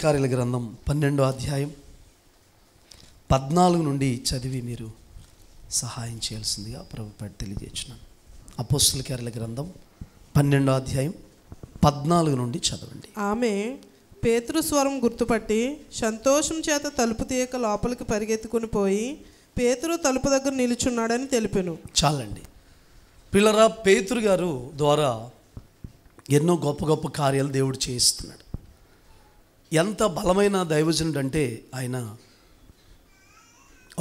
కార్యాల గ్రంథం 12వ అధ్యాయం 14 నుండి చదివి మీరు సహాయం చేయాల్సిందిగా ప్రభుపేట తెలియజేస్తున్నాను. అపోస్తల కార్యాల గ్రంథం 12వ అధ్యాయం 14 నుండి చదవండి. ఆమె పేతురు స్వరం గుర్తుపట్టి సంతోషం చేత తలుపు తీయక లోపలికి పరిగెత్తుకుని పోయి పేతురు తలుపు దగ్గర నిలుచున్నాడని తెలిపెను. చాలండి పిల్లరా, పేతురు గారు ద్వారా ఎన్నో గొప్ప గొప్ప కార్యాలు దేవుడు చేయిస్తున్నాడు. ఎంత బలమైన దైవజనుడు అంటే ఆయన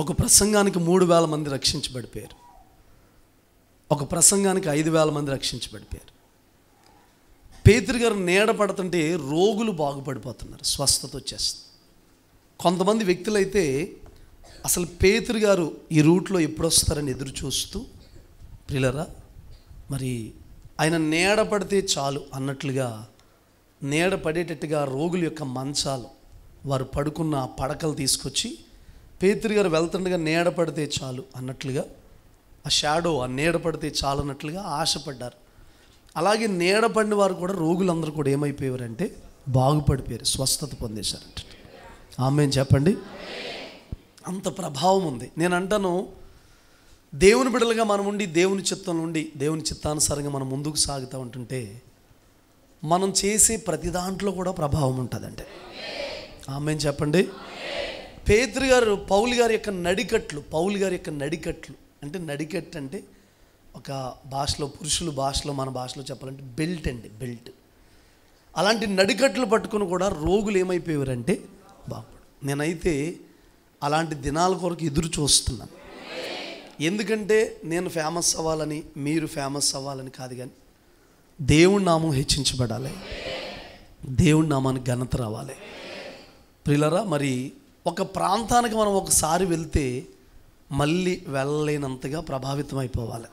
ఒక ప్రసంగానికి 3,000 మంది రక్షించబడిపోయారు. ఒక ప్రసంగానికి 5,000 మంది రక్షించబడిపోయారు. పేతురు గారు నీడ పడుతుంటే రోగులు బాగుపడిపోతున్నారు, స్వస్థత వచ్చేస్తుంది. కొంతమంది వ్యక్తులైతే అసలు పేతురు గారు ఈ రూట్లో ఎప్పుడు వస్తారని ఎదురు చూస్తూ ప్రియులరా, మరి ఆయన నీడ పడితే చాలు అన్నట్లుగా నీడ పడేటట్టుగా రోగుల యొక్క మంచాలు, వారు పడుకున్న పడకలు తీసుకొచ్చి పేతురు గారు వెళ్తుండగా నీడ పడితే చాలు అన్నట్లుగా, ఆ షాడో, ఆ నీడ పడితే చాలు అన్నట్లుగా ఆశపడ్డారు. అలాగే నీడ పడిన వారు కూడా, రోగులందరూ కూడా ఏమైపోయారంటే బాగుపడిపోయారు, స్వస్థత పొందేశారంట. ఆమేన్ చెప్పండి. అంత ప్రభావం ఉంది. నేను అంటాను, దేవుని బిడ్డలుగా మనం ఉండి దేవుని చిత్తం నుండి దేవుని చిత్తానుసారంగా మనం ముందుకు సాగుతూ ఉంటుంటే మనం చేసే ప్రతి దాంట్లో కూడా ప్రభావం ఉంటుందంటే. ఆమేన్ చెప్పండి. పేతురు గారు పౌలు గారి యొక్క నడికట్లు అంటే, నడికట్టు అంటే ఒక భాషలో, పురుషుల భాషలో, మన భాషలో చెప్పాలంటే బెల్ట్ అండి, బెల్ట్. అలాంటి నడికట్లు పట్టుకుని కూడా రోగులు ఏమైపోయారంటే బాగుపడు. నేనైతే అలాంటి దినాల కొరకు ఎదురు చూస్తున్నాను. ఎందుకంటే నేను ఫేమస్ అవ్వాలని, మీరు ఫేమస్ అవ్వాలని కాదు, కానీ దేవుడి నామం హెచ్చించబడాలి, దేవుడి నామానికి ఘనత రావాలి. ప్రియులరా, మరి ఒక ప్రాంతానికి మనం ఒకసారి వెళ్తే మళ్ళీ వెళ్ళలేనంతగా ప్రభావితం అయిపోవాలి.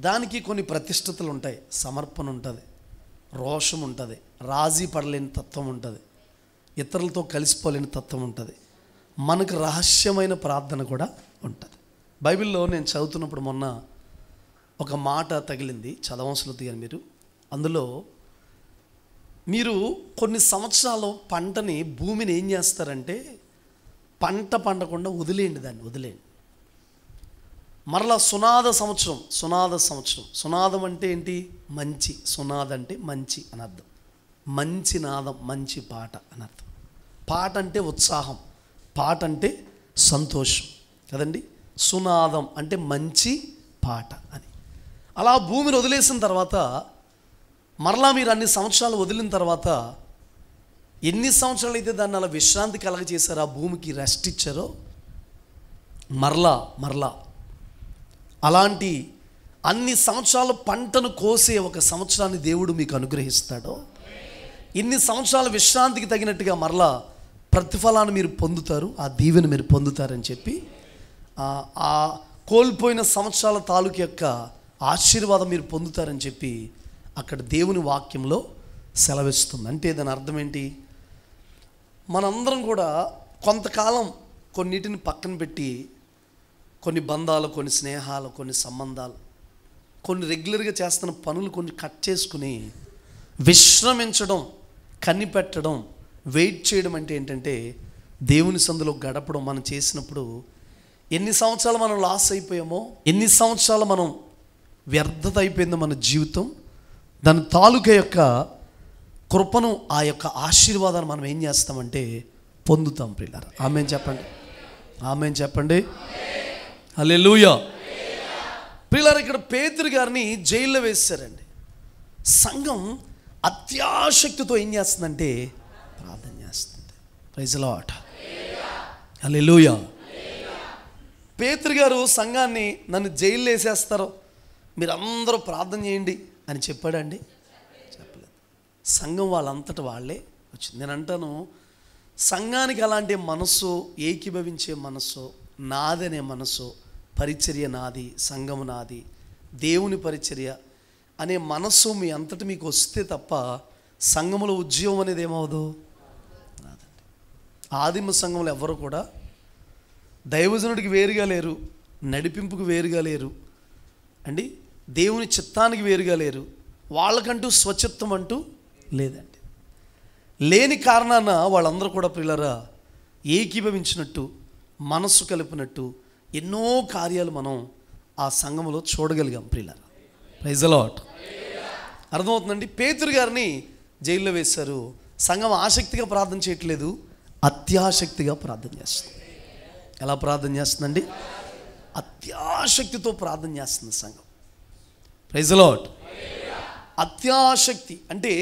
దానికి కొన్ని ప్రతిష్టతలు ఉంటాయి, సమర్పణ ఉంటుంది, రోషం ఉంటుంది, రాజీ పడలేని తత్వం ఉంటుంది, ఇతరులతో కలిసిపోలేని తత్వం ఉంటుంది, మనకు రహస్యమైన ప్రార్థన కూడా ఉంటుంది. బైబిల్లో నేను చదువుతున్నప్పుడు మొన్న ఒక మాట తగిలింది, చదవవలసింది కానీ మీరు అందులో, మీరు కొన్ని సంవత్సరాలు పంటని, భూమిని ఏం చేస్తారంటే పంట పండకుండా వదిలేయండి, దాన్ని వదిలేయండి. మరలా సునాద సంవత్సరం. సునాదం అంటే ఏంటి? మంచి. సునాద అంటే మంచి అని అర్థం. మంచి నాదం, మంచి పాట అని అర్థం. పాట అంటే ఉత్సాహం, పాట అంటే సంతోషం కదండి. సునాదం అంటే మంచి పాట అని. అలా భూమిని వదిలేసిన తర్వాత మరలా మీరు అన్ని సంవత్సరాలు వదిలిన తర్వాత, ఎన్ని సంవత్సరాలు అయితే దాన్ని అలా విశ్రాంతి కలగ చేశారో, ఆ భూమికి రెస్ట్ ఇచ్చారో, మరలా అలాంటి అన్ని సంవత్సరాలు పంటను కోసే ఒక సంవత్సరాన్ని దేవుడు మీకు అనుగ్రహిస్తాడో, ఇన్ని సంవత్సరాల విశ్రాంతికి తగినట్టుగా మరలా ప్రతిఫలాన్ని మీరు పొందుతారు, ఆ దీవెన మీరు పొందుతారని చెప్పి, ఆ కోల్పోయిన సంవత్సరాల తాలూకు యొక్క ఆశీర్వాదం మీరు పొందుతారని చెప్పి అక్కడ దేవుని వాక్యంలో సెలవిస్తుంది. అంటే దాని అర్థం ఏంటి? మనందరం కూడా కొంతకాలం కొన్నిటిని పక్కన పెట్టి, కొన్ని బంధాలు, కొన్ని స్నేహాలు, కొన్ని సంబంధాలు, కొన్ని రెగ్యులర్గా చేస్తున్న పనులు కొన్ని కట్ చేసుకుని విశ్రమించడం, కనిపెట్టడం, వెయిట్ చేయడం అంటే ఏంటంటే దేవుని సందులో గడపడం. మనం చేసినప్పుడు ఎన్ని సంవత్సరాలు మనం లాస్ అయిపోయామో, ఎన్ని సంవత్సరాలు మనం వ్యర్థత అయిపోయిందో మన జీవితం, దాని తాలూకా యొక్క కృపను, ఆ యొక్క ఆశీర్వాదాన్ని మనం ఏం చేస్తామంటే పొందుతాం. ప్రియులారా, ఆమేన్ చెప్పండి. ఆమేన్ చెప్పండి. హల్లెలూయా. ప్రియులారా, ఇక్కడ పేతురు గారిని జైల్లో వేశారండి. సంఘం అత్యాశక్తితో ఏం చేస్తుందంటే ప్రార్థన చేస్తుంది. Praise the Lord. హల్లెలూయా. పేతురు గారు సంఘాన్ని, నన్ను జైల్లో వేసేస్తారు, మీరందరూ ప్రార్థన చేయండి అని చెప్పాడండి? చెప్పలేదు. సంఘం వాళ్ళంతటా వాళ్ళే వచ్చింది. నేను అంటాను, సంఘానికి అలాంటి మనస్సు, ఏకీభవించే మనస్సు, నాదనే మనస్సు, పరిచర్య నాది, సంఘము నాది, దేవుని పరిచర్య అనే మనస్సు మీ అంతటి మీకు వస్తే తప్ప సంఘములో ఉద్యోగం అనేది ఏమవదు, రాదండి. ఆదిమ సంఘంలో ఎవరు కూడా దైవజనుడికి వేరుగా లేరు, నడిపింపుకు వేరుగా లేరు అండి, దేవుని చిత్తానికి వేరుగా లేరు, వాళ్ళకంటూ స్వచిత్తం అంటూ లేదండి. లేని కారణాన వాళ్ళందరూ కూడా ప్రియులారా ఏకీభవించినట్టు, మనస్సు కలిపినట్టు ఎన్నో కార్యాలు మనం ఆ సంఘములో చూడగలిగాం ప్రియులారా. Praise the lord. అర్థమవుతుందండి. పేతురు గారిని జైల్లో వేశారు. సంఘం ఆసక్తిగా ప్రార్థన చేయట్లేదు, అత్యాసక్తిగా ప్రార్థన చేస్తుంది. ఎలా ప్రార్థన చేస్తుందండి? అత్యాసక్తితో ప్రార్థన చేస్తుంది సంఘం. Praise the lord. అత్యాసక్తి అంటే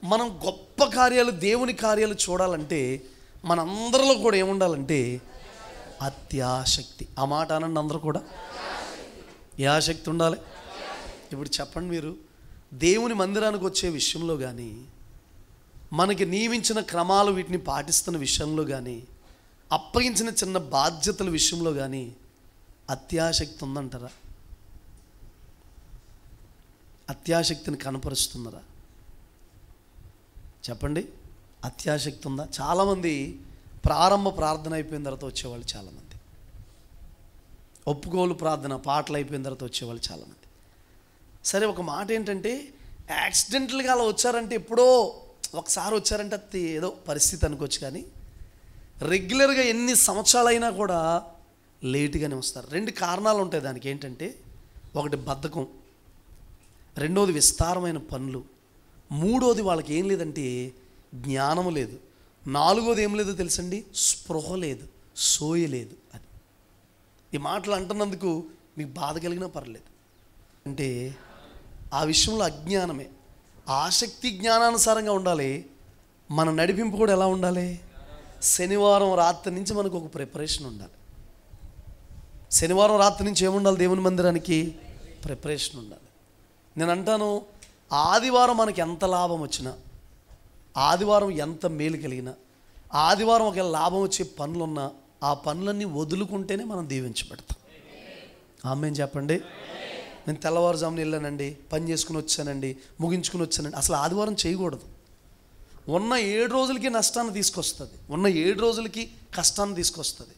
మనం గొప్ప కార్యాలు, దేవుని కార్యాలు చూడాలంటే మనందరిలో కూడా ఏముండాలంటే అత్యాసక్తి. ఆ మాట అనండి అందరూ కూడా. ఏ ఆసక్తి ఉండాలి? ఇప్పుడు చెప్పండి మీరు, దేవుని మందిరానికి వచ్చే విషయంలో కానీ, మనకి నియమించిన క్రమాలు వీటిని పాటిస్తున్న విషయంలో కానీ, అప్పగించిన చిన్న బాధ్యతల విషయంలో కానీ అత్యాసక్తి ఉందంటారా? అత్యాసక్తిని కనపరుస్తున్నారా? చెప్పండి. అత్యాసక్తి ఉందా? చాలామంది ప్రారంభ ప్రార్థన అయిపోయిన తర్వాత వచ్చేవాళ్ళు చాలామంది, ఒప్పుకోలు ప్రార్థన పాటలు అయిపోయిన తర్వాత వచ్చేవాళ్ళు చాలామంది. సరే, ఒక మాట ఏంటంటే యాక్సిడెంటల్గా అలా వచ్చారంటే, ఎప్పుడో ఒకసారి వచ్చారంటే అది ఏదో పరిస్థితి అనుకోవచ్చు, కానీ రెగ్యులర్గా ఎన్ని సంవత్సరాలైనా కూడా లేటుగానే వస్తారు. 2 కారణాలు ఉంటాయి దానికి. ఏంటంటే, ఒకటి బద్ధకం, రెండోది విస్తారమైన పనులు, మూడోది వాళ్ళకి ఏం లేదంటే జ్ఞానం లేదు, నాలుగోది ఏం లేదో తెలుసండి, స్పృహ లేదు, సోయ లేదు. అది ఈ మాటలు అంటున్నందుకు మీకు బాధ కలిగినా పర్లేదు. అంటే ఆ విషయంలో అజ్ఞానమే. ఆసక్తి జ్ఞానానుసారంగా ఉండాలి. మన నడిపింపు కూడా ఎలా ఉండాలి? శనివారం రాత్రి నుంచి మనకు ఒక ప్రిపరేషన్ ఉండాలి. శనివారం రాత్రి నుంచి ఏముండాలి? దేవుని మందిరానికి ప్రిపరేషన్ ఉండాలి. నేను అంటాను, ఆదివారం మనకి ఎంత లాభం వచ్చినా, ఆదివారం ఎంత మేలు కలిగినా, ఆదివారం ఒక లాభం వచ్చే పనులున్నా, ఆ పనులన్నీ వదులుకుంటేనే మనం దీవించబడతాం. ఆమేన్ చెప్పండి. నేను తెల్లవారుజామున వెళ్ళానండి, పని చేసుకుని వచ్చానండి, ముగించుకుని వచ్చానండి, అసలు ఆదివారం చేయకూడదు. ఉన్న 7 రోజులకి నష్టాన్ని తీసుకొస్తుంది, ఉన్న 7 రోజులకి కష్టాన్ని తీసుకొస్తుంది,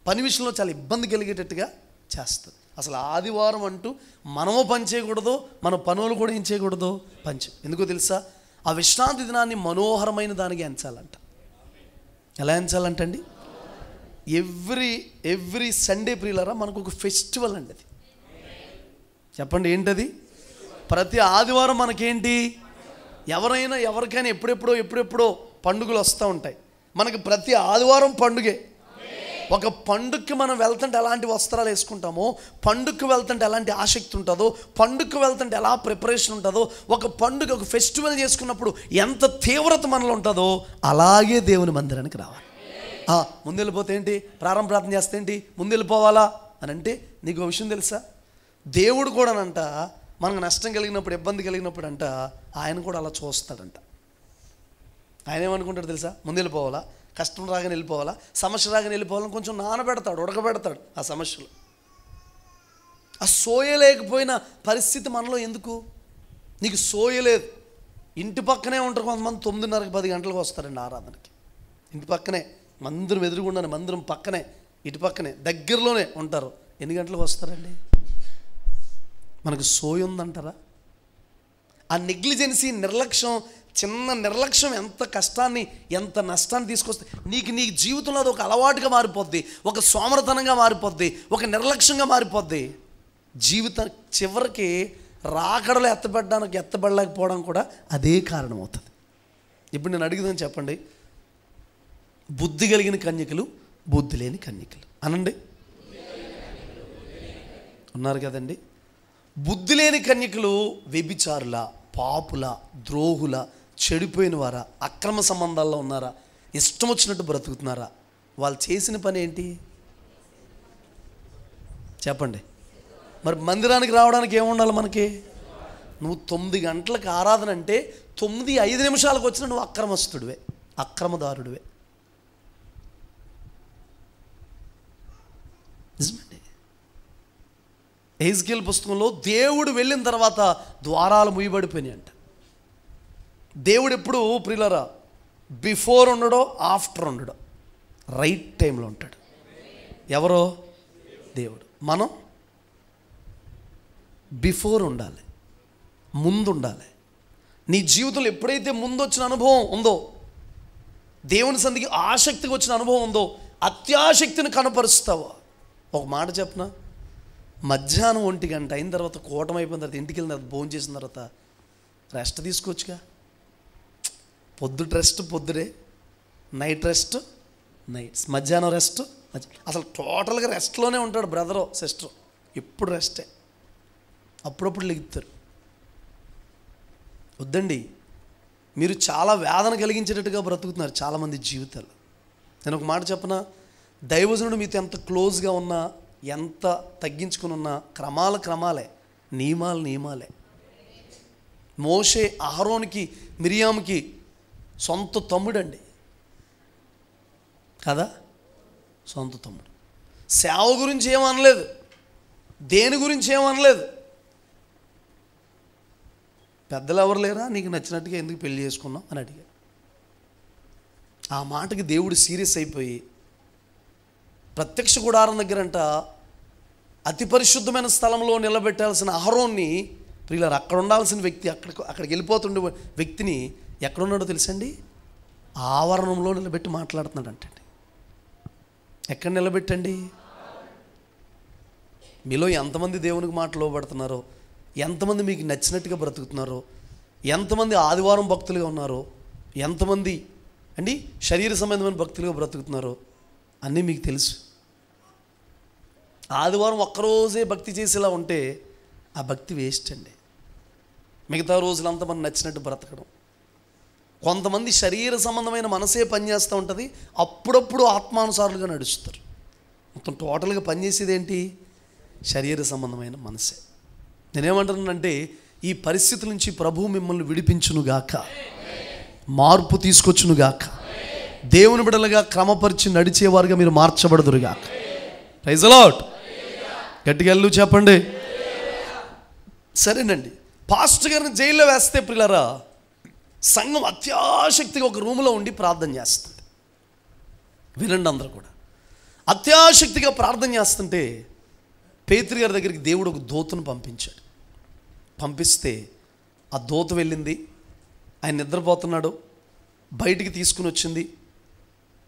పని విషయంలో చాలా ఇబ్బంది కలిగేటట్టుగా చేస్తుంది. అసలు ఆదివారం అంటూ మనము పని చేయకూడదు, మన పనులు కూడా ఏం చేయకూడదు, ఎందుకో తెలుసా? ఆ విశ్రాంతి దినాన్ని మనోహరమైన దానికి ఎంచాలంట. ఎలా ఎంచాలంటండి? ఎవ్రీ సండే ప్రియులారా మనకు ఒక ఫెస్టివల్ అండి. అది చెప్పండి ఏంటది? ప్రతి ఆదివారం మనకేంటి? ఎవరికైనా ఎప్పుడెప్పుడో పండుగలు వస్తూ ఉంటాయి. మనకి ప్రతి ఆదివారం పండుగే. ఒక పండుగకి మనం వెళ్తుంటే ఎలాంటి వస్త్రాలు వేసుకుంటామో, పండుగకి వెళ్తుంటే ఎలాంటి ఆసక్తి ఉంటుందో, పండుగకి వెళ్తుంటే ఎలా ప్రిపరేషన్ ఉంటుందో, ఒక పండుగ ఒక ఫెస్టివల్ చేసుకున్నప్పుడు ఎంత తీవ్రత మనలో ఉంటుందో, అలాగే దేవుని మందిరానికి రావాలి. ముందు వెళ్ళిపోతే ఏంటి, ప్రారంభ ప్రార్థన చేస్తే ఏంటి, ముందు వెళ్ళిపోవాలా అని అంటే, నీకు విషయం తెలుసా? దేవుడు కూడానంట మనకు నష్టం కలిగినప్పుడు, ఇబ్బంది కలిగినప్పుడు అంట ఆయన కూడా అలా చూస్తాడంట. ఆయన ఏమనుకుంటాడు తెలుసా? ముందు వెళ్ళిపోవాలా, కష్టం రాగానే వెళ్ళిపోవాలా, సమస్య రాగానే వెళ్ళిపోవాలని కొంచెం నానబెడతాడు, ఉడకబెడతాడు ఆ సమస్యలు. ఆ సోయలేకపోయిన పరిస్థితి మనలో ఎందుకు? నీకు సోయలేదు. ఇంటి పక్కనే ఉంటారు కొంతమంది, 9:30, 10 గంటలకు వస్తారండి ఆరాధనకి. ఇంటి పక్కనే, మందిరం ఎదురుగుండానే, మందిరం పక్కనే, ఇటు పక్కనే, దగ్గరలోనే ఉంటారు. ఎన్ని గంటలకు వస్తారండి? మనకు సోయ ఉందంటారా? ఆ నెగ్లిజెన్సీ, నిర్లక్ష్యం, చిన్న నిర్లక్ష్యం ఎంత కష్టాన్ని, ఎంత నష్టాన్ని తీసుకొస్తుంది. నీ జీవితంలో అది ఒక అలవాటుగా మారిపోద్ది, ఒక సోమరతనంగా మారిపోద్ది, ఒక నిర్లక్ష్యంగా మారిపోద్ది. జీవితం చివరికి రాకడలో ఎత్తబడలేకపోవడం కూడా అదే కారణం అవుతుంది. ఇప్పుడు నేను అడిగిందని చెప్పండి, బుద్ధి కలిగిన కన్యకలు, బుద్ధి లేని కన్యకలు అనండి. ఉన్నారు కదండి. బుద్ధి లేని కన్యకలు వ్యభిచారుల, పాపుల, ద్రోహుల, చెడిపోయిన వారా, అక్రమ సంబంధాల్లో ఉన్నారా, ఇష్టం వచ్చినట్టు బ్రతుకుతున్నారా? వాళ్ళు చేసిన పని ఏంటి చెప్పండి? మరి మందిరానికి రావడానికి ఏముండాలి మనకి? నువ్వు 9 గంటలకు ఆరాధన అంటే 9:05 వచ్చిన నువ్వు అక్రమస్తుడివే, అక్రమదారుడివే. నిజమండి. ఎహెజ్కేలు పుస్తకంలో దేవుడు వెళ్ళిన తర్వాత ద్వారాలు ముయ్యబడిపోయినాయి అంట. దేవుడు ఎప్పుడు ప్రియులారా బిఫోర్ ఉండడో, ఆఫ్టర్ ఉండడో, రైట్ టైంలో ఉంటాడు. ఎవరో? దేవుడు. మనం బిఫోర్ ఉండాలి, ముందు ఉండాలి. నీ జీవితంలో ఎప్పుడైతే ముందు వచ్చిన అనుభవం ఉందో, దేవుని సన్నిధికి ఆసక్తిగా వచ్చిన అనుభవం ఉందో అత్యాసక్తిని కనపరుస్తావా? ఒక మాట చెప్పనా, మధ్యాహ్నం 1 గంట అయిన తర్వాత కూటమి అయిపోయిన తర్వాత ఇంటికి వెళ్ళిన తర్వాత భోజనం చేసిన తర్వాత రెస్ట్ తీసుకోవచ్చుగా. పొద్దుట రెస్ట్ పొద్దుడే, నైట్ రెస్ట్ నైట్స్, మధ్యాహ్నం రెస్ట్ అసలు టోటల్గా రెస్ట్లోనే ఉంటాడు బ్రదరో సిస్టర్. ఎప్పుడు రెస్టే, అప్పుడప్పుడు లెగుతారు. వద్దండి, మీరు చాలా వేదన కలిగించేటట్టుగా బ్రతుకుతున్నారు చాలామంది జీవితాలు. నేను ఒక మాట చెప్పనా, దైవజనుడు మీతో ఎంత క్లోజ్గా ఉన్నా, ఎంత తగ్గించుకుని ఉన్నా క్రమాలే, నియమాలే. మోషే అహరోనికి మిరియాముకి సొంత తమ్ముడండి కదా, సొంత తమ్ముడు. సేవ గురించి ఏమనలేదు, దేని గురించి ఏమనలేదు. పెద్దలు ఎవరు లేరా, నీకు నచ్చినట్టుగా ఎందుకు పెళ్లి చేసుకున్నావు అని అడిగారు. ఆ మాటకి దేవుడు సీరియస్ అయిపోయి ప్రత్యక్ష గుడారం దగ్గరంట అతి పరిశుద్ధమైన స్థలంలో నిలబెట్టాల్సిన అహరోన్ని, ప్రియులారా, అక్కడ ఉండాల్సిన వ్యక్తి అక్కడికి వెళ్ళిపోతుండే వ్యక్తిని ఎక్కడున్నాడో తెలుసండి, ఆవరణంలో నిలబెట్టి మాట్లాడుతున్నాడు అంటండి. ఎక్కడ నిలబెట్టండి? మీలో ఎంతమంది దేవునికి మాట లోబడుతున్నారో, ఎంతమంది మీకు నచ్చినట్టుగా బ్రతుకుతున్నారో, ఎంతమంది ఆదివారం భక్తులుగా ఉన్నారో, ఎంతమంది అండి శరీర సంబంధమైన భక్తులుగా బ్రతుకుతున్నారో అన్నీ మీకు తెలుసు. ఆదివారం ఒక్కరోజే భక్తి చేసేలా ఉంటే ఆ భక్తి వేస్ట్ అండి. మిగతా రోజులంతా మనం నచ్చినట్టు బ్రతకడం. కొంతమంది శరీర సంబంధమైన మనసే పనిచేస్తూ ఉంటుంది, అప్పుడప్పుడు ఆత్మానుసారులుగా నడుస్తారు. మొత్తం టోటల్గా పనిచేసేది ఏంటి? శరీర సంబంధమైన మనసే. నేనేమంటున్నానంటే, ఈ పరిస్థితుల నుంచి ప్రభువు మిమ్మల్ని విడిపించునుగాక, మార్పు తీసుకొచ్చునుగాక, దేవుని బిడ్డలుగా క్రమపరిచి నడిచేవారుగా మీరు మార్చబడదురుగాక. Praise the lord. గట్టిగా ఎల్లు చెప్పండి. సరేనండి, పాస్టర్ గారిని జైల్లో వేస్తే ప్రియులారా, సంఘం అత్యాసక్తిగా ఒక రూములో ఉండి ప్రార్థన చేస్తుంది. వినండి అందరూ కూడా. అత్యాసక్తిగా ప్రార్థన చేస్తుంటే పేతురు గారి దగ్గరికి దేవుడు ఒక దూతను పంపించాడు. పంపిస్తే ఆ దూత వెళ్ళింది, ఆయన నిద్రపోతున్నాడు, బయటికి తీసుకుని వచ్చింది.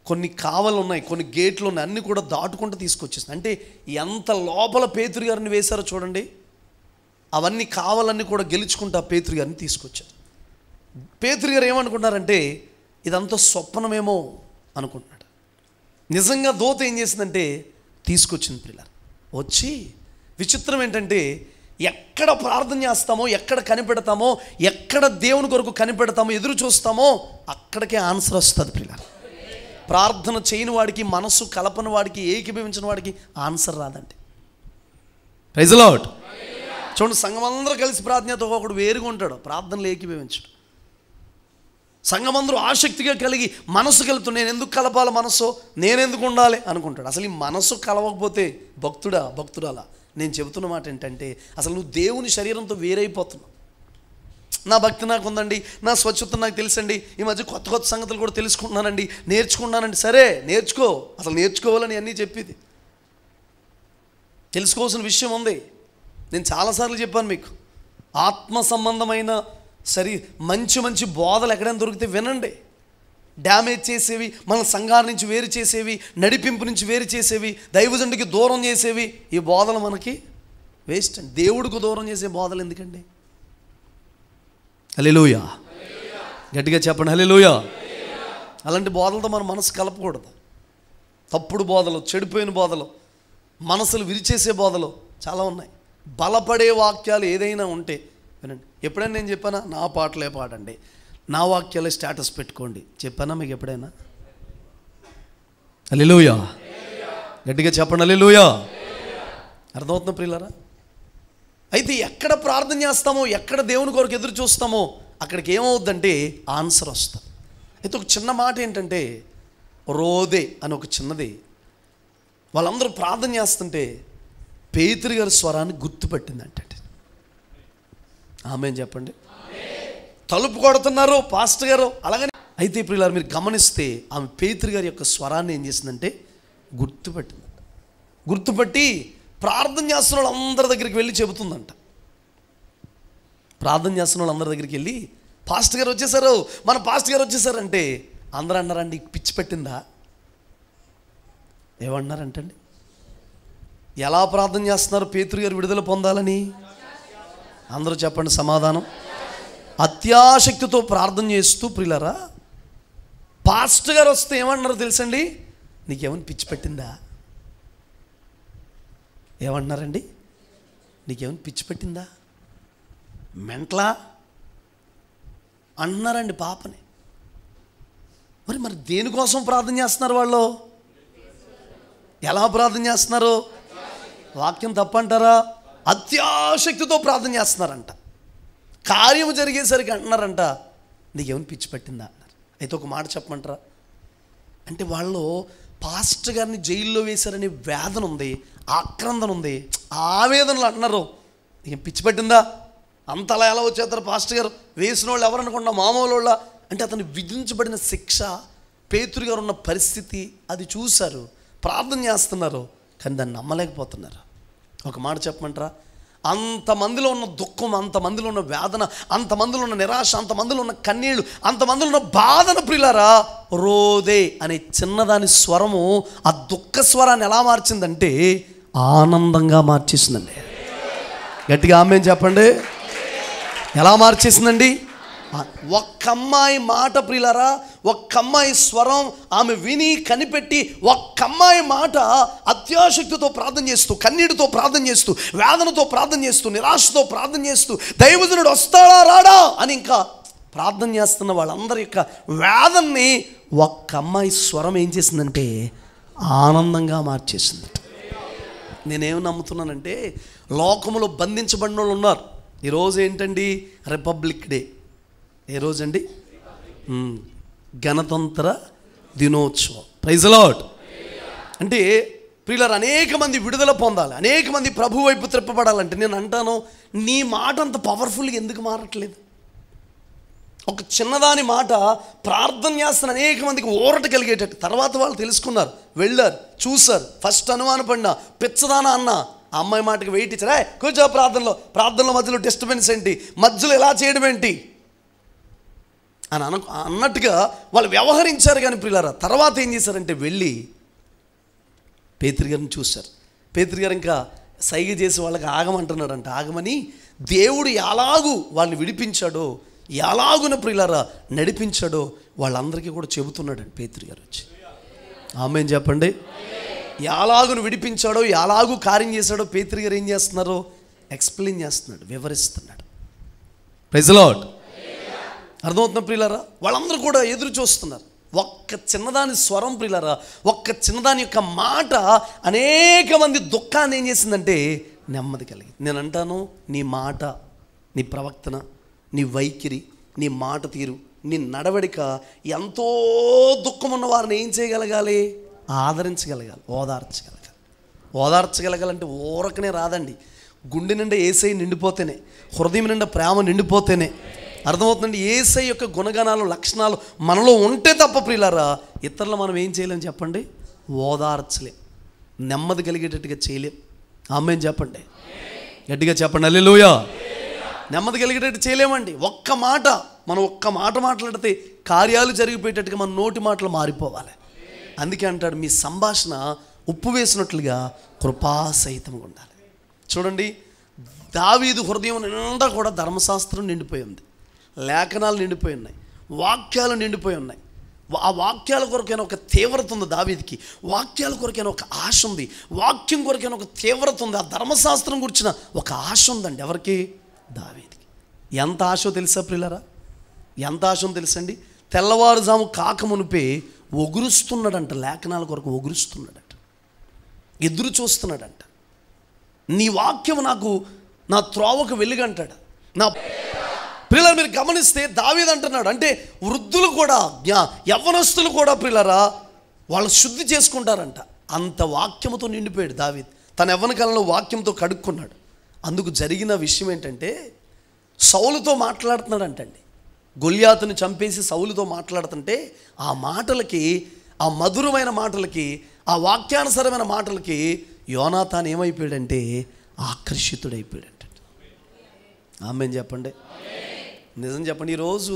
కొన్ని కావలు ఉన్నాయి, కొన్ని గేట్లు ఉన్నాయి, అన్నీ కూడా దాటుకుంటూ తీసుకొచ్చేసింది. అంటే ఎంత లోపల పేతురు గారిని వేశారో చూడండి. అవన్నీ కావాలన్నీ కూడా గెలుచుకుంటూ ఆ పేతురు గారిని తీసుకొచ్చారు. పేతురు గారు ఏమనుకుంటున్నారంటే, ఇదంతా స్వప్నమేమో అనుకుంటున్నాడు. నిజంగా దూత ఏం చేసిందంటే తీసుకొచ్చింది పిల్లలు. వచ్చి విచిత్రం ఏంటంటే, ఎక్కడ ప్రార్థన చేస్తామో, ఎక్కడ కనిపెడతామో, ఎక్కడ దేవుని కొరకు కనిపెడతామో, ఎదురు చూస్తామో అక్కడికే ఆన్సర్ వస్తుంది పిల్లలు. ప్రార్థన చేయని వాడికి, మనసు కలపని వాడికి, ఏకీభవించిన వాడికి ఆన్సర్ రాదండి. Praise the lord. చూడండి, సంఘం అందరూ కలిసి ప్రార్థనతో ఒకడు వేరుగా ఉంటాడు, ప్రార్థనలు ఏకీభవించడు. సంఘం అందరూ ఆసక్తిగా కలిగి మనసు కలుపుతూ, నేను ఎందుకు కలపాలి మనసు, నేనెందుకు ఉండాలి అనుకుంటాడు. అసలు ఈ మనసు కలవకపోతే భక్తుడాలా నేను చెబుతున్న మాట ఏంటంటే, అసలు నువ్వు దేవుని శరీరంతో వేరైపోతున్నావు. నా భక్తి నాకు ఉందండి, నా స్వచ్ఛత నాకు తెలుసండి, ఈ మధ్య కొత్త సంగతులు కూడా తెలుసుకుంటున్నానండి, నేర్చుకున్నానండి. సరే నేర్చుకో, అసలు నేర్చుకోవాలని అన్నీ చెప్పేది. తెలుసుకోవాల్సిన విషయం ఉంది. నేను చాలాసార్లు చెప్పాను మీకు, ఆత్మ సంబంధమైన మంచి బోధలు ఎక్కడైనా దొరికితే వినండి. డ్యామేజ్ చేసేవి, మన సంఘాల నుంచి వేరు చేసేవి, నడిపింపు నుంచి వేరు చేసేవి, దైవజనుడికి దూరం చేసేవి, ఈ బోధలు మనకి వేస్ట్ అండి. దేవుడికి దూరం చేసే బోధలు ఎందుకండి? హల్లెలూయా. గట్టిగా చెప్పండి హల్లెలూయా. అలాంటి బోధలతో మన మనసు కలపకూడదు. తప్పుడు బోధలు, చెడిపోయిన బోధలు, మనసులు విరిచేసే బోధలు చాలా ఉన్నాయి. బలపడే వాక్యాలు ఏదైనా ఉంటే వినండి. ఎప్పుడైనా నేను చెప్పానా, నా పాటలే పాడండి, నా వాక్యాలే స్టేటస్ పెట్టుకోండి చెప్పానా మీకు ఎప్పుడైనా? హల్లెలూయా. గట్టిగా చెప్పండి హల్లెలూయా. అర్థమవుతుందా ప్రియులారా? అయితే ఎక్కడ ప్రార్థన చేస్తామో, ఎక్కడ దేవుని కొరకు ఎదురు చూస్తామో అక్కడికి ఏమవుద్దంటే ఆన్సర్ వస్తుంది. అయితే ఒక చిన్న మాట ఏంటంటే, రోదే అని ఒక చిన్నది, వాళ్ళందరూ ప్రార్థన చేస్తుంటే పేతురు గారి స్వరాన్ని గుర్తుపట్టిందంటే. ఆమేన్ చెప్పండి. తలుపు కొడుతున్నారు పాస్టర్ గారు అలాగని. అయితే ప్రియులారా, మీరు గమనిస్తే ఆమె పేతురు గారి యొక్క స్వరాన్ని ఏం చేసిందంటే గుర్తుపట్టిందంట. గుర్తుపట్టి ప్రార్థన చేస్తున్న వాళ్ళందరి దగ్గరికి వెళ్ళి చెబుతుందంట. ప్రార్థన చేస్తున్న వాళ్ళందరి దగ్గరికి వెళ్ళి, పాస్టర్ గారు వచ్చేసారు, మన పాస్టర్ గారు వచ్చేసారంటే అందరూ అన్నారండి పిచ్చి పెట్టిందా? ఏమన్నారంటండి? ఎలా ప్రార్థన చేస్తున్నారు పేతురు గారు విడుదల పొందాలని? అందరూ చెప్పండి సమాధానం. అత్యాశక్తితో ప్రార్థన చేస్తూ ప్రియులారా, పాస్టర్ గారు వస్తే ఏమన్నారు తెలుసండి? నీకేమైనా పిచ్చి పెట్టిందా? ఏమన్నారండి? నీకేమైనా పిచ్చి పెట్టిందా, మెంట్లా అన్నారండి పాపని. మరి దేనికోసం ప్రార్థన చేస్తున్నారు వాళ్ళు? ఎలా ప్రార్థన చేస్తున్నారు? వాక్యం తప్పంటారా? అత్యాశక్తితో ప్రార్థన చేస్తున్నారంట. కార్యం జరిగేసరికి అంటున్నారంట నీకేమైనా పిచ్చి పట్టిందా అన్నారు. అయితే ఒక మాట చెప్పమంటారా? అంటే వాళ్ళు పాస్టర్ గారిని జైల్లో వేశారనే వేదన ఉంది, ఆక్రందన ఉంది. ఆవేదనలు అంటున్నారు నీకేం పిచ్చి పట్టిందా? అంతలా ఎలా వచ్చేస్తారు పాస్టర్ గారు? వేసిన వాళ్ళు ఎవరనుకున్నా మామూలు వాళ్ళ అంటే అతను విధించబడిన శిక్ష, పేతురు గారు ఉన్న పరిస్థితి అది చూశారు, ప్రార్థన చేస్తున్నారు, కానీ దాన్ని నమ్మలేకపోతున్నారు. ఒక మాట చెప్పమంటారా? అంతమందిలో ఉన్న దుఃఖం, అంతమందిలో ఉన్న వేదన, అంతమందిలో ఉన్న నిరాశ, అంతమందిలో ఉన్న కన్నీళ్ళు, అంతమందిలో ఉన్న బాధన ప్రియులారా, రోదే అనే చిన్నదాని స్వరము ఆ దుఃఖ స్వరాన్ని ఎలా మార్చిందంటే ఆనందంగా మార్చేసిందండి. గట్టిగా ఆమేన్ చెప్పండి. ఎలా మార్చేసిందండి? ఒక్క అమ్మాయి మాట ప్రియులారా, ఒక్క అమ్మాయి స్వరం ఆమె విని కనిపెట్టి, ఒక్క అమ్మాయి మాట అత్యాశక్తితో ప్రార్థన చేస్తూ, కన్నీటితో ప్రార్థన చేస్తూ, వేదనతో ప్రార్థన చేస్తూ, నిరాశతో ప్రార్థన చేస్తూ, దైవజనుడు వస్తాడా రాడా అని ఇంకా ప్రార్థన చేస్తున్న వాళ్ళందరి యొక్క వేదనని ఒక్క అమ్మాయి స్వరం ఏం చేసిందంటే ఆనందంగా మార్చేసింది. నేనేం నమ్ముతున్నానంటే లోకములో బంధించబడిన వాళ్ళు ఉన్నారు. ఈరోజు ఏంటండి? Republic Day. ఏ రోజండి? గణతంత్ర దినోత్సవం. Praise the Lord. అంటే ప్రియులారా, అనేక మంది విడుదల పొందాలి, అనేక మంది ప్రభు వైపు త్రిప్పబడాలంటే నేను అంటాను, నీ మాట అంత పవర్ఫుల్గా ఎందుకు మారట్లేదు? ఒక చిన్నదాని మాట ప్రార్థన చేస్తున్న అనేక మందికి ఊరట కలిగేటట్టు. తర్వాత వాళ్ళు తెలుసుకున్నారు, వెళ్ళారు, చూశారు. ఫస్ట్ అనుమానపడినా పిచ్చదానా అన్న ఆ అమ్మాయి మాటకి వెయిట్ ఇచ్చారా, కూర్చో ప్రార్థనలో మధ్యలో డిస్టర్బెన్స్ ఏంటి, మధ్యలో ఎలా చేయడం ఏంటి అని అన్నట్టుగా వాళ్ళు వ్యవహరించారు. కానీ ప్రియులారా, తర్వాత ఏం చేశారంటే వెళ్ళి పేతురు గారిని చూశారు. పేతురు గారు ఇంకా సైగ చేసి వాళ్ళకి ఆగమంటున్నాడంట. ఆగమని దేవుడు ఎలాగూ వాళ్ళని విడిపించాడో, ఎలాగున ప్రియులారా నడిపించాడో వాళ్ళందరికీ కూడా చెబుతున్నాడండి పేతురు గారు వచ్చి. ఆమేన్ చెప్పండి. ఎలాగును విడిపించాడో, ఎలాగూ కార్యం చేశాడో పేతురు గారు ఏం చేస్తున్నారో ఎక్స్ప్లెయిన్ చేస్తున్నాడు, వివరిస్తున్నాడు. Praise the lord. అర్థమవుతున్న ప్రియులారా, వాళ్ళందరూ కూడా ఎదురు చూస్తున్నారు. ఒక్క చిన్నదాని స్వరం ప్రియులారా, ఒక్క చిన్నదాని యొక్క మాట అనేక మంది దుఃఖాన్ని ఏం చేసిందంటే నెమ్మది కలిగి. నేను అంటాను, నీ మాట, నీ ప్రవర్తన, నీ వైఖరి, నీ మాట తీరు, నీ నడవడిక ఎంతో దుఃఖం ఉన్న వారిని ఏం చేయగలగాలి? ఆదరించగలగాలి, ఓదార్చగలగాలంటే ఊరకనే రాదండి. గుండె నిండా యేసయ్య నిండిపోతేనే, హృదయం నిండా ప్రేమ నిండిపోతేనే. అర్థమవుతుందండి? యేసయ్య యొక్క గుణగణాలు, లక్షణాలు మనలో ఉంటే తప్ప ప్రియులారా ఇతరులు మనం ఏం చేయలేం చెప్పండి? ఓదార్చలేం, నెమ్మది కలిగేటట్టుగా చేయలేం. ఆమేన్ చెప్పండి, గట్టిగా చెప్పండి హల్లెలూయా. నెమ్మది కలిగేటట్టు చేయలేమండి. మనం ఒక్క మాట మాట్లాడితే కార్యాలు జరిగిపోయేటట్టుగా మన నోటి మాటలు మారిపోవాలి. అందుకే అంటాడు, మీ సంభాషణ ఉప్పు వేసినట్లుగా కృపాసహితంగా ఉండాలి. చూడండి, దావీదు హృదయం నిండా కూడా ధర్మశాస్త్రం నిండిపోయి ఉంది, లేఖనాలు నిండిపోయి ఉన్నాయి, వాక్యాలు నిండిపోయి ఉన్నాయి. ఆ వాక్యాల కొరకైనా ఒక తీవ్రత ఉంది దావీదుకి, వాక్యాల కొరకైనా ఒక ఆశ ఉంది, వాక్యం కొరకైనా ఒక తీవ్రత ఉంది. ఆ ధర్మశాస్త్రం గురించిన ఒక ఆశ ఉందండి. ఎవరికి? దావీదుకి. ఎంత ఆశో తెలుసా ప్రియులారా? ఎంత ఆశో తెలుసండి? తెల్లవారుజాము కాకమునిపే ఒగురుస్తున్నాడంట, లేఖనాల కొరకు ఒగురుస్తున్నాడంట, ఎదురు చూస్తున్నాడంట. నీ వాక్యం నాకు నా త్రోవకు వెలుగంటాడు. నా ప్రియులారా, మీరు గమనిస్తే దావీదు అంటున్నాడు, అంటే వృద్ధులు కూడా, యవ్వనస్తులు కూడా ప్రియులారా వాళ్ళు శుద్ధి చేసుకుంటారంట. అంత వాక్యముతో నిండిపోయాడు దావీదు. తన యవ్వన కాలంలో వాక్యంతో కడుక్కున్నాడు. అందుకు జరిగిన విషయం ఏంటంటే సౌలుతో మాట్లాడుతున్నాడంటండి. గొల్యాతుని చంపేసి సౌలుతో మాట్లాడుతుంటే ఆ మాటలకి, ఆ మధురమైన మాటలకి, ఆ వాక్యానుసరమైన మాటలకి యోనాతాన్ ఏమైపోయాడంటే ఆకర్షితుడైపోయాడంట. ఆమేన్ చెప్పండి, నిజం చెప్పండి. ఈరోజు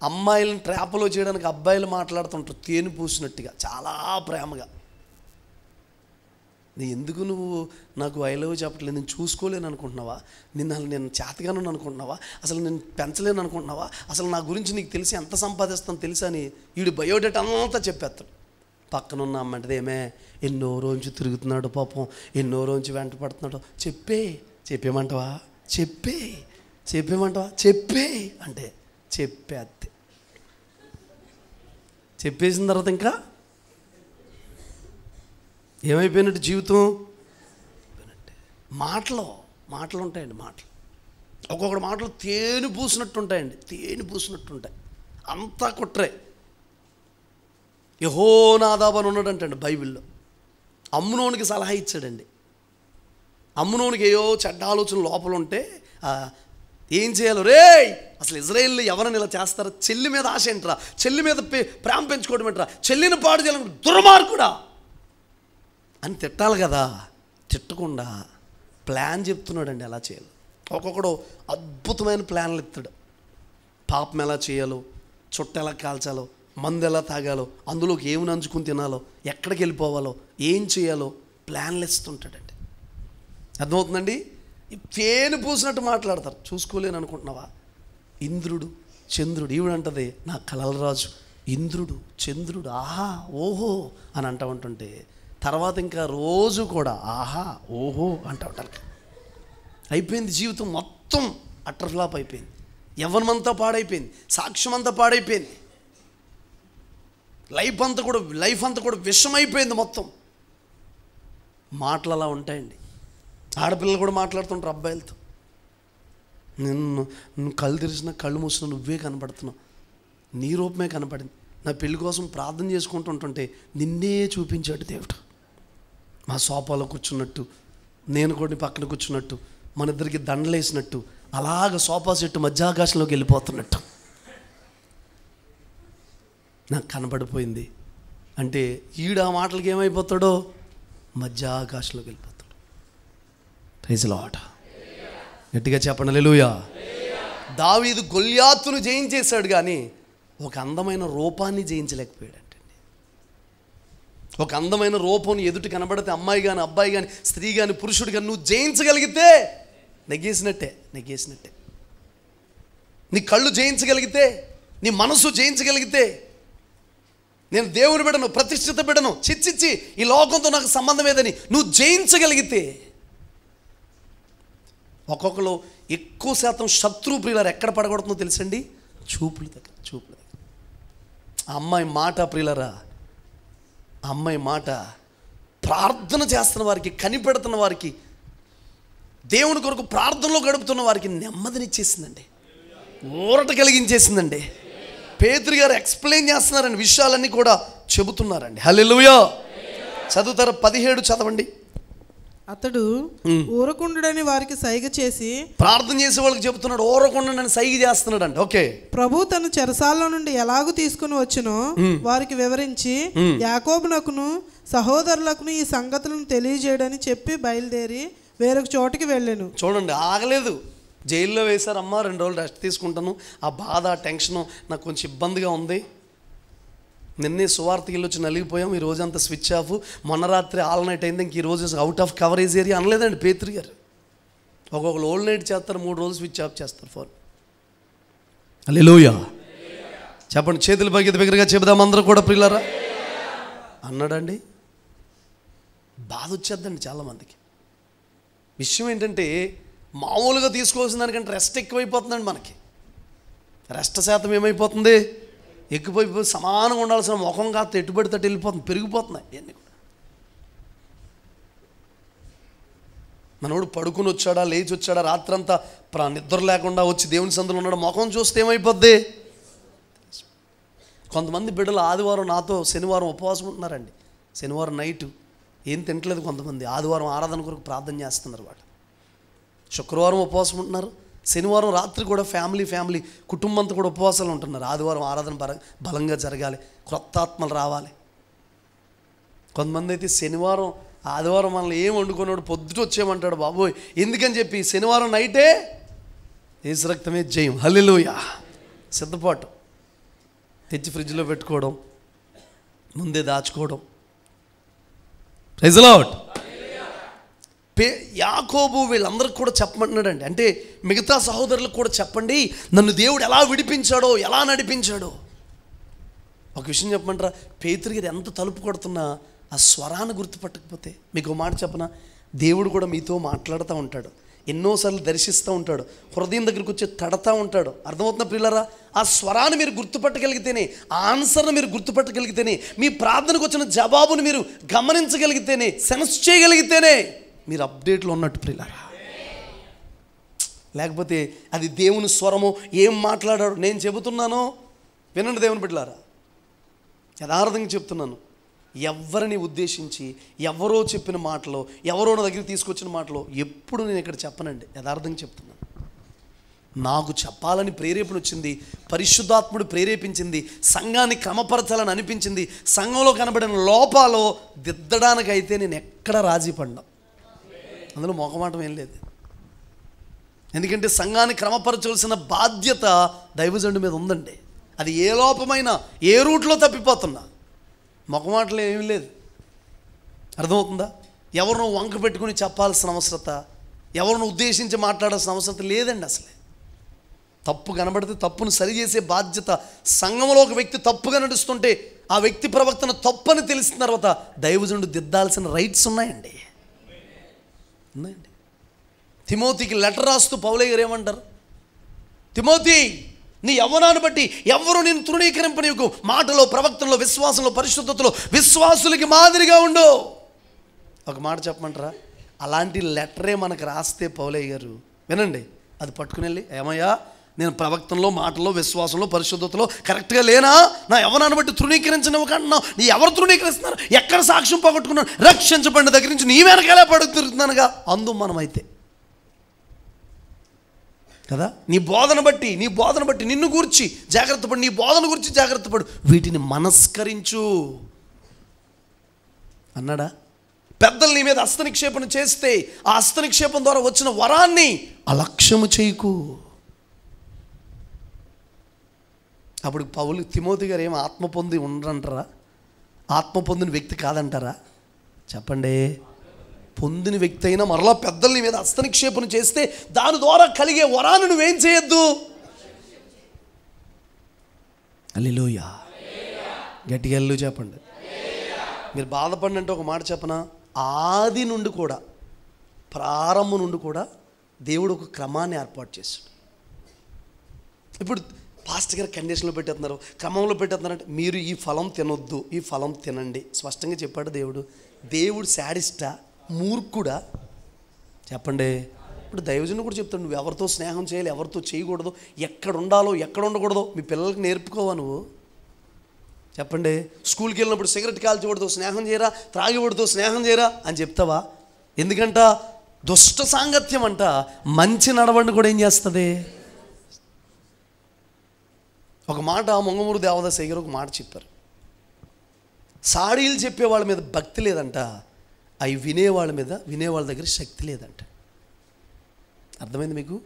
అమ్మాయిలను ట్రాప్లో చేయడానికి అబ్బాయిలు మాట్లాడుతుంటారు తేనె పూసినట్టుగా, చాలా ప్రేమగా. ఎందుకు నువ్వు నాకు ఐ లవ్ చెప్పట్లేదు? నేను చూసుకోలేను అనుకుంటున్నావా? నేను చేతగాను అనుకుంటున్నావా? అసలు నేను పెంచలేను అనుకుంటున్నావా? అసలు నా గురించి నీకు తెలిసి ఎంత సంపాదిస్తాను తెలుసా అని వీడి బయోడేటా అంతా చెప్పేస్తాడు. పక్కనున్న అమ్మంటది, ఏమే ఎన్నో రోజు తిరుగుతున్నాడు పాపం, ఎన్నో రోజు వెంట పడుతున్నాడు, చెప్పేమంటావా? చెప్పేమంటావా? అంటే చెప్పేద్ది. చెప్పేసిన తర్వాత ఇంకా ఏమైపోయినట్టు జీవితం? మాటలు ఉంటాయండి. ఒక్కొక్కటి మాటలు తేనె పూసినట్టు ఉంటాయి. అంతా కుట్రే. యెహోనాదాబు అని ఉన్నాడంటండి బైబిల్లో. అమ్నోనికి సలహా ఇచ్చాడండి. అమ్నోనికి ఏయో చెడ్డ ఆలోచన లోపల ఉంటే ఏం చేయాలో, రే అసలు ఇజ్రాయేల్లో ఎవరైనా ఇలా చేస్తారా? చెల్లి మీద ఆశ ఏంట్రా? చెల్లి మీద ప్రేమ పెంచుకోవడం ఏంట్రా? చెల్లిని పాడు చేయాలని దుర్మార్గుడా అని తిట్టాలి కదా. తిట్టకుండా ప్లాన్ చెప్తున్నాడండి ఎలా చేయాలి. ఒక్కొక్కడు అద్భుతమైన ప్లాన్లు ఇస్తాడు. పాపం ఎలా చేయాలో, చుట్ట ఎలా కాల్చాలో, మందు ఎలా తాగాలో, అందులోకి ఏమి నంచుకుని తినాలో, ఎక్కడికి వెళ్ళిపోవాలో, ఏం చేయాలో ప్లాన్లు ఇస్తుంటాడండి. అర్థమవుతుందండి? తేనె పూసినట్టు మాట్లాడతారు. చూసుకోలేను అనుకుంటున్నావా? ఇంద్రుడు చంద్రుడు, ఈవిడంటది నా కలల రాజు ఇంద్రుడు చంద్రుడు ఆహా ఓహో అని అంటూ ఉంటుంటే తర్వాత ఇంకా రోజు కూడా ఆహా ఓహో అంటూ ఉంటారు. అయిపోయింది జీవితం మొత్తం అట్టర్ ఫ్లాప్ అయిపోయింది. యవ్వనమంతా పాడైపోయింది, సాక్ష్యం అంతా పాడైపోయింది, లైఫ్ అంతా కూడా విషమైపోయింది మొత్తం. మాటలు అలా ఉంటాయండి. ఆడపిల్లలు కూడా మాట్లాడుతుంటారు అబ్బాయిలతో. నువ్వు కళ్ళు తెరిచిన కళ్ళు మూసిన నువ్వే కనపడుతున్నావు, నీ రూపమే కనపడింది. నా పెళ్లి కోసం ప్రార్థన చేసుకుంటుంటుంటే నిన్నే చూపించాడు దేవుడు. మా సోఫాలో కూర్చున్నట్టు, నేను కూడా పక్కన కూర్చున్నట్టు, మన ఇద్దరికి దండలేసినట్టు, అలాగ సోఫా సెట్టు మధ్యాకాశంలోకి వెళ్ళిపోతున్నట్టు నాకు కనబడిపోయింది. అంటే ఈడు ఆ మాటలకి ఏమైపోతాడో మధ్యాకాశంలోకి వెళ్ళిపోతాడు. Praise the lord. గట్టిగా చెప్పండి హల్లెలూయా. దావీదు గొల్యాతును జయించేశాడు కానీ ఒక అందమైన రూపాన్ని జయించలేకపోయాడంటండి. ఒక అందమైన రూపం ఎదుటి కనబడితే అమ్మాయి కానీ అబ్బాయి కానీ స్త్రీ కానీ పురుషుడు కానీ నువ్వు జయించగలిగితే నెగ్గేసినట్టే. నీ కళ్ళు జయించగలిగితే, నీ మనసు జయించగలిగితే, నేను దేవుని బిడ్డను, ప్రతిష్ఠిత బిడ్డను, చిచ్చిచ్చి ఈ లోకంతో నాకు సంబంధం ఏదని నువ్వు జయించగలిగితే, ఒక్కొక్కరు ఎక్కువ శాతం శత్రు ప్రియులారు ఎక్కడ పడగొడుతుందో తెలుసండి? చూపుల దగ్గర. ఆ అమ్మాయి మాట ప్రియులరా, ఆ అమ్మాయి మాట ప్రార్థన చేస్తున్న వారికి, కనిపెడుతున్న వారికి, దేవుని కొరకు ప్రార్థనలో గడుపుతున్న వారికి నెమ్మదినిచ్చేసిందండి, ఊరట కలిగించేసిందండి. పేతురు గారు ఎక్స్ప్లెయిన్ చేస్తున్నారండి, విషయాలన్నీ కూడా చెబుతున్నారండి. హల్లెలూయా. చదువుతారు 17 చదవండి. అతడు ఊరకుండుడని వారికి సైగ చేసి, ప్రార్థన చేసే వాళ్ళకి చెబుతున్నాడు, ఊరకుండని సైగ చేస్తున్నాడు అండి. ఓకే. ప్రభు తన చెరసాల్లో నుండి ఎలాగూ తీసుకుని వచ్చునో వారికి వివరించి యాకోబునకును సహోదరులకును ఈ సంగతులను తెలియజేయడని చెప్పి బయలుదేరి వేరొక చోటికి వెళ్ళాను. చూడండి, ఆగలేదు. జైల్లో వేశారమ్మా, 2 రోజులు రెస్ట్ తీసుకుంటాను, ఆ బాధ ఆ టెన్షను నాకు కొంచెం ఇబ్బందిగా ఉంది, నిన్నే సువార్తకి వెళ్ళి వచ్చి నలిగిపోయాం, ఈ రోజంతా స్విచ్ ఆఫ్, మొన్న రాత్రి ఆల్ నైట్ అయింది, ఇంక ఈ రోజు అవుట్ ఆఫ్ కవరేజ్ ఏరియా అనలేదండి పేతురు గారు. ఒక్కొక్కరు ఓల్డ్ నైట్ చేస్తారు, 3 రోజులు స్విచ్ ఆఫ్ చేస్తారు ఫోన్. హల్లెలూయా. చెప్పండి, చేతులు పైకి దగ్గరగా చెబుదాం అందరూ కూడా ప్రియులారా అన్నాడండి. బాధ వచ్చేద్దండి చాలామందికి. విషయం ఏంటంటే మామూలుగా తీసుకోవాల్సిన దానికంటే రెస్ట్ ఎక్కువైపోతుందండి మనకి. రెస్ట్ శాతం ఏమైపోతుంది? ఎక్కువైపోయి సమానంగా ఉండాల్సిన ముఖం కాస్త ఎట్టుబడితే వెళ్ళిపోతుంది, పెరిగిపోతున్నాయి ఇవన్నీ కూడా. మనోడు పడుకుని వచ్చాడా, లేచి వచ్చాడా, రాత్రంతా నిద్ర లేకుండా వచ్చి దేవుని సందులో ఉన్నాడు, ముఖం చూస్తే ఏమైపోద్ది? కొంతమంది బిడ్డలు ఆదివారం నాతో శనివారం ఉపవాసం ఉంటున్నారండి. శనివారం నైటు ఏం తింటలేదు కొంతమంది, ఆదివారం ఆరాధన కొరకు ప్రార్థన చేస్తున్నారు వాళ్ళు. శుక్రవారం ఉపవాసం ఉంటున్నారు, శనివారం రాత్రి కూడా ఫ్యామిలీ కుటుంబంతో కూడా ఉపవాసాలు ఉంటున్నారు. ఆదివారం ఆరాధన బలంగా జరగాలి, క్రొత్త ఆత్మలు రావాలి. కొంతమంది అయితే శనివారం ఆదివారం మనల్ని ఏం వండుకున్నాడు, పొద్దుట వచ్చేయమంటాడు బాబోయ్, ఎందుకని చెప్పి శనివారం నైటే యేసు రక్తమే జయం. హల్లెలూయా. సిద్ధపాటు. తెచ్చి ఫ్రిడ్జ్లో పెట్టుకోవడం, ముందే దాచుకోవడం. Praise the lord. యాకోబు వీళ్ళందరికీ కూడా చెప్పమంటున్నాడండి. అంటే మిగతా సహోదరులకు కూడా చెప్పండి, నన్ను దేవుడు ఎలా విడిపించాడో, ఎలా నడిపించాడో. ఒక విషయం చెప్పమంటారా, పేతురు గారు ఎంత తలుపు కొడుతున్నా ఆ స్వరాన్ని గుర్తుపట్టకపోతే, మీకు మాట చెప్పనా, దేవుడు కూడా మీతో మాట్లాడుతూ ఉంటాడు, ఎన్నోసార్లు దర్శిస్తూ ఉంటాడు, హృదయం దగ్గరికి వచ్చి తడతా ఉంటాడు. అర్థమవుతున్న ప్రియులారా, ఆ స్వరాన్ని మీరు గుర్తుపట్టగలిగితేనే, ఆ ఆన్సర్ను మీరు గుర్తుపట్టగలిగితేనే, మీ ప్రార్థనకు వచ్చిన జవాబును మీరు గమనించగలిగితేనే, సెన్స్ చేయగలిగితేనే మీరు అప్డేట్లో ఉన్నట్టు ప్రియులారా. లేకపోతే అది దేవుని స్వరము, ఏం మాట్లాడాడు. నేను చెబుతున్నాను వినండి దేవుని బిడ్డలారా, యథార్థంగా చెప్తున్నాను. ఎవరిని ఉద్దేశించి ఎవరో చెప్పిన మాటలో, ఎవరో నా దగ్గరికి తీసుకొచ్చిన మాటలో ఎప్పుడు నేను ఇక్కడ చెప్పనండి. యథార్థంగా చెప్తున్నాను. నాకు చెప్పాలని ప్రేరేపణ వచ్చింది, పరిశుద్ధాత్ముడు ప్రేరేపించింది, సంఘాన్ని క్రమపరచాలని అనిపించింది, సంఘంలో కనబడిన లోపాలు దిద్దడానికైతే నేను ఎక్కడ రాజీ పడ్డా, అందులో మొహమాటం ఏం లేదు. ఎందుకంటే సంఘాన్ని క్రమపరచవలసిన బాధ్యత దైవజనుడి మీద ఉందండి. అది ఏ లోపమైనా, ఏ రూట్లో తప్పిపోతున్నా మొహమాటలు ఏమీ లేదు. అర్థమవుతుందా? ఎవరినో వంక పెట్టుకుని చెప్పాల్సిన అవసరత, ఎవరిని ఉద్దేశించి మాట్లాడాల్సిన అవసరం లేదండి. అసలే తప్పు కనబడితే తప్పును సరిచేసే బాధ్యత, సంఘంలో ఒక వ్యక్తి తప్పుగా నడుస్తుంటే ఆ వ్యక్తి ప్రవక్తన తప్పని తెలిసిన తర్వాత దైవజనుడు దిద్దాల్సిన రైట్స్ ఉన్నాయండి. తిమోతికి లెటర్ రాస్తూ పౌలయ్య గారు ఏమంటారు, తిమోతి, నీ యవ్వనాన్ని బట్టి ఎవరు నేను తృణీకరింపనీయకు, మాటలో, ప్రవక్తనలో, విశ్వాసంలో, పరిశుద్ధతలో విశ్వాసులకి మాదిరిగా ఉండు. ఒక మాట చెప్పమంటారా, అలాంటి లెటరే మనకు రాస్తే పౌలయ్య గారు, వినండి, అది పట్టుకుని వెళ్ళి, ఏమయ్యా నేను ప్రవక్తనలో, మాటలో, విశ్వాసంలో, పరిశుద్ధతలో కరెక్ట్గా లేనా, నా యవ్వనాన్ని బట్టి తృణీకరించనివ్వకంటున్నావు, నీ ఎవరు తృణీకరిస్తున్నారు, ఎక్కడ సాక్ష్యం పోగొట్టుకున్నాను, రక్షించబడిన దగ్గర నుంచి నీ వెనకాలే పడుతున్నానుగా అందు మనమైతే కదా. నీ బోధన బట్టి నిన్ను గూర్చి జాగ్రత్త పడు, నీ బోధన గురించి జాగ్రత్త పడు, వీటిని మనస్కరించు అన్నాడా. పెద్దలు నీ మీద హస్తనిక్షేపణ చేస్తే ఆ హస్తనిక్షేపం ద్వారా వచ్చిన వరాన్ని అలక్ష్యము చేయకు. అప్పుడు పౌలు, తిమోతి గారు ఏమో ఆత్మ పొంది ఉండరంటారా, ఆత్మ పొందిన వ్యక్తి కాదంటారా? చెప్పండి. పొందిన వ్యక్తి అయినా మరలా పెద్దల్ని మీద హస్తనిక్షేపణ చేస్తే దాని ద్వారా కలిగే వరాన్ని నువ్వేం చేయొద్దు. హల్లెలూయా, గట్టిగా హల్లెలూయా చెప్పండి. మీరు బాధపడిన అంటే ఒక మాట చెప్పనా, ఆది నుండి కూడా, ప్రారంభం నుండి కూడా దేవుడు ఒక క్రమాన్ని ఏర్పాటు చేశాడు. ఇప్పుడు పాస్టర్ గారు కండిషన్లో పెట్టేస్తున్నారు, క్రమంలో పెట్టేస్తున్నారంటే మీరు ఈ ఫలం తినొద్దు, ఈ ఫలం తినండి స్పష్టంగా చెప్పాడు దేవుడు. దేవుడు శాడిస్టా, మూర్ఖుడా? చెప్పండి. ఇప్పుడు దైవజనుడు కూడా చెప్తాడు, నువ్వు ఎవరితో స్నేహం చేయాలి, ఎవరితో చేయకూడదు, ఎక్కడ ఉండాలో ఎక్కడ ఉండకూడదో మీ పిల్లలకి నేర్పుకోవా నువ్వు? చెప్పండి. స్కూల్కి వెళ్ళినప్పుడు సిగరెట్ కాల్చకూడదు స్నేహం చేయరా, త్రాగికూడదు స్నేహం చేయరా అని చెప్తావా? ఎందుకంట దుష్ట సాంగత్యం అంట మంచి నడవండి కూడా ఏం చేస్తుంది. ఒక మాట మొంగమూరు దేవదాసయ్య గారు ఒక మాట చెప్పారు, సాడీలు చెప్పే వాళ్ళ మీద భక్తి లేదంట, అవి వినేవాళ్ళ దగ్గర శక్తి లేదంట. అర్థమైంది మీకు?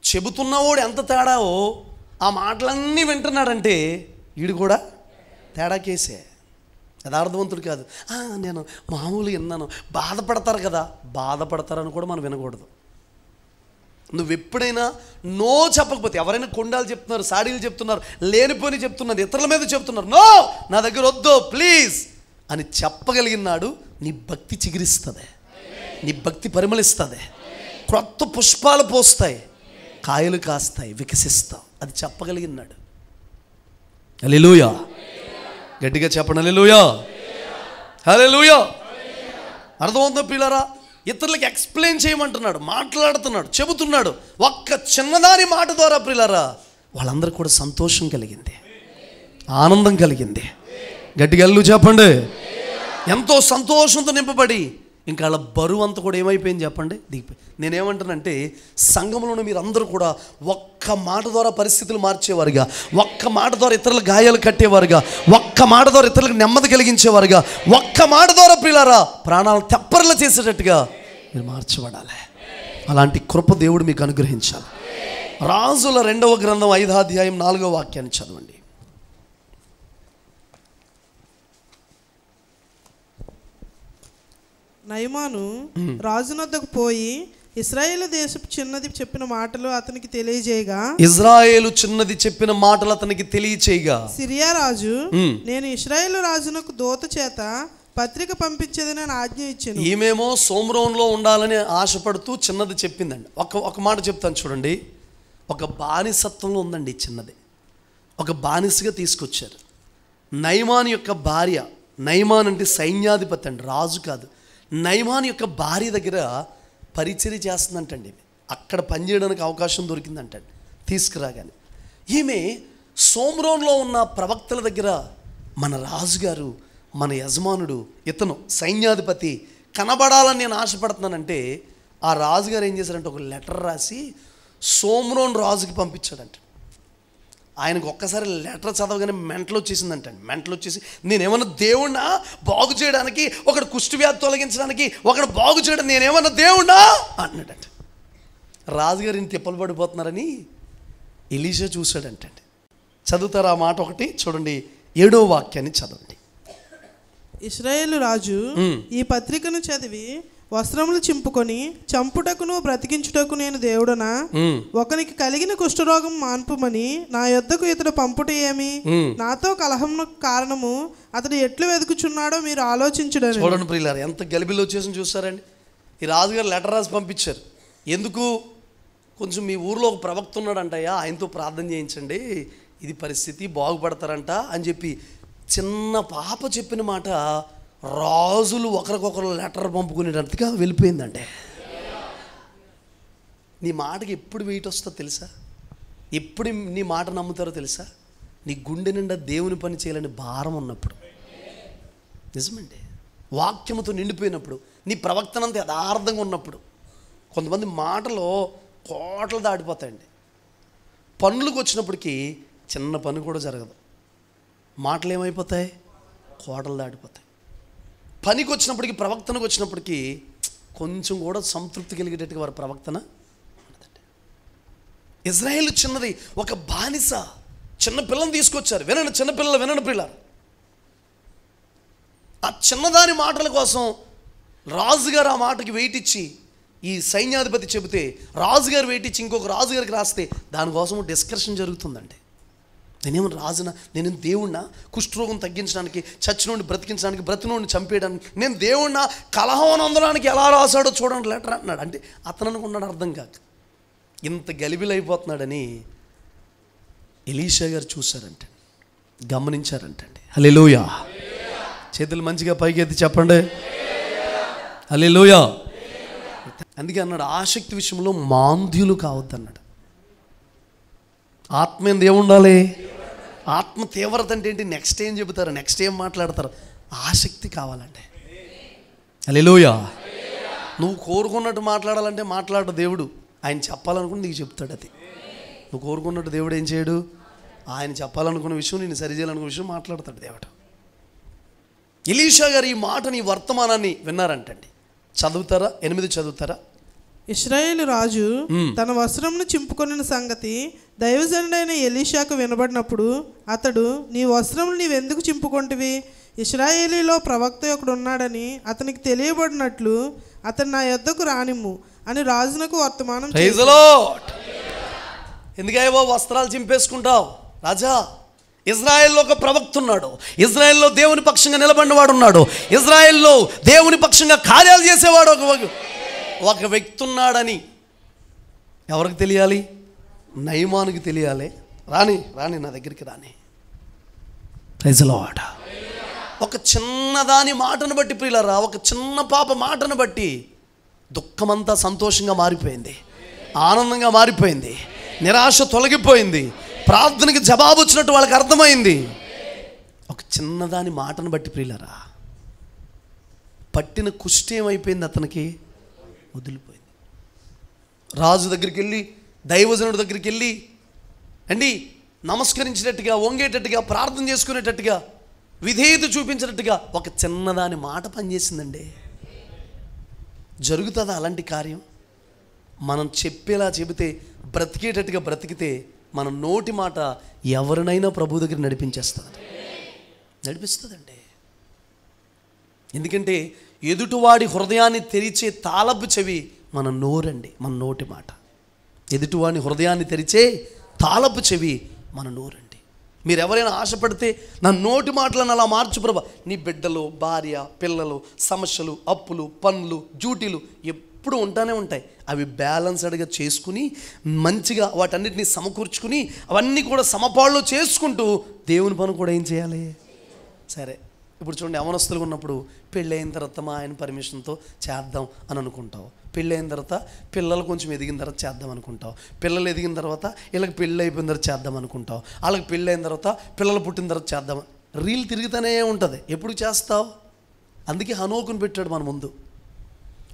చెబుతున్నవాడు ఎంత తేడావో ఆ మాటలన్నీ వింటున్నాడంటే వీడు కూడా తేడా కేసే, యథార్థవంతుడు కాదు. నేను మామూలుగా విన్నాను, బాధపడతారు కదా, బాధపడతారని కూడా మనం వినకూడదు. నువ్వు ఎప్పుడైనా నో చెప్పకపోతే, ఎవరైనా కొండాలు చెప్తున్నారు, సాడీలు చెప్తున్నారు, లేనిపోని చెప్తున్నారు, ఇతరుల మీద చెప్తున్నారు, నో నా దగ్గర వద్దు ప్లీజ్ అని చెప్పగలిగినాడు నీ భక్తి చిగురిస్తుంది, నీ భక్తి పరిమళిస్తుంది, క్రొత్త పుష్పాలు పోస్తాయి, కాయలు కాస్తాయి, వికసిస్తావు. అది చెప్పగలిగినాడు. హల్లెలూయా, గట్టిగా చెప్పండి హల్లెలూయా, హల్లెలూయా. అర్థమవుతుందా పిల్లరా? ఇతరులకు ఎక్స్ప్లెయిన్ చేయమంటున్నాడు, మాట్లాడుతున్నాడు, చెబుతున్నాడు. ఒక్క చిన్నదాని మాట ద్వారా ప్రియులారా వాళ్ళందరికీ కూడా సంతోషం కలిగింది, ఆనందం కలిగింది. గట్టిగా హల్లెలూయా చెప్పండి. ఎంతో సంతోషంతో నింపబడి ఇంకా వాళ్ళ బరువు అంతా కూడా ఏమైపోయింది చెప్పండి, దిగిపోయి. నేనేమంటానంటే సంఘంలోనే మీరు అందరూ కూడా ఒక్క మాట ద్వారా పరిస్థితులు మార్చేవారుగా, ఒక్క మాట ద్వారా ఇతరుల గాయాలు కట్టేవారుగా, ఒక్క మాట ద్వారా ఇతరులకు నెమ్మది కలిగించేవారుగా, ఒక్క మాట ద్వారా ప్రియులారా ప్రాణాలు తెప్పర్లు చేసేటట్టుగా మీరు మార్చబడాలి. అలాంటి కృప దేవుడు మీకు అనుగ్రహించాలి. రాజుల 2వ గ్రంథం 5వ అధ్యాయం 4వ వాక్యాన్ని చదవండి. నయమాను రాజునొద్దకు పోయి ఇశ్రాయేలు దేశపు చిన్నది చెప్పిన మాటలు అతనికి తెలియజేయగా, ఇజ్రాయేలు చిన్నది చెప్పిన మాటలు అతనికి తెలియచేయగా, సిరియా రాజు నేను ఇశ్రాయేలు రాజునకు దూత చేత పత్రిక పంపించేదని ఆజ్ఞ ఇచ్చాను. ఈమెమో సోమ్రోన్లో ఉండాలని ఆశపడుతూ చిన్నది చెప్పిందండి. ఒక మాట చెప్తాను చూడండి. ఒక బానిసత్వంలో ఉందండి చిన్నది. ఒక బానిసగా తీసుకొచ్చారు. నయమాన్ యొక్క భార్య, నయమాన్ అంటే సైన్యాధిపతి అండి, రాజు కాదు. నయమాన్ యొక్క భార్య దగ్గర పరిచర్య చేస్తుందంటండి. అక్కడ పనిచేయడానికి అవకాశం దొరికిందంటండి తీసుకురాగానే. ఈమె సోమ్రోన్లో ఉన్న ప్రవక్తల దగ్గర మన రాజుగారు, మన యజమానుడు, ఇతను సైన్యాధిపతి కనబడాలని నేను ఆశపడుతున్నానంటే ఆ రాజుగారు ఏం చేశారంటే ఒక లెటర్ రాసి సోమ్రోన్ రాజుకి పంపించాడంట. ఆయనకు ఒక్కసారి లెటర్ చదవగానే మెంటలు వచ్చేసిందంటండి. మెంటలు వచ్చేసి నేనేమన్నా దేవుణ్ణా బాగు చేయడానికి, ఒకడు కుష్టి వ్యాధి తొలగించడానికి, ఒకడు బాగు చేయడం నేనేమన్నా దేవుణ్ణా అన్నాడంట. రాజుగారు ఇంత తిప్పలు పడిపోతున్నారని ఎలీషా చూశాడంటండి. చదువుతారా ఆ మాట ఒకటి చూడండి, 7వ వాక్యాన్ని చదవండి. ఇశ్రాయేలు రాజు ఈ పత్రికను చదివి వస్త్రములు చింపుకొని చంపుటకును బ్రతికించుటకు నేను దేవుడనా? ఒకనికి కలిగిన కుష్ఠరోగం మాన్పుమని నా యొద్దకు ఇతడు పంపుట ఏమి? నాతో కలహంను కారణము అతడు ఎట్లు వెతుకుచున్నాడో మీరు ఆలోచించడం. చూడండి ప్రియులారా, ఎంత గలిబిలో వచ్చేసి చూస్తారండి. ఈ రాజుగారు లెటర్ రాసి పంపించారు. ఎందుకు? కొంచెం మీ ఊర్లో ఒక ప్రవక్త ఉన్నాడంటయ్యా, ఆయనతో ప్రార్థన చేయించండి, ఇది పరిస్థితి బాగుపడతారంట అని చెప్పి చిన్న పాప చెప్పిన మాట రాజులు ఒకరికొకరు లెటర్ పంపుకునేటట్టుగా వెళ్ళిపోయిందంటే. నీ మాటకి ఎప్పుడు వెయిట్ వస్తుందో తెలుసా? ఎప్పుడు నీ మాట నమ్ముతారో తెలుసా? నీ గుండె నిండా దేవుని పని చేయాలని భారం ఉన్నప్పుడు, నిజమండి, వాక్యముతో నిండిపోయినప్పుడు, నీ ప్రవక్తనంత యథార్థంగా ఉన్నప్పుడు. కొంతమంది మాటలో కోటలు దాటిపోతాయండి. పనులకు వచ్చినప్పటికీ చిన్న పని కూడా జరగదు. మాటలు ఏమైపోతాయి? కోటలు దాటిపోతాయి. పనికి వచ్చినప్పటికీ, ప్రవక్తనకు వచ్చినప్పటికీ కొంచెం కూడా సంతృప్తి కలిగేటట్టుగా వారి ప్రవక్తన ఉండదండి. ఇజ్రాయేల్ చిన్నది, ఒక బానిస, చిన్న పిల్లని తీసుకొచ్చారు. వినండి చిన్నపిల్లలు, వినండి పిల్లలు. ఆ చిన్నదాని మాటల కోసం రాజుగారు ఆ మాటకి వెయిట్ ఇచ్చి, ఈ సైన్యాధిపతి చెబితే రాజుగారు వెయిట్ ఇచ్చి ఇంకొక రాజుగారికి రాస్తే దానికోసం డిస్కషన్ జరుగుతుందండి. నేనేమో రాజునా? నేను దేవుణ్ణా? కుష్ఠరోగం తగ్గించడానికి, చచ్చినోడిని బ్రతికించడానికి, బ్రతినోడిని చంపేయడానికి నేను దేవుణ్ణా? కలహం అందడానికి ఎలా రాశాడో చూడండి లెటర్ అన్నాడు. అంటే అతను అనుకున్నాడు అర్థం కాక ఇంత గలిబిలైపోతున్నాడని ఎలీషా గారు చూశారంట, గమనించారంటండి. హల్లెలూయా. చేతులు మంచిగా పైకి ఎత్తి చెప్పండి హల్లెలూయా. అందుకే అన్నాడు, ఆసక్తి విషయంలో మాంద్యులు కావద్దన్నాడు. ఆత్మ ఏంది ఏముండాలి? ఆత్మ తీవ్రత అంటే ఏంటి? నెక్స్ట్ ఏం చెబుతారు, నెక్స్ట్ ఏం మాట్లాడతారు, ఆసక్తి కావాలండి. హల్లెలూయా. నువ్వు కోరుకున్నట్టు మాట్లాడాలంటే మాట్లాడు దేవుడు. ఆయన చెప్పాలనుకుని నీకు చెప్తాడు. అది నువ్వు కోరుకున్నట్టు దేవుడు ఏం చేయడు. ఆయన చెప్పాలనుకున్న విషయం, నేను సరిచేయాలనుకున్న విషయం మాట్లాడతాడు దేవుడు. ఎలీషా గారు ఈ మాటని, ఈ వర్తమానాన్ని విన్నారంటండి. చదువుతారా? 8 చదువుతారా? ఇశ్రాయేలు రాజు తన వస్త్రమును చింపుకొనిన సంగతి దైవజనుడైన ఎలీషాకు వినబడినప్పుడు అతడు, నీ వస్త్రములు నీవెందుకు చింపుకొంటివి? ఇశ్రాయేలీలో ప్రవక్త ఒకడు ఉన్నాడని అతనికి తెలియబడినట్లు అతను నా యొద్దకు రానిమ్ము అని రాజునకు వర్తమానం. ఎందుకయ్యో వస్త్రాలు చింపేసుకుంటావు రాజా? ఇజ్రాయెల్లో ఒక ప్రవక్త ఉన్నాడు, ఇజ్రాయెల్లో దేవుని పక్షంగా నిలబడిన వాడు ఉన్నాడు, ఇజ్రాయెల్లో దేవుని పక్షంగా కార్యాలు చేసేవాడు ఒక వ్యక్తి ఉన్నాడని ఎవరికి తెలియాలి? నయమానుకి తెలియాలి. రాని నా దగ్గరికి రాని. Praise the lord. ఒక చిన్నదాని మాటను బట్టి ప్రియులారా, ఒక చిన్న పాప మాటను బట్టి దుఃఖమంతా సంతోషంగా మారిపోయింది, ఆనందంగా మారిపోయింది, నిరాశ తొలగిపోయింది, ప్రార్థనకి జవాబు వచ్చినట్టు వాళ్ళకి అర్థమైంది. ఒక చిన్నదాని మాటను బట్టి ప్రియులారా, పట్టిన కుష్టి ఏమైపోయింది? అతనికి వదిలిపోయింది. రాజు దగ్గరికి వెళ్ళి, దైవజనుడి దగ్గరికి వెళ్ళి అండి నమస్కరించినట్టుగా, వంగేటట్టుగా, ప్రార్థన చేసుకునేటట్టుగా, విధేయత చూపించినట్టుగా ఒక చిన్నదాని మాట పనిచేసిందండి. జరుగుతుందా అలాంటి కార్యం? మనం చెప్పేలా చెబితే, బ్రతికేటట్టుగా బ్రతికితే మన నోటి మాట ఎవరినైనా ప్రభు దగ్గర నడిపించేస్తుందండి. ఎందుకంటే ఎదుటివాడి హృదయాన్ని తెరిచే తాళపు చెవి మన నోరండి, మన నోటి మాట. ఎదుటివాడిని హృదయాన్ని తెరిచే తాళపు చెవి మన నోరండి. మీరు ఎవరైనా ఆశపడితే నా నోటి మాటలను అలా మార్చు ప్రభా, నీ బిడ్డలు, భార్య, పిల్లలు, సమస్యలు, అప్పులు, పనులు, డ్యూటీలు ఎప్పుడు ఉంటానే ఉంటాయి. అవి బ్యాలెన్స్డ్గా చేసుకుని మంచిగా వాటన్నిటిని సమకూర్చుకుని అవన్నీ కూడా సమపాళ్ళు చేసుకుంటూ దేవుని పని కూడా ఏం చేయాలి? సరే, ఇప్పుడు చూడండి, యవనస్తులుగా ఉన్నప్పుడు పెళ్ళైన తర్వాత మా ఆయన పర్మిషన్తో చేద్దాం అని అనుకుంటావు. పెళ్ళైన తర్వాత పిల్లలు కొంచెం ఎదిగిన తర్వాత చేద్దాం అనుకుంటావు. పిల్లలు ఎదిగిన తర్వాత వీళ్ళకి పెళ్ళి అయిపోయిన తర్వాత చేద్దాం అనుకుంటావు. వాళ్ళకి పెళ్ళి అయిన తర్వాత పిల్లలు పుట్టిన తర్వాత చేద్దాం. రీల్ తిరుగుతూనే ఉంటుంది. ఎప్పుడు చేస్తావు? అందుకే హనోకుని పెట్టాడు మన ముందు.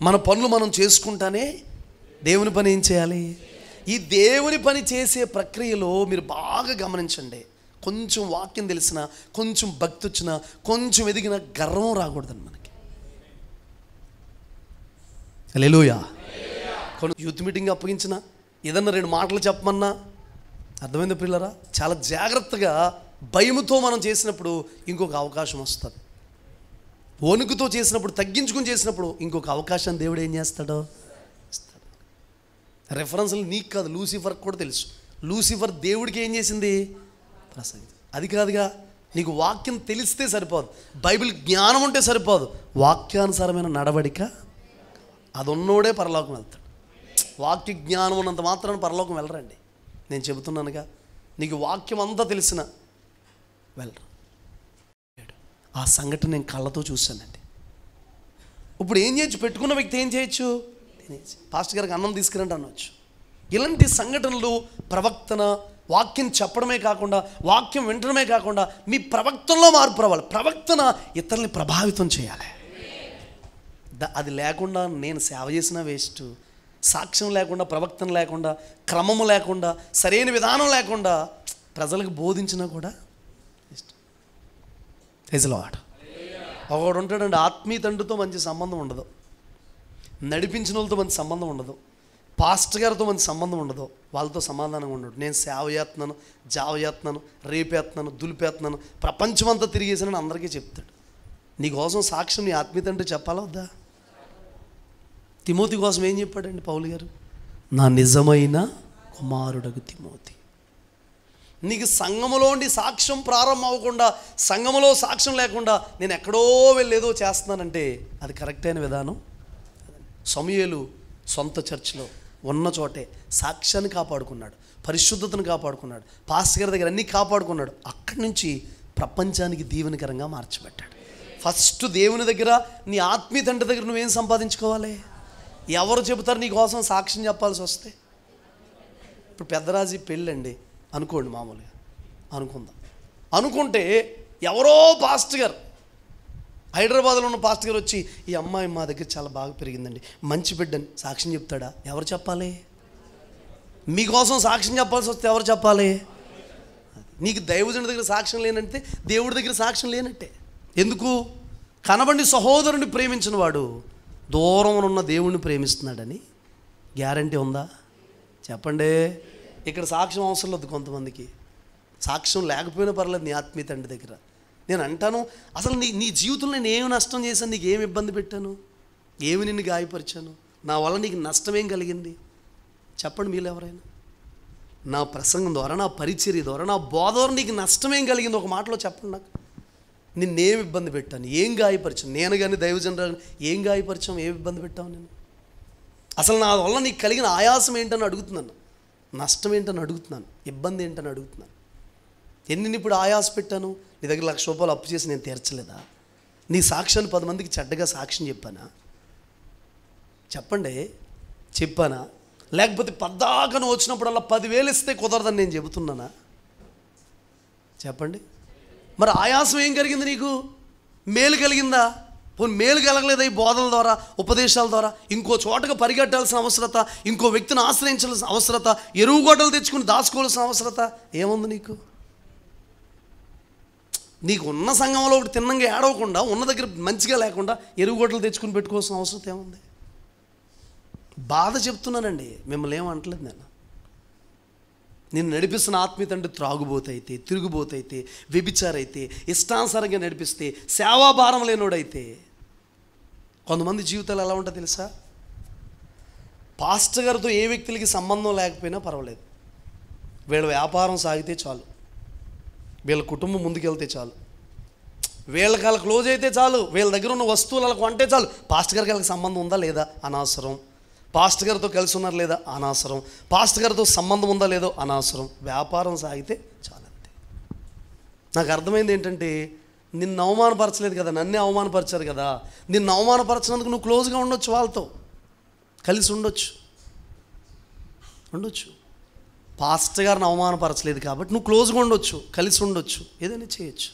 మన పనులు మనం చేసుకుంటానే దేవుని పని ఏం చేయాలి? ఈ దేవుని పని చేసే ప్రక్రియలో మీరు బాగా గమనించండి. కొంచెం వాక్యం తెలిసిన, కొంచెం భక్తి వచ్చినా, కొంచెం ఎదిగిన గర్వం రాకూడదని మనకి. హల్లెలూయా. కొన్ని యూత్ మీటింగ్ అప్పగించిన, ఏదన్నా 2 మాటలు చెప్పమన్నా, అర్థమైంది పిల్లరా? చాలా జాగ్రత్తగా భయముతో మనం చేసినప్పుడు ఇంకొక అవకాశం వస్తుంది. వణుకుతో చేసినప్పుడు, తగ్గించుకుని చేసినప్పుడు ఇంకొక అవకాశం దేవుడు ఏం చేస్తాడో ఇస్తాడు. రెఫరెన్స్లు నీకు కాదు, లూసిఫర్కి కూడా తెలుసు. లూసిఫర్ దేవుడికి ఏం చేసింది? ప్రసంగి. అది కాదుగా, నీకు వాక్యం తెలిస్తే సరిపోదు, బైబిల్ జ్ఞానం ఉంటే సరిపోదు, వాక్యానుసారమైన నడవడిక అది ఉన్నోడే పరలోకం వెళ్తాడు. వాక్య జ్ఞానం ఉన్నంత మాత్రాన పరలోకం వెళ్ళరండి. నేను చెబుతున్నానుగా, నీకు వాక్యం అంతా తెలిసిన వెళ్ళరు. ఆ సంఘటన నేను కళ్ళతో చూశానండి. ఇప్పుడు ఏం చేయొచ్చు? పెట్టుకున్న వ్యక్తి ఏం చేయొచ్చు? పాస్టర్ గారికి అన్నం తీసుకురండి అనవచ్చు. ఇలాంటి సంఘటనలు ప్రవక్తన, వాక్యం చెప్పడమే కాకుండా, వాక్యం వింటడమే కాకుండా మీ ప్రవక్తనలో మార్పు రావాలి. ప్రవక్తన ఇతరుల్ని ప్రభావితం చేయాలి. అది లేకుండా నేను సేవ చేసినా వేస్ట్. సాక్ష్యం లేకుండా, ప్రవక్తన లేకుండా, క్రమము లేకుండా, సరైన విధానం లేకుండా ప్రజలకు బోధించినా కూడా వేస్ట్. హెజలాడ్ ఒకడు ఉంటాడండి, ఆత్మీయ తండ్రితో మంచి సంబంధం ఉండదు, నడిపించిన వాళ్ళతో మంచి సంబంధం ఉండదు, పాస్టర్ గారితో మంచి సంబంధం ఉండదు, వాళ్ళతో సమాధానంగా ఉండడు. నేను సేవ చేస్తున్నాను, జావ చేస్తున్నాను, రేపేస్తున్నాను, దులిపేస్తున్నాను, ప్రపంచమంతా తిరిగేసానని అందరికీ చెప్తాడు. నీకోసం సాక్ష్యం నీ ఆత్మీయ తండ్రి చెప్పాలా వద్దా? తిమోతి కోసం ఏం చెప్పాడండి పౌలు గారు? నా నిజమైన కుమారుడగు తిమోతి. నీకు సంఘములోండి సాక్ష్యం ప్రారంభం అవ్వకుండా, సంఘములో సాక్ష్యం లేకుండా నేను ఎక్కడో వెళ్ళేదో చేస్తున్నానంటే అది కరెక్ట్ అయిన విధానం. సమూయేలు సొంత చర్చిలో ఉన్న చోటే సాక్ష్యాన్ని కాపాడుకున్నాడు, పరిశుద్ధతను కాపాడుకున్నాడు, పాస్టర్ గారి దగ్గర అన్నీ కాపాడుకున్నాడు. అక్కడి నుంచి ప్రపంచానికి దీవెనకరంగా మార్చిపెట్టాడు. ఫస్ట్ దేవుని దగ్గర, నీ ఆత్మీయ తండ్రి దగ్గర నువ్వేం సంపాదించుకోవాలి? ఎవరు చెబుతారు నీ కోసం సాక్ష్యం చెప్పాల్సి వస్తే? ఇప్పుడు పెద్దరాజు పెళ్ళండి అనుకోండి, మామూలుగా అనుకుందాం. అనుకుంటే ఎవరో పాస్టర్ గారు, హైదరాబాద్లో ఉన్న పాస్టర్ గారు వచ్చి, ఈ అమ్మాయి మా దగ్గర చాలా బాగా పెరిగిందండి, మంచి బిడ్డని సాక్ష్యం చెప్తాడా? ఎవరు చెప్పాలి? మీకోసం సాక్ష్యం చెప్పాల్సి వస్తే ఎవరు చెప్పాలి? నీకు దైవజనుడి దగ్గర సాక్ష్యం లేనంటే దేవుడి దగ్గర సాక్ష్యం లేనట్టే. ఎందుకు? కనబడి సహోదరుని ప్రేమించిన వాడు దూరం ఉన్న దేవుణ్ణి ప్రేమిస్తున్నాడని గ్యారంటీ ఉందా? చెప్పండి. ఇక్కడ సాక్ష్యం అవసరం లేదు. కొంతమందికి సాక్ష్యం లేకపోయినా పర్లేదు నీ ఆత్మీయ తండ్రి దగ్గర. నేను అంటాను, అసలు నీ జీవితంలో నేను ఏమి నష్టం చేశాను? నీకు ఏమి ఇబ్బంది పెట్టాను? ఏమి నిన్ను గాయపరిచాను? నా వల్ల నీకు నష్టం ఏం కలిగింది? చెప్పండి మీరు ఎవరైనా. నా ప్రసంగం ద్వారా, నా పరిచర్య ద్వారా, నా బోధ ద్వారా నీకు నష్టం ఏం కలిగింది? ఒక మాటలో చెప్పండి నాకు. నిన్నేమి ఇబ్బంది పెట్టాను? ఏం గాయపరిచాను? నేను కానీ దైవజనురాలు ఏం గాయపరిచాము? ఏమి ఇబ్బంది పెట్టావు నేను? అసలు నా వల్ల నీకు కలిగిన ఆయాసం ఏంటని అడుగుతున్నాను, నష్టం ఏంటని అడుగుతున్నాను, ఇబ్బంది ఏంటని అడుగుతున్నాను. ఎన్ని ఇప్పుడు ఆయాస పెట్టాను? నీ దగ్గర 1,00,000 రూపాయలు అప్పు చేసి నేను తీర్చలేదా? నీ సాక్ష్యాన్ని 10 మందికి చెడ్డగా సాక్ష్యం చెప్పానా? చెప్పండి, చెప్పానా? లేకపోతే పద్దాక నువ్వు వచ్చినప్పుడల్లా 10,000 ఇస్తే కుదరదని నేను చెబుతున్నానా? చెప్పండి. మరి ఆయాసం ఏం కలిగింది నీకు? మేలు కలిగిందా? పోనీ మేలు కలగలేదా? ఈ బోధనల ద్వారా, ఉపదేశాల ద్వారా ఇంకో చోటకు పరిగెట్టాల్సిన అవసరత, ఇంకో వ్యక్తిని ఆశ్రయించాల్సిన అవసరత, ఎరువు గొడ్డలు తెచ్చుకుని దాచుకోవాల్సిన అవసరత ఏముంది నీకు? నీకు ఉన్న సంఘంలో ఒకటి తిన్నంగా ఏడవకుండా, ఉన్న దగ్గర మంచిగా లేకుండా ఎరువు గొడ్డలు తెచ్చుకుని పెట్టుకోవాల్సిన అవసరం ఏముంది? బాధ చెప్తున్నానండి, మిమ్మల్ని ఏమంటలేదు. నేను నడిపిస్తున్న ఆత్మీయ తండ్రి త్రాగుబోతైతే, తిరుగుబోతైతే, వ్యభిచారైతే, ఇష్టానుసారంగా నడిపిస్తే, సేవాభారం లేనోడైతే, కొంతమంది జీవితాలు ఎలా ఉంటుందో తెలుసా? పాస్టర్ గారితో ఏ వ్యక్తులకి సంబంధం లేకపోయినా పర్వాలేదు, వీళ్ళ వ్యాపారం సాగితే చాలు, వీళ్ళ కుటుంబం ముందుకెళ్తే చాలు, వీళ్ళకి వాళ్ళ క్లోజ్ అయితే చాలు, వీళ్ళ దగ్గర ఉన్న వస్తువులు వాళ్ళకి కొంటే చాలు. పాస్టర్ గారికి వాళ్ళకి సంబంధం ఉందా లేదా అనవసరం, పాస్టర్ గారితో కలిసి ఉన్నారు లేదా అనవసరం, పాస్టర్ గారితో సంబంధం ఉందా లేదో అనవసరం, వ్యాపారం సాగితే చాలంతే. నాకు అర్థమైంది ఏంటంటే, నిన్ను అవమానపరచలేదు కదా, నన్నే అవమానపరిచారు కదా, నిన్ను అవమానపరచినందుకు నువ్వు క్లోజ్గా ఉండొచ్చు, వాళ్ళతో కలిసి ఉండొచ్చు. పాస్టర్ గారిని అవమానపరచలేదు కాబట్టి నువ్వు క్లోజ్గా ఉండొచ్చు, కలిసి ఉండొచ్చు, ఏదైనా చేయొచ్చు.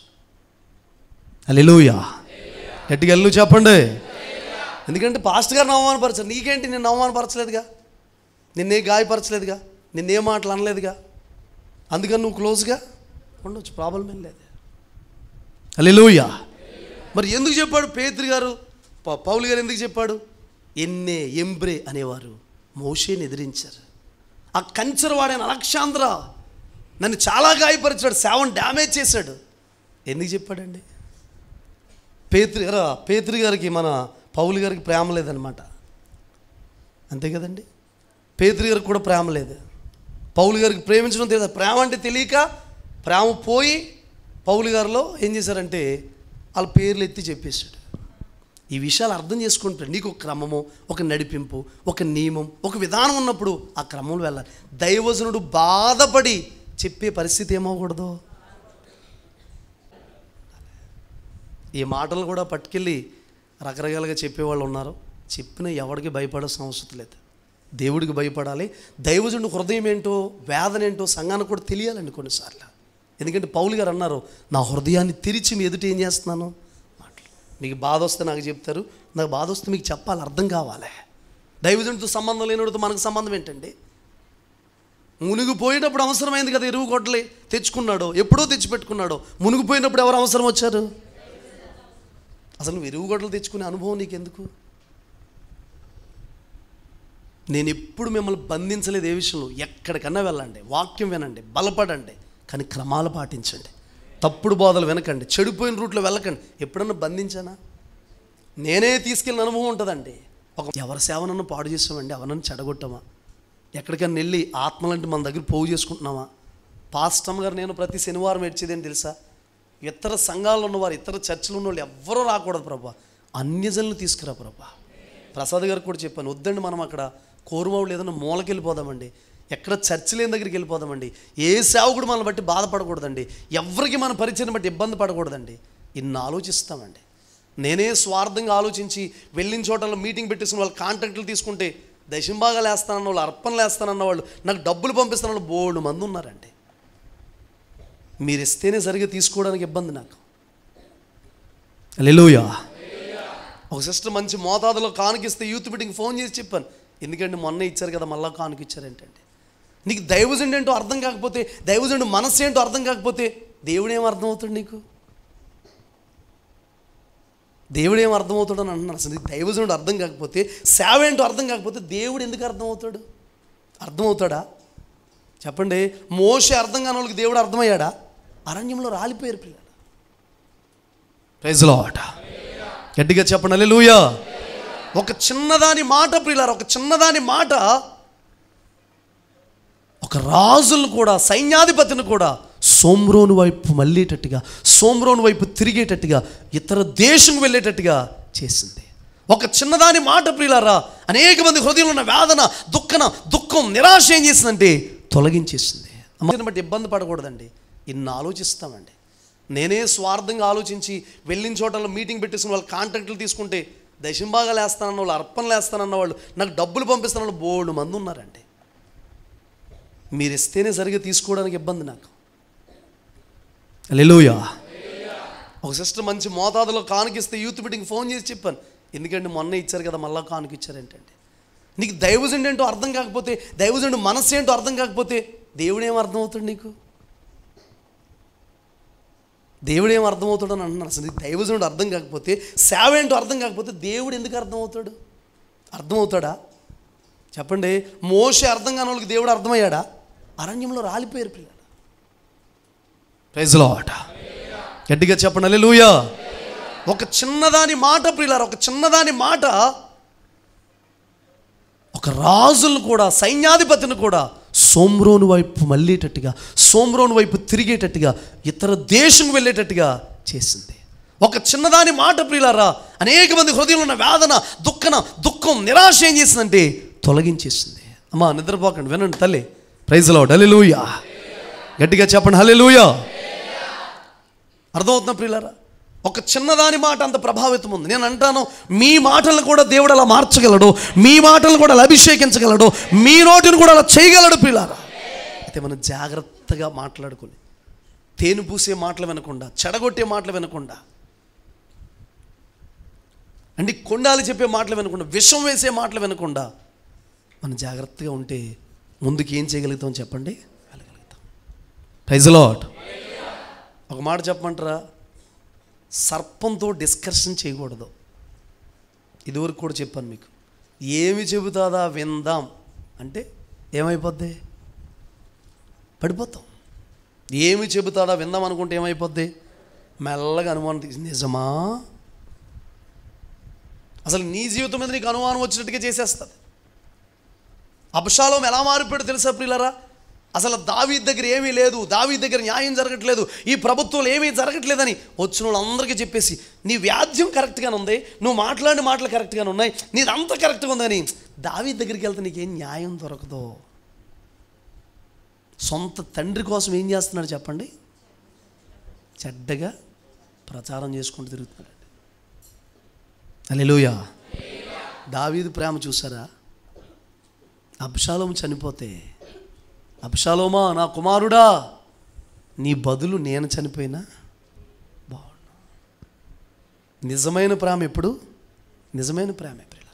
హల్లెలూయా, గట్టిగా హల్లెలూయా చెప్పండి. ఎందుకంటే పాస్టర్ గారిని అవమానపరచారు, నీకేంటి? నిన్ను అవమానపరచలేదుగా, నిన్నే గాయపరచలేదుగా, నిన్నే మాటలు అనలేదుగా, అందుకని నువ్వు క్లోజ్గా ఉండొచ్చు, ప్రాబ్లం ఏం లేదు. హల్లెలూయా. మరి ఎందుకు చెప్పాడు పేతురు గారు, పౌలు గారు ఎందుకు చెప్పాడు? ఎన్నే ఎంబ్రే అనేవారు మోషేని ఎదిరించారు. ఆ కంచెరవాడైన అలెగ్జాంద్ర నన్ను చాలా గాయపరిచాడు, సేవను డ్యామేజ్ చేశాడు. ఎందుకు చెప్పాడండి? పేతురు గారికి మన పౌలు గారికి ప్రేమ లేదనమాట, అంతే కదండి. పేతురు గారికి కూడా ప్రేమ లేదు, పౌలు గారికి ప్రేమించడం తెలియదు. ప్రేమ అంటే తెలియక ప్రేమ పోయి పౌలు గారిలో ఏం చేశారంటే వాళ్ళ పేర్లు ఎత్తి చెప్పేశాడు. ఈ విషయాలు అర్థం చేసుకుంటాడు. నీకు ఒక క్రమము, ఒక నడిపింపు, ఒక నియమం, ఒక విధానం ఉన్నప్పుడు ఆ క్రమంలో వెళ్ళాలి. దైవజనుడు బాధపడి చెప్పే పరిస్థితి ఏమవకూడదు. ఈ మాటలు కూడా పట్టుకెళ్ళి రకరకాలుగా చెప్పేవాళ్ళు ఉన్నారు. చెప్పిన ఎవరికి భయపడాల్సిన అవసరం లేదు, దేవుడికి భయపడాలి. దైవజనుడు హృదయం ఏంటో, వేదన ఏంటో సంఘానికి కూడా తెలియాలండి కొన్నిసార్లు. ఎందుకంటే పౌలు గారు అన్నారు, నా హృదయాన్ని తెరిచి మీ ఎదుట ఏం చేస్తున్నాను మాటలు. మీకు బాధ వస్తే నాకు చెప్తారు, నాకు బాధ వస్తే మీకు చెప్పాలి, అర్థం కావాలి. దైవజనుడితో సంబంధం లేనివాడితో మనకు సంబంధం ఏంటండి? మునిగిపోయేటప్పుడు అవసరమైంది కదా, ఎరువు కొట్టలే తెచ్చుకున్నాడు, ఎప్పుడో తెచ్చిపెట్టుకున్నాడు. మునిగిపోయినప్పుడు ఎవరు అవసరం వచ్చారు? అసలు నువ్వు ఎరువు గొడ్డలు తెచ్చుకునే అనుభవం నీకెందుకు? నేను ఎప్పుడు మిమ్మల్ని బంధించలేదు ఏ విషయంలో. ఎక్కడికన్నా వెళ్ళండి, వాక్యం వినండి, బలపడండి, కానీ క్రమాలు పాటించండి. తప్పుడు బోధలు వినకండి, చెడిపోయిన రూట్లో వెళ్ళకండి. ఎప్పుడన్నా బంధించానా? నేనే తీసుకెళ్ళిన అనుభవం ఉంటుందండి. ఎవరి సేవనన్ను పాడు చేసామండి, ఎవరన్నా చెడగొట్టామా? ఎక్కడికన్నా వెళ్ళి ఆత్మలంటే మన దగ్గర పోగు చేసుకుంటున్నామా? పాస్టమ్ గారు నేను ప్రతి శనివారం ఏడ్చేదేంటి తెలుసా? ఇతర సంఘాల్లో ఉన్నవారు, ఇతర చర్చలు ఉన్నవాళ్ళు ఎవ్వరూ రాకూడదు ప్రభా, అన్యజనులు తీసుకురా ప్రభా. ప్రసాద్ గారికి కూడా చెప్పాను, వద్దండి మనం అక్కడ కోరుమావులు ఏదైనా మూలకి వెళ్ళిపోదామండి, ఎక్కడ చర్చ లేని దగ్గరికి వెళ్ళిపోదామండి. ఏ సేవకుడు మనల్ని బట్టి బాధపడకూడదండి, ఎవరికి మన పరిచయం బట్టి ఇబ్బంది పడకూడదండి. ఇన్ని ఆలోచిస్తామండి. నేనే స్వార్థంగా ఆలోచించి వెళ్ళిన చోటల్లో మీటింగ్ పెట్టేసిన వాళ్ళు కాంట్రాక్టులు తీసుకుంటే దశంభాగాలు వేస్తానన్న వాళ్ళు, అర్పణలు వేస్తానన్న వాళ్ళు, నాకు డబ్బులు పంపిస్తున్న వాళ్ళు బోల్డు మంది ఉన్నారండి. మీరు ఇస్తేనే సరిగ్గా తీసుకోవడానికి ఇబ్బంది నాకు. హల్లెలూయా. ఒక సిస్టర్ మంచి మోతాదులో కానుకిస్తే యూత్ మీటింగ్ ఫోన్ చేసి చెప్పాను, ఎందుకంటే మొన్న ఇచ్చారు కదా మళ్ళీ కానుక ఇచ్చారేంటండి. నీకు దైవజనుడు ఏంటో అర్థం కాకపోతే, దైవజనుడు మనస్సు ఏంటో అర్థం కాకపోతే దేవుడు ఏం అర్థమవుతాడు నీకు? దేవుడు ఏం అర్థమవుతాడు అని అంటున్నాను. అసలు నీకు దైవజనుడు అర్థం కాకపోతే, సేవ ఏంటో అర్థం కాకపోతే దేవుడు ఎందుకు అర్థమవుతాడు? అర్థమవుతాడా చెప్పండి? మోషే అర్థం కాని వాళ్ళకి దేవుడు అర్థమయ్యాడా? అరణ్యంలో రాలిపోయారు పిల్లలు. ప్రైజ్ లార్డ్, గట్టిగా చెప్పండి హల్లెలూయా. ఒక చిన్నదాని మాట ప్రియులారా, ఒక చిన్నదాని మాట ఒక రాజులను కూడా, సైన్యాధిపతిని కూడా సోమ్రోను వైపు మళ్ళేటట్టుగా, సోమ్రోను వైపు తిరిగేటట్టుగా, ఇతర దేశం వెళ్ళేటట్టుగా చేసింది. ఒక చిన్నదాని మాట ప్రియులారా అనేక మంది హృదయంలో ఉన్న వేదన, దుఃఖం, నిరాశ ఏం చేసిందంటే తొలగించేసింది. అమ్మని బట్టి ఇబ్బంది పడకూడదండి. ఇన్ని ఆలోచిస్తామండి. నేనే స్వార్థంగా ఆలోచించి వెళ్ళిన చోటల్లో మీటింగ్ పెట్టేసిన వాళ్ళు కాంట్రాక్టులు తీసుకుంటే దశంభాగాలు వేస్తానన్న వాళ్ళు, అర్పణలు వేస్తానన్న వాళ్ళు, నాకు డబ్బులు పంపిస్తున్న వాళ్ళు బోల్డు మంది ఉన్నారండి. మీరు ఇస్తేనే సరిగ్గా తీసుకోవడానికి ఇబ్బంది నాకు. హల్లెలూయా. ఒక సిస్టర్ మంచి మోతాదులో కానుకిస్తే యూత్ మీటింగ్ ఫోన్ చేసి చెప్పాను, ఎందుకంటే మొన్న ఇచ్చారు కదా మళ్ళీ కానుక ఇచ్చారేంటండి. నీకు దైవజనుడు ఏంటో అర్థం కాకపోతే, దైవజనుడు మనస్సు ఏంటో అర్థం కాకపోతే దేవుడు ఏం అర్థమవుతాడు నీకు? దేవుడు ఏం అర్థమవుతాడు అని అంటున్నాను. అసలు నీకు దైవజనుడు అర్థం కాకపోతే, సేవ ఏంటో అర్థం కాకపోతే దేవుడు ఎందుకు అర్థమవుతాడు? అర్థమవుతాడా చెప్పండి? మోషే అర్థం కాని వాళ్ళకి దేవుడు అర్థమయ్యాడా? అరణ్యంలో రాలిపోయారు పిల్లలు. ప్రైజ్ లార్డ్, గట్టిగా చెప్పండి హల్లెలూయా. ఒక చిన్నదాని మాట ప్రియులారా, ఒక చిన్నదాని మాట ఒక రాజులను కూడా, సైన్యాధిపతిని కూడా సోమ్రోను వైపు మళ్ళేటట్టుగా, సోమ్రోను వైపు తిరిగేటట్టుగా, ఇతర దేశం వెళ్ళేటట్టుగా చేసింది. ఒక చిన్నదాని మాట ప్రియులారా అనేక మంది హృదయంలో ఉన్న వేదన, దుఃఖం, నిరాశ ఏం చేసిందంటే తొలగించేసింది. అమ్మా నిద్రపోకండి, వినండి తల్లి. ప్రైజ్ ది లార్డ్, హల్లెలూయా. గట్టిగా చెప్పండి హల్లెలూయా. అర్థమవుతుందా ప్రియులారా? ఒక చిన్నదాని మాట అంత ప్రభావితం ఉంది. నేను అంటాను, మీ మాటలను కూడా దేవుడు అలా మార్చగలడు, మీ మాటలను కూడా అలా అభిషేకించగలడు, మీ నోటిని కూడా అలా చేయగలడు ప్రియులారా. అయితే మనం జాగ్రత్తగా మాట్లాడుకుని, తేనె పూసే మాటలు వినకుండా, చెడగొట్టే మాటలు వినకుండా, అంటే కొండాలు చెప్పే మాటలు వినకుండా, విషం వేసే మాటలు వినకుండా మనం జాగ్రత్తగా ఉంటే ముందుకు ఏం చేయగలుగుతాం చెప్పండి? వెళ్ళగలుగుతాం. Praise the lord. ఒక మాట చెప్పమంటారా? సర్పంతో డిస్కషన్ చేయకూడదు. ఇదివరకు కూడా చెప్పాను మీకు. ఏమి చెబుతాదా విందాం అంటే ఏమైపోద్ది? పడిపోతాం. ఏమి చెబుతాడా విందాం అనుకుంటే ఏమైపోద్ది? మెల్లగా అనుమానం నిజమా? అసలు నీ జీవితం మీద నీకు అనుమానం వచ్చినట్టుగా చేసేస్తుంది. అబ్షాలోము ఎలా మారిపోయాడు తెలుసా ప్రియులారా? అసలు దావీదు దగ్గర ఏమీ లేదు, దావీదు దగ్గర న్యాయం జరగట్లేదు, ఈ ప్రభుత్వంలో ఏమీ జరగట్లేదని వచ్చిన వాళ్ళందరికీ చెప్పేసి, నీ వ్యాధ్యం కరెక్ట్గానే ఉంది, నువ్వు మాట్లాడిన మాటలు కరెక్ట్గానే ఉన్నాయి, నీదంతా కరెక్ట్గా ఉందని దావీదు దగ్గరికి వెళ్తే నీకేం న్యాయం దొరకదు. సొంత తండ్రి కోసం ఏం చేస్తున్నాడు చెప్పండి? చెడ్డగా ప్రచారం చేసుకుంటూ తిరుగుతున్నాడు. హల్లెలూయా. దావీదు ప్రేమ చూసారా? అబ్షాలోము చనిపోతే, అబ్షాలోమా నా కుమారుడా, నీ బదులు నేను చనిపోయినా బాగున్నా. నిజమైన ప్రేమ ఎప్పుడు? నిజమైన ప్రేమ పిల్లలు.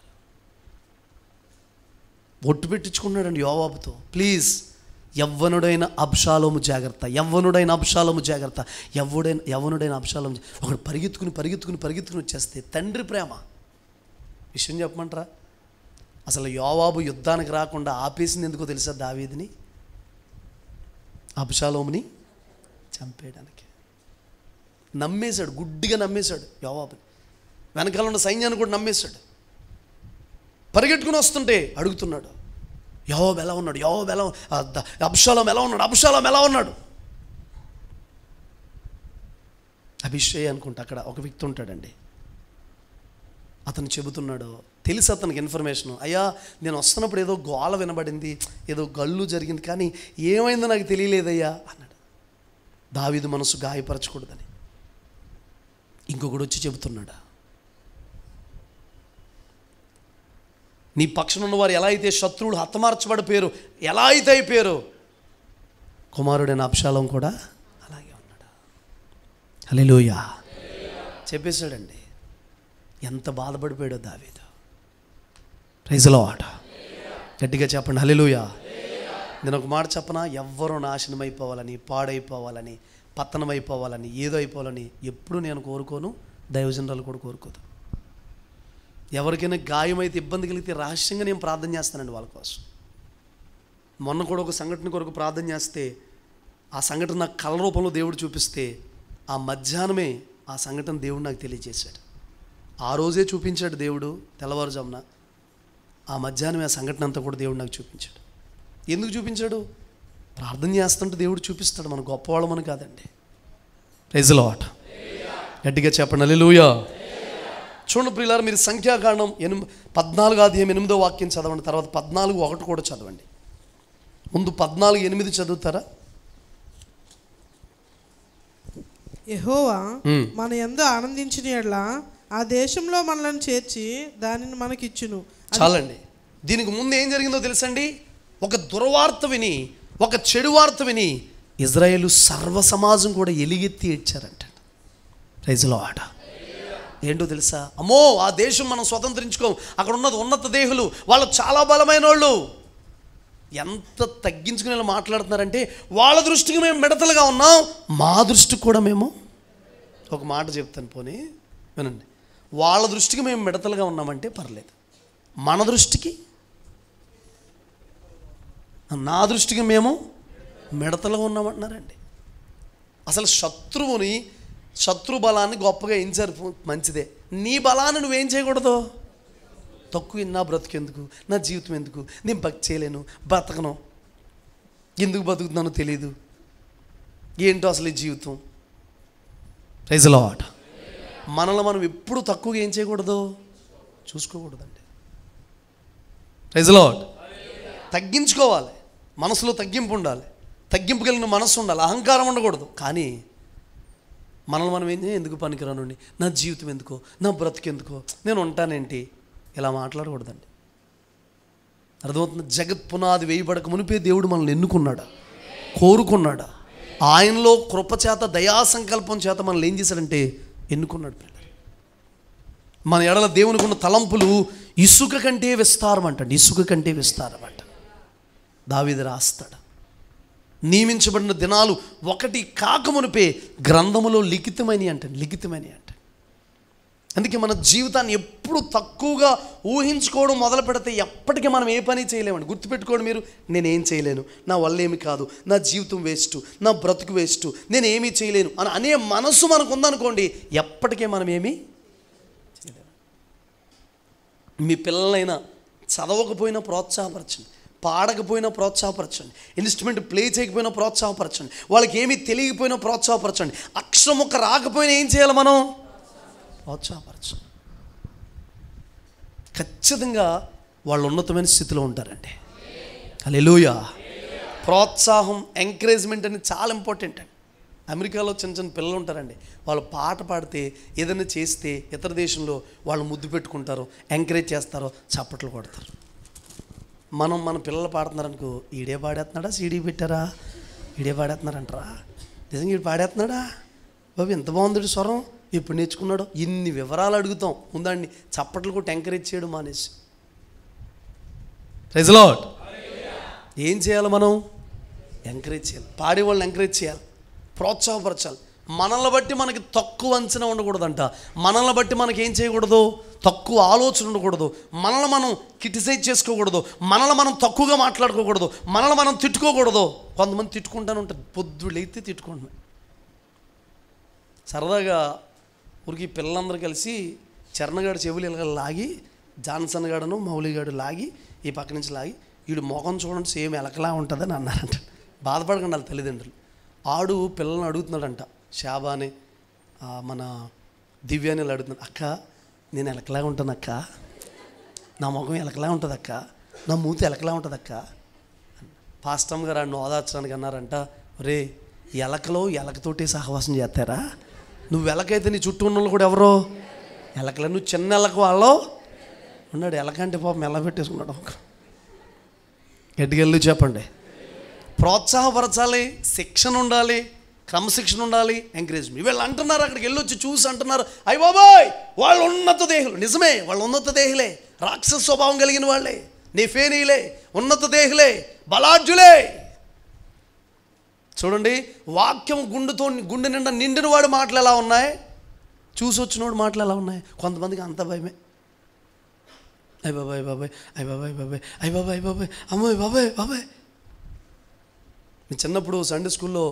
ఒట్టు పెట్టించుకున్నాడండి యోవాబుతో, ప్లీజ్ యవ్వనుడైన అబ్షాలోము జాగ్రత్త, యవ్వనుడైన అబ్షాలోము జాగ్రత్త, యవ్వనుడైన అబ్షాలోము. ఒకడు పరిగెత్తుకుని వచ్చేస్తే తండ్రి ప్రేమ. విషయం చెప్పమంటారా? అసలు యోవాబు యుద్ధానికి రాకుండా ఆపేసింది ఎందుకో తెలుసా? దావీదుని, అబ్షాలోముని చంపేయడానికి. నమ్మేశాడు, గుడ్డిగా నమ్మేశాడు యోవాబుని. వెనకాల ఉన్న సైన్యాన్ని కూడా నమ్మేశాడు. పరిగెట్టుకుని వస్తుంటే అడుగుతున్నాడు, యోవాబు ఎలా ఉన్నాడు, యోవాబు ఎలా, అబ్షాలోము ఎలా ఉన్నాడు, అబ్షాలోము ఎలా ఉన్నాడు? అభిషేక్ అనుకుంటా అక్కడ ఒక వ్యక్తి ఉంటాడండి. అతను చెబుతున్నాడు, తెలుసు అతనికి ఇన్ఫర్మేషన్. అయ్యా నేను వస్తున్నప్పుడు ఏదో గోల వినబడింది, ఏదో గల్లు జరిగింది, కానీ ఏమైందో నాకు తెలియలేదయ్యా అన్నాడు. దావీదు మనసు గాయపరచకూడదని ఇంకొకడు వచ్చి చెబుతున్నాడు, నీ పక్షం ఉన్నవారు ఎలా అయితే శత్రువులు హతమార్చబడిపోయారు, ఎలా అయితే అయిపోయారు, కుమారుడైన అబ్షాలోం కూడా అలాగే ఉన్నాడు. హల్లెలూయా చెప్పేశాడండి. ఎంత బాధపడిపోయాడో దావీదు. Praise the lord. గట్టిగా చెప్పండి హల్లెలూయా. నేను ఒక మాట చెప్పనా? ఎవ్వరూ నాశనం అయిపోవాలని, పాడైపోవాలని, పతనం అయిపోవాలని, ఏదో అయిపోవాలని ఎప్పుడు నేను కోరుకోను, దైవజనురాలు కూడా కోరుకోదు. ఎవరికైనా గాయమైతే, ఇబ్బంది కలిగితే రహస్యంగా నేను ప్రార్థన చేస్తానండి వాళ్ళ కోసం. మొన్న కూడా ఒక సంఘటన కొరకు ప్రార్థన చేస్తే, ఆ సంఘటన నాకు కళ రూపంలో దేవుడు చూపిస్తే, ఆ మధ్యాహ్నమే ఆ సంఘటన దేవుడు నాకు తెలియజేశాడు. ఆ రోజే చూపించాడు దేవుడు తెల్లవారుజామున. ఆ మధ్యాహ్నం ఆ సంఘటన అంతా కూడా దేవుడు నాకు చూపించాడు. ఎందుకు చూపించాడు? ప్రార్థన చేస్తుంటే దేవుడు చూపిస్తాడు. మన గొప్పవాళ్ళమని కాదండి. Praise the lord. గట్టిగా చెప్పండి హల్లెలూయా. చూడండి ప్రియులారా, మీరు సంఖ్యాకాండం 14:8 వాక్యం చదవండి, తర్వాత 14:1 కూడా చదవండి. ముందు 14:8 చదువుతారా? యెహోవా మన యందు ఆనందించిన యెడల ఆ దేశంలో మనలను చేర్చి దానిని మనకిచ్చును. చాలండి. దీనికి ముందు ఏం జరిగిందో తెలుసండి? ఒక దుర్వార్త విని, ఒక చెడు వార్త విని ఇజ్రాయేలు సర్వ సమాజం కూడా ఎలిగెత్తి ఏడ్చారంట. Praise the Lord. ఏంటో తెలుసా? అమ్మో ఆ దేశం మనం స్వతంత్రించుకోం, అక్కడ ఉన్నది ఉన్నత దేహులు, వాళ్ళు చాలా బలమైన వాళ్ళు. ఎంత తగ్గించుకునేలా మాట్లాడుతున్నారంటే, వాళ్ళ దృష్టికి మేము మిడతలుగా ఉన్నాం, మా దృష్టికి కూడా మేము, ఒక మాట చెప్తాను పోనీ వినండి, వాళ్ళ దృష్టికి మేము మిడతలుగా ఉన్నామంటే పర్లేదు, మన దృష్టికి, నా దృష్టికి మేము మిడతలుగా ఉన్నామంటున్నారండి. అసలు శత్రువుని శత్రు బలాన్ని గొప్పగా ఎంచారు, మంచిదే. నీ బలాన్ని నువ్వేం చేయకూడదు. తక్కువ నా బ్రతుకెందుకు, నా జీవితం ఎందుకు, నేను భక్తి చేయలేను, బ్రతకను, ఎందుకు బతుకుతున్నానో తెలియదు, ఏంటో అసలు ఈ జీవితం. Praise the lord. మనల్ని మనం ఎప్పుడు తక్కువగా ఏం చేయకూడదు, చూసుకోకూడదండి. Praise the lord. తగ్గించుకోవాలి, మనసులో తగ్గింపు ఉండాలి, తగ్గింపు కలిగిన మనసు ఉండాలి, అహంకారం ఉండకూడదు. కానీ మనల్ని మనం ఏం ఎందుకు పనికిరానండి, నా జీవితం ఎందుకో, నా బ్రతుకెందుకో, నేను ఉంటానేంటి, ఇలా మాట్లాడకూడదండి. అర్థమవుతుంది? జగత్ పునాది వేయబడక మునిపే దేవుడు మనల్ని ఎన్నుకున్నాడా, కోరుకున్నాడా, ఆయనలో కృపచేత దయా సంకల్పం చేత మనల్ని ఏం చేశాడంటే ఎన్నుకున్నాడు. మన ఎడల దేవునికి ఉన్న తలంపులు ఇసుక కంటే విస్తారం అంటండి, ఇసుక కంటే విస్తారం అంట. దావీదు రాస్తాడు, నియమించబడిన దినాలు ఒకటి కాకమునిపే గ్రంథములో లిఖితమని అంటండి, లిఖితమని అంట. అందుకే మన జీవితాన్ని ఎప్పుడు తక్కువగా ఊహించుకోవడం మొదలు పెడితే ఎప్పటికీ మనం ఏ పని చేయలేమండి. గుర్తుపెట్టుకోండి మీరు, నేనేం చేయలేను, నా వల్ల ఏమి కాదు, నా జీవితం వేస్ట్, నా బ్రతుకు వేస్ట్, నేను ఏమీ చేయలేను అని అనే మనసు మనకు ఉందనుకోండి, ఎప్పటికీ మనం ఏమీ చేయలేము. మీ పిల్లలైనా చదవకపోయినా ప్రోత్సాహపరచండి, పాడకపోయినా ప్రోత్సాహపరచండి, ఇన్స్ట్రుమెంట్ ప్లే చేయకపోయినా ప్రోత్సాహపరచండి, వాళ్ళకి ఏమీ తెలియకపోయినా ప్రోత్సాహపరచండి, అక్షరం ఒక్క రాకపోయినా ఏం చేయాలి మనం, ప్రోత్సాహపరచండి. ఖచ్చితంగా వాళ్ళు ఉన్నతమైన స్థితిలో ఉంటారండి. హల్లెలూయా. ప్రోత్సాహం, ఎంకరేజ్మెంట్ అనేది చాలా ఇంపార్టెంట్ అండి. అమెరికాలో చిన్న చిన్న పిల్లలు ఉంటారండి, వాళ్ళు పాట పాడితే ఏదైనా చేస్తే ఇతర దేశంలో వాళ్ళు ముద్దు పెట్టుకుంటారు, ఎంకరేజ్ చేస్తారో, చప్పట్లు కొడతారు. మన పిల్లలు పాడుతున్నారనుకో, ఈడే పాడేస్తున్నాడా, సీడీ పెట్టారా, ఈడే పాడేస్తున్నారంటారా, నిజంగా ఈడు పాడేస్తున్నాడా, బాబు ఎంత బాగుంది స్వరం, ఎప్పుడు నేర్చుకున్నాడో, ఇన్ని వివరాలు అడుగుతాం. ముందండి చప్పట్లు కొట్టి ఎంకరేజ్ చేయడం మానేసి. Praise the lord. ఏం చేయాలి మనం, ఎంకరేజ్ చేయాలి, పాడేవాళ్ళని ఎంకరేజ్ చేయాలి, ప్రోత్సాహపరచాలి. మనల్ని బట్టి మనకి తక్కువ అంచనా ఉండకూడదంట, మనల్ని బట్టి మనకి ఏం చేయకూడదు, తక్కువ ఆలోచన ఉండకూడదు, మనల్ని మనం క్రిటిసైజ్ చేసుకోకూడదు, మనల్ని మనం తక్కువగా మాట్లాడుకోకూడదు, మనల్ని మనం తిట్టుకోకూడదు. కొంతమంది తిట్టుకుంటానే ఉంటారు, పొద్దులైతే తిట్టుకుంటున్నాం. సరదాగా ఊరికి పిల్లలందరూ కలిసి చరణగాడు చెవులు ఇలా లాగి, జాన్సన్ గాడును మౌలిగాడు లాగి ఈ పక్క నుంచి లాగి, వీడు మొఖం చూడండి సేమ్ ఎలకలా ఉంటుందని అన్నారంట. బాధపడకండి వాళ్ళ తల్లిదండ్రులు. ఆడు పిల్లల్ని అడుగుతున్నాడంట, శాబాని మన దివ్యాని అడుగుతున్నాడు, అక్క నేను ఎలకలా ఉంటాను అక్క, నా ముఖం ఎలకలా ఉంటుంది అక్క, నా మూతి ఎలకలా ఉంటుంది అక్క. పాస్టమ్ గారు ఆడిని ఓదార్చడానికి అన్నారంట, రే ఎలకలో ఎలకతోటే సహవాసం చేస్తారా, నువ్వు ఎలకైతే నీ చుట్టూ ఉన్న వాళ్ళు కూడా ఎవరో ఎలకలే, నువ్వు చిన్న ఎలక వాళ్ళు ఉన్నాడు. ఎలకంటే పాపం ఎలా పెట్టేసుకున్నాడు. గట్టిగెళ్ళి చెప్పండి. ప్రోత్సాహపరచాలి, శిక్షణ ఉండాలి, క్రమశిక్షణ ఉండాలి, ఎంకరేజ్మెంట్. వీళ్ళు అంటున్నారు, అక్కడికి వెళ్ళొచ్చి చూసి అంటున్నారు, అయ్య బాబాయ్ వాళ్ళు ఉన్నత దేహులు. నిజమే, వాళ్ళు ఉన్నత దేహులే, రాక్షస స్వభావం కలిగిన వాళ్ళే, నెఫేనీలే, ఉన్నత దేహులే, బలాఢ్యులే. చూడండి, వాక్యం గుండె నిండా నిండిన వాడి మాటలు ఎలా ఉన్నాయి, చూసి వచ్చినోడు మాటలు ఎలా ఉన్నాయి. కొంతమందికి అంత భయమే, అయ్య బాబాయ్ బాబాయ్, అయ్య బాబాయ్ బాబాయ్, అయ్య బాబాయ్ బాబాయ్, అమ్మాయి బాబాయ్ బాబాయ్. చిన్నప్పుడు సండే స్కూల్లో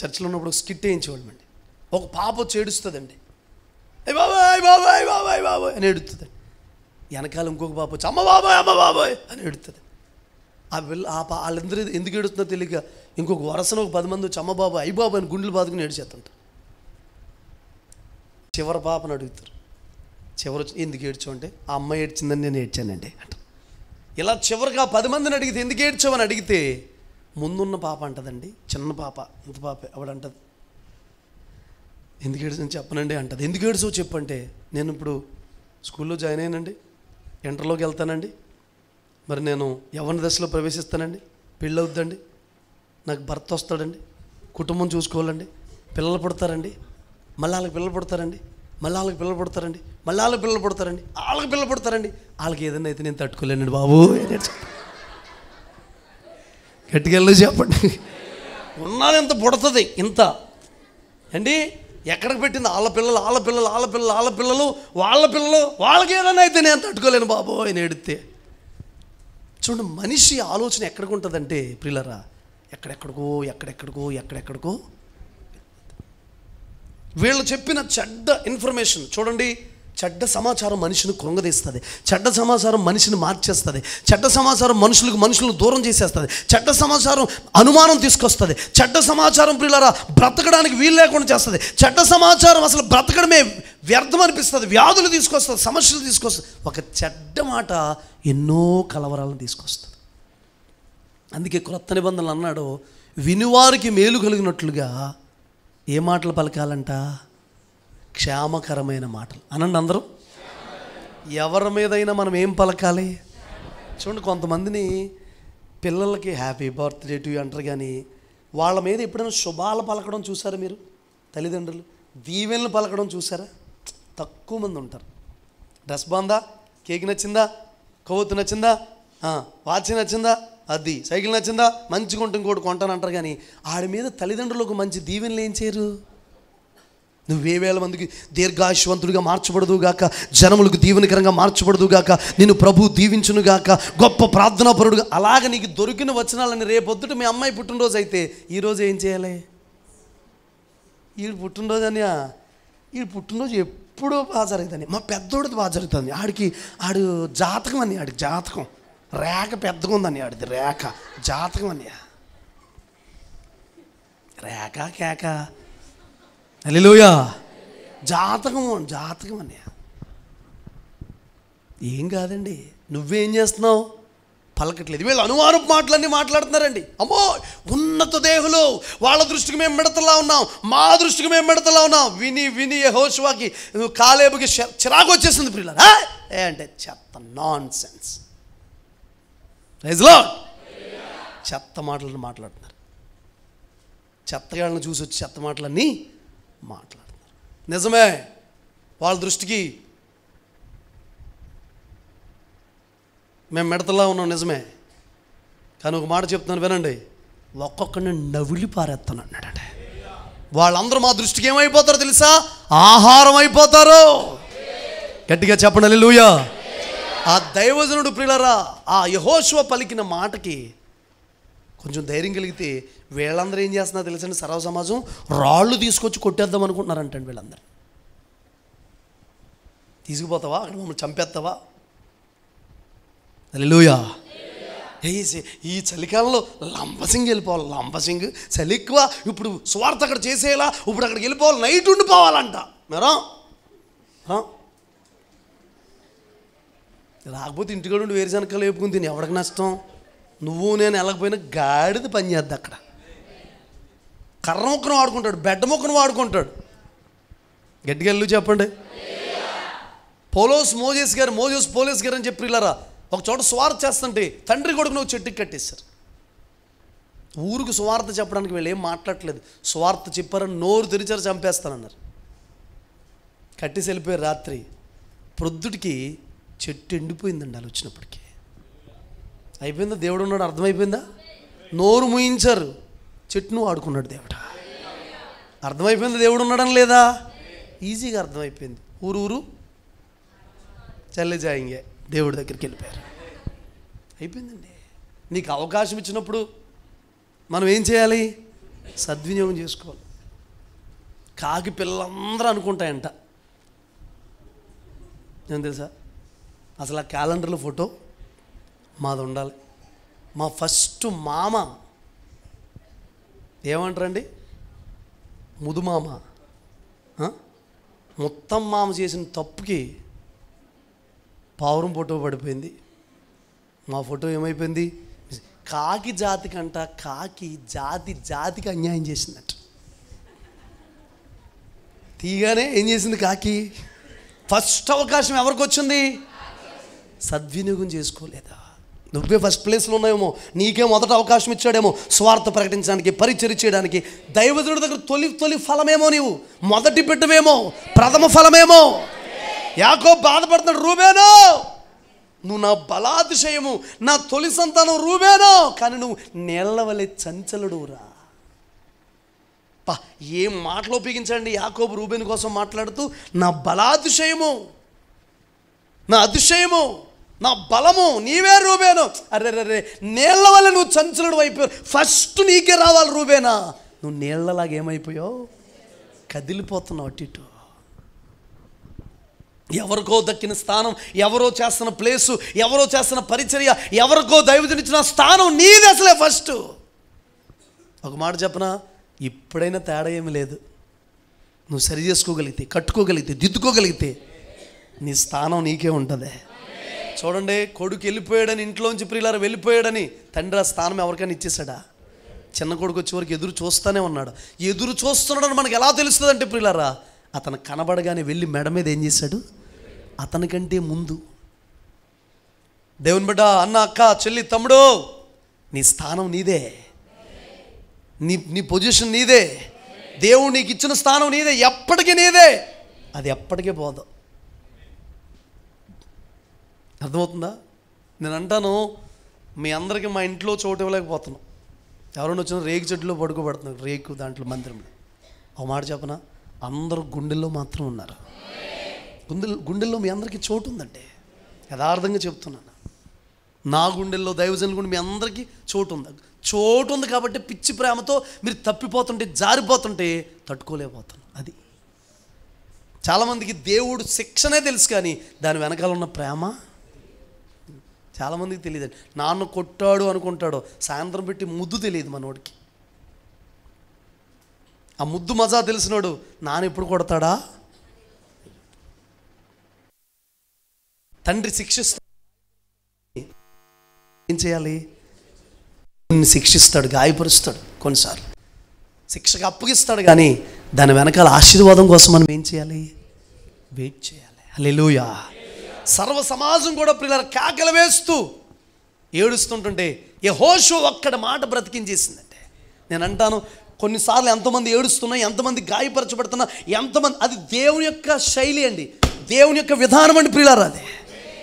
చర్చిలో ఉన్నప్పుడు స్కిట్ వేయించేవాళ్ళమండి. ఒక పాప వచ్చి ఏడుస్తుందండి, అయ్య బాబాయ్ బాబాయ్ బాబాయ్ బాబాయ్ అని ఏడుతుంది. వెనకాల ఇంకొక పాప వచ్చి అమ్మ బాబాయ్ అమ్మ బాబాయ్ అని ఏడుతుంది. వాళ్ళందరూ ఎందుకు ఏడుస్తుందో తెలియక ఇంకొక వరుసలో ఒక 10 మంది వచ్చి అమ్మ బాబాయ్ అయ్య బాబాయ్ అని గుండెలు బాదుకుని ఏడ్చేస్తుంటారు. చివరి పాపను అడుగుతారు, చివరి వచ్చి ఎందుకు ఏడ్చావు అంటే ఆ అమ్మాయి ఏడ్చిందని నేను ఏడ్చానండి అంట. ఇలా చివరికి ఆ 10 మందిని అడిగితే ఎందుకు ఏడ్చావని అడిగితే ముందున్న పాప అంటదండి, చిన్న పాప ఇంత పాప ఆవిడంటది, ఎందుకు ఏడ్చని చెప్పనండి అంటది. ఎందుకు ఏడ్చావు చెప్పంటే, నేను ఇప్పుడు స్కూల్లో జాయిన్ అయ్యానండి, ఇంటర్లోకి వెళ్తానండి, మరి నేను యవ్వన దశలో ప్రవేశిస్తానండి, పెళ్ళి అవుద్దండి, నాకు భర్త వస్తాడండి, కుటుంబం చూసుకోవాలండి, పిల్లలు పుడతారండి, మళ్ళీ వాళ్ళకి పిల్లలు పుడతారండి, మళ్ళీ వాళ్ళకి పిల్లలు పుడతారండి, మళ్ళీ వాళ్ళకి పిల్లలు పుడతారండి, వాళ్ళకి పిల్లలు పుడతారండి, వాళ్ళకి ఏదైనా అయితే నేను తట్టుకోలేనండి బాబు. గట్టిగా చెప్పండి. ఉన్నది ఎంత పుడుతుంది ఇంత అండి, ఎక్కడికి పెట్టింది వాళ్ళ పిల్లలు వాళ్ళ పిల్లలు వాళ్ళ పిల్లలు వాళ్ళ పిల్లలు వాళ్ళ పిల్లలు, వాళ్ళకి ఏదైనా అయితే నేను తట్టుకోలేను బాబు అని ఏడితే. చూడండి, మనిషి ఆలోచన ఎక్కడికి ఉంటుందంటే ప్రియులరా, ఎక్కడెక్కడికో. వీళ్ళు చెప్పిన చెడ్డ ఇన్ఫర్మేషన్ చూడండి, చెడ్డ సమాచారం మనిషిని కృంగదీస్తుంది, చెడ్డ సమాచారం మనిషిని మార్చేస్తుంది, చెడ్డ సమాచారం మనుషులను దూరం చేసేస్తుంది, చెడ్డ సమాచారం అనుమానం తీసుకొస్తుంది, చెడ్డ సమాచారం ప్రియులారా బ్రతకడానికి వీలు లేకుండా చేస్తుంది, చెడ్డ సమాచారం అసలు బ్రతకడమే వ్యర్థం అనిపిస్తుంది, వ్యాధులు తీసుకొస్తుంది, సమస్యలు తీసుకొస్తుంది. ఒక చెడ్డ మాట ఎన్నో కలవరాలను తీసుకొస్తుంది. అందుకే క్రొత్త నిబంధనలు అన్నాడు, వినివారికి మేలు కలిగినట్లుగా ఏ మాటలు పలకాలంట? క్షేమకరమైన మాటలు అనండి అందరూ. ఎవరి మీదైనా మనం ఏం పలకాలి? చూడండి, కొంతమందిని పిల్లలకి హ్యాపీ బర్త్డే టు యూ అంటారు, కానీ వాళ్ళ మీద ఎప్పుడైనా శుభాలు పలకడం చూసారా మీరు? తల్లిదండ్రులు దీవెనలు పలకడం చూసారా? తక్కువ మంది ఉంటారు. డ్రెస్ బాగుందా, కేక్ నచ్చిందా, కొవ్వొత్తు నచ్చిందా, వాచ్ నచ్చిందా, అది సైకిల్ నచ్చిందా, మంచిగా ఉంటుంది ఇంకోటి కొంటాను అంటారు, కానీ ఆడి మీద తల్లిదండ్రులకు మంచి దీవెనలు ఏం చేయరు. నువ్వే వేల మందికి దీర్ఘాయుష్వంతుడిగా మార్చబడదుగాక, జనములకు దీవెనకరంగా మార్చబడదుగాక, నిన్ను ప్రభు దీవించునుగాక, గొప్ప ప్రార్థనాపరుడుగా. అలాగ నీకు దొరికిన వచనాలని రేపొద్దుట మీ అమ్మాయి పుట్టినరోజు అయితే ఈరోజు ఏం చేయాలి? వీడు పుట్టినరోజు అని, వీడు పుట్టినరోజు ఎప్పుడో బాగా జరుగుతుంది, మా పెద్దోడిది బాగా జరుగుతుంది, ఆడు జాతకం అని, ఆడికి జాతకం రేఖ పెద్దగా ఉందని, ఆడిది రేఖ జాతకం అని. రేఖ కేక హల్లెలూయా, జాతకం అని. ఏం కాదండి, నువ్వేం చేస్తున్నావు? పలకట్లేదు. వీళ్ళు అనుమానపు మాటలన్నీ మాట్లాడుతున్నారండి. అమ్మో ఉన్నత దేహులు, వాళ్ళ దృష్టికి మేము మిడతలా ఉన్నాం, మా దృష్టికి మేము మిడతలా ఉన్నాం. విని యెహోషువకి కాలేబుకి చిరాకు వచ్చేసింది ప్రియులారా. అంటే చెత్త నాన్ సెన్స్. Praise lord. చెత్త మాటలను మాట్లాడుతున్నారు, చెత్తగాళ్ళని చూసి వచ్చి చెత్త మాటలన్నీ మాట్లాడుతున్నారు. నిజమే, వాళ్ళ దృష్టికి మేము మిడతలా ఉన్నాం, నిజమే. కానీ ఒక మాట చెప్తున్నాను వినండి, ఒక్కొక్కడిని నవిలి పారేస్తాను అన్నాడంటే. వాళ్ళందరూ మా దృష్టికి ఏమైపోతారో తెలుసా? ఆహారం అయిపోతారు. గట్టిగా చెప్పండి హల్లెలూయా. ఆ దైవజనుడు ప్రియులారా, ఆ యెహోషువ పలికిన మాటకి కొంచెం ధైర్యం కలిగితే వీళ్ళందరూ ఏం చేస్తున్నారు తెలుసండి? సర్వ సమాజం రాళ్ళు తీసుకొచ్చి కొట్టేద్దాం అనుకుంటున్నారంటండి. వీళ్ళందరూ తీసుకుపోతావా, అక్కడ మమ్మల్ని చంపేస్తావా? హల్లెలూయా. ఈ చలికాలంలో లంబసింగ్ వెళ్ళిపోవాలి, లంబసింగ్ చలి ఎక్కువ, ఇప్పుడు స్వార్థ అక్కడ చేసేలా, ఇప్పుడు అక్కడికి వెళ్ళిపోవాలి, నైట్ ఉండిపోవాలంట. మేరా రాకపోతే ఇంటికాడ ఉండి వేరుశనగలు వేపుకుని తిని ఎవరికి నష్టం? నువ్వు నేను వెళ్ళకపోయినా గాడిద పని చేద్ది. అక్కడ కర్ర ముక్కను వాడుకుంటాడు, బెడ్డ ముక్కను వాడుకుంటాడు. గట్టిగా వెళ్ళు చెప్పండి. మోజేస్ గారు అని చెప్పి ఇలారా ఒక చోట సువార్త చేస్తుంటే తండ్రి కొడుకు నువ్వు చెట్టుకి కట్టేశారు. ఊరికి సువార్త చెప్పడానికి వీళ్ళు ఏం మాట్లాడట్లేదు, సువార్త చెప్పారని నోరు తెరిచారు, చంపేస్తానన్నారు. కట్టేసి వెళ్ళిపోయారు. రాత్రి ప్రొద్దుటికి చెట్టు ఎండిపోయిందండి. వాళ్ళు వచ్చినప్పటికీ అయిపోయిందా? దేవుడు ఉన్నాడు అర్థమైపోయిందా? నోరు మూయించారు, చెట్టును వాడుకున్నాడు దేవుడు. అర్థమైపోయింది దేవుడు ఉన్నాడని లేదా? ఈజీగా అర్థమైపోయింది. ఊరు చల్లే జాయింగే దేవుడి దగ్గరికి వెళ్ళిపోయారు. అయిపోయిందండి. నీకు అవకాశం ఇచ్చినప్పుడు మనం ఏం చేయాలి? సద్వినియోగం చేసుకోవాలి. కాకి పిల్లలందరూ అనుకుంటాయంట, ఏం తెలుసా, అసలు ఆ క్యాలెండర్లో ఫోటో మాది ఉండాలి. మా ఫస్ట్ మామ ఏమంటారండి? ముదుమామ. మొత్తం మామ చేసిన తప్పుకి పావురం ఫోటో పడిపోయింది, మా ఫోటో ఏమైపోయింది? కాకి జాతికంట, కాకి జాతికి అన్యాయం చేసిందట. తీగానే ఏం చేసింది కాకి? ఫస్ట్ అవకాశం ఎవరికి వచ్చింది? సద్వినియోగం చేసుకోలేదా? నువ్వే ఫస్ట్ ప్లేస్లో ఉన్నావేమో, నీకే మొదట అవకాశం ఇచ్చాడేమో స్వార్థ ప్రకటించడానికి, పరిచర్య చేయడానికి. దైవజనుడి దగ్గర తొలి ఫలమేమో, నీవు మొదటి బిడ్డవేమో, ప్రథమ ఫలమేమో. యాకోబు బాధపడుతున్నాడు, రూబేను నువ్వు నా బలాతిశయము, నా తొలి సంతానం రూబేను, కానీ నువ్వు నీళ్ల వలె చంచలుడురా. ఏం మాటలు ఉపయోగించండి యాకోబు రూబేను కోసం మాట్లాడుతూ, నా బలాతిశయము, నా అతిశయము, నా బలము నీవే రూబేను. అరే నీళ్ల వల్ల నువ్వు చంచలుడు అయిపోయావు. ఫస్ట్ నీకే రావాలి రూబేనా. నువ్వు నీళ్లలాగా ఏమైపోయావు? కదిలిపోతున్నావు అటు ఇటు. ఎవరికో దక్కిన స్థానం, ఎవరో చేస్తున్న ప్లేసు, ఎవరో చేస్తున్న పరిచర్య, ఎవరికో దైవజనిచ్చిన స్థానం నీది అసలే ఫస్ట్. ఒక మాట చెప్పనా, ఇప్పుడైనా తేడా ఏమీ లేదు. నువ్వు సరి చేసుకోగలిగితే, కట్టుకోగలిగితే, దిద్దుకోగలిగితే నీ స్థానం నీకే ఉంటుంది. చూడండి, కొడుకు వెళ్ళిపోయాడని, ఇంట్లోంచి ప్రియులారా వెళ్ళిపోయాడని తండ్రి ఆ స్థానం ఎవరికైనా ఇచ్చేసాడా? చిన్న కొడుకు వచ్చే వరకు ఎదురు చూస్తూనే ఉన్నాడు. ఎదురు చూస్తున్నాడని మనకు ఎలా తెలుస్తుంది అంటే ప్రియులారా, అతను కనబడగానే వెళ్ళి మెడ మీద ఏం చేశాడు? అతనికంటే ముందు దేవుని బిడ్డ, అన్న, అక్క, చెల్లి, తమ్ముడు, నీ స్థానం నీదే, నీ పొజిషన్ నీదే, దేవుడు నీకు ఇచ్చిన స్థానం నీదే, ఎప్పటికీ నీదే, అది ఎప్పటికీ పోదు. అర్థమవుతుందా? నేను అంటాను, మీ అందరికీ మా ఇంట్లో చోటు ఇవ్వలేకపోతున్నాం. ఎవరైనా వచ్చినా రేకు చెట్టులో పడుకోబడుతున్నారు, రేకు దాంట్లో మందిరంలో. ఒక మాట చెప్పనా, అందరూ గుండెల్లో మాత్రం ఉన్నారు. గుండెల్లో మీ అందరికీ చోటు ఉందంటే యథార్థంగా చెప్తున్నాను. నా గుండెల్లో, దైవజనుల గుండె, మీ అందరికీ చోటు ఉంది. చోటు ఉంది కాబట్టి పిచ్చి ప్రేమతో మీరు తప్పిపోతుంటే, జారిపోతుంటే తట్టుకోలేకపోతున్నాను. అది చాలామందికి దేవుడు శిక్షనే తెలుసు, కానీ దాని వెనకాల ఉన్న ప్రేమ చాలామందికి తెలియదండి. నాన్న కొట్టాడు అనుకుంటాడు, సాయంత్రం పెట్టి ముద్దు తెలియదు మనోడికి. ఆ ముద్దు మజా తెలిసినాడు నాన్న ఎప్పుడు కొడతాడా? తండ్రి శిక్షిస్తాడు, ఏం చేయాలి? శిక్షిస్తాడు, గాయపరుస్తాడు, కొన్నిసార్లు శిక్షకు అప్పగిస్తాడు, కానీ దాని వెనకాల ఆశీర్వాదం కోసం మనం ఏం చేయాలి? వెయిట్ చేయాలి. హల్లెలూయా. సర్వ సమాజం కూడా ప్రియులారా కేకలు వేస్తూ ఏడుస్తుంటుంటే యెహోషువ ఒక్కడి మాట బ్రతికించేసిందంటే, నేను అంటాను, కొన్నిసార్లు ఎంతమంది ఏడుస్తున్నా, ఎంతమంది గాయపరచబడుతున్నా, ఎంతమంది, అది దేవుని యొక్క శైలి అండి, దేవుని యొక్క విధానం అండి ప్రియులారా. అది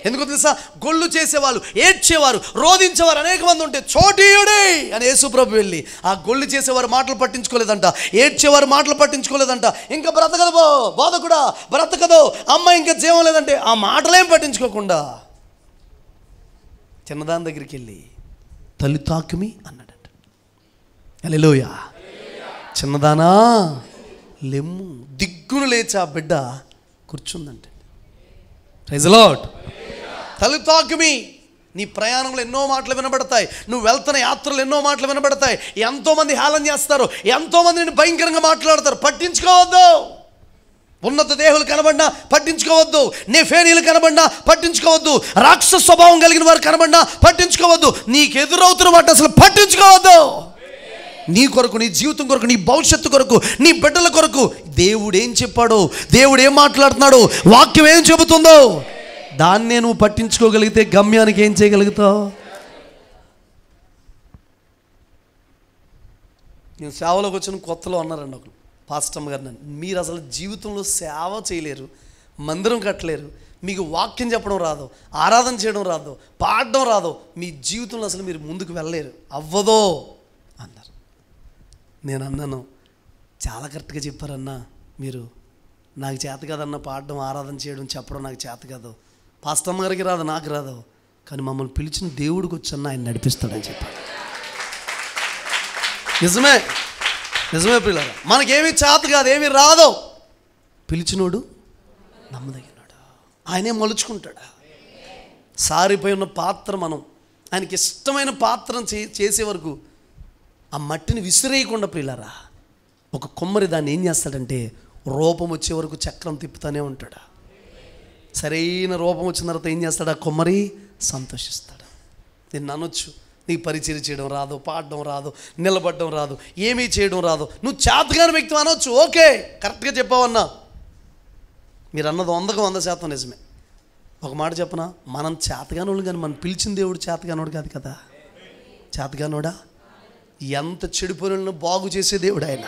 ఎందుకు తెలుసా? గొల్లు చేసేవాళ్ళు, ఏడ్చేవారు, రోధించేవారు అనేక మంది ఉంటే చోటీయుడే అని యేసుప్రభు వెళ్ళి ఆ గొల్లు చేసేవారు మాటలు పట్టించుకోలేదంట, ఏడ్చేవారు మాటలు పట్టించుకోలేదంట. ఇంకా బ్రతకదు బోధకుడా, బ్రతకదు అమ్మ, ఇంకా జీవం లేదంటే ఆ మాటలేం పట్టించుకోకుండా చిన్నదాని దగ్గరికి వెళ్ళి తల్లి తాకుమి అన్నాడట. హల్లెలూయా. చిన్నదానా లెమ్ము, దిగ్గును లేచి ఆ బిడ్డ కూర్చుందంటే. Praise the lord. తల్లి తాకుమి. నీ ప్రయాణంలో ఎన్నో మాటలు వినబడతాయి, నువ్వు వెళ్తున్న యాత్రలు ఎన్నో మాటలు వినబడతాయి, ఎంతోమంది హేళన చేస్తారు, ఎంతోమంది నేను భయంకరంగా మాట్లాడతారు, పట్టించుకోవద్దు. ఉన్నత దేహులు కనబడినా పట్టించుకోవద్దు, నెఫేనీలు కనబడినా పట్టించుకోవద్దు, రాక్షస స్వభావం కలిగిన వారు కనబడినా పట్టించుకోవద్దు, నీకు ఎదురవుతున్న వాటి అసలు పట్టించుకోవద్దు. నీ కొరకు, నీ జీవితం కొరకు, నీ భవిష్యత్తు కొరకు, నీ బిడ్డల కొరకు దేవుడు ఏం చెప్పాడో, దేవుడు ఏం మాట్లాడుతున్నాడో, వాక్యం ఏం చెబుతుందో దాన్నే నువ్వు పట్టించుకోగలిగితే గమ్యానికి ఏం చేయగలుగుతావు? నేను సేవలోకి వచ్చిన కొత్తలో అన్నారండి ఒకరు, పాస్టమ్ గారు, నన్ను, మీరు అసలు జీవితంలో సేవ చేయలేరు, మందిరం కట్టలేరు, మీకు వాక్యం చెప్పడం రాదు, ఆరాధన చేయడం రాదు, పాడడం రాదు, మీ జీవితంలో అసలు మీరు ముందుకు వెళ్ళలేరు, అవ్వదో అన్నారు. నేను అన్నాను, చాలా కరెక్ట్గా చెప్పారన్నా మీరు, నాకు చేత కాదన్న పాడడం, ఆరాధన చేయడం, చెప్పడం నాకు చేత కాదు, పాస్టమ్ గారికి రాదు, నాకు రాదు, కానీ మమ్మల్ని పిలిచిన దేవుడికి వచ్చన్న ఆయన నడిపిస్తాడని చెప్పాడు. నిజమే, నిజమే పిల్లలు, మనకేమీ చేత కాదు, ఏమీ రాదు, పిలిచినోడు నమ్మదగినాడు, ఆయనే మలుచుకుంటాడు. సారిపోయి ఉన్న పాత్ర మనం ఆయనకి ఇష్టమైన పాత్రను చేసే వరకు ఆ మట్టిని విసిరేయకుండా పిల్లరా, ఒక కొమ్మరి దాన్ని ఏం చేస్తాడంటే రూపం వచ్చే వరకు చక్రం తిప్పుతూనే ఉంటాడు. సరైన రూపం వచ్చిన తర్వాత ఏం చేస్తాడు? ఆ కొమ్మరి సంతోషిస్తాడు. నేను అనొచ్చు, నీకు పరిచయం చేయడం రాదు, పాడడం రాదు, నిలబడడం రాదు, ఏమీ చేయడం రాదు, నువ్వు చేతగాని వ్యక్తి అనొచ్చు, ఓకే, కరెక్ట్గా చెప్పావన్నా. మీరు అన్నది 100% నిజమే. ఒక మాట చెప్పనా, మనం చేతగానోళ్ళు, కానీ మనం పిలిచిన దేవుడు చేతగానోడు కాదు కదా. చేతగానోడా? ఎంత చెడిపోయిన బాగు చేసే దేవుడు ఆయన.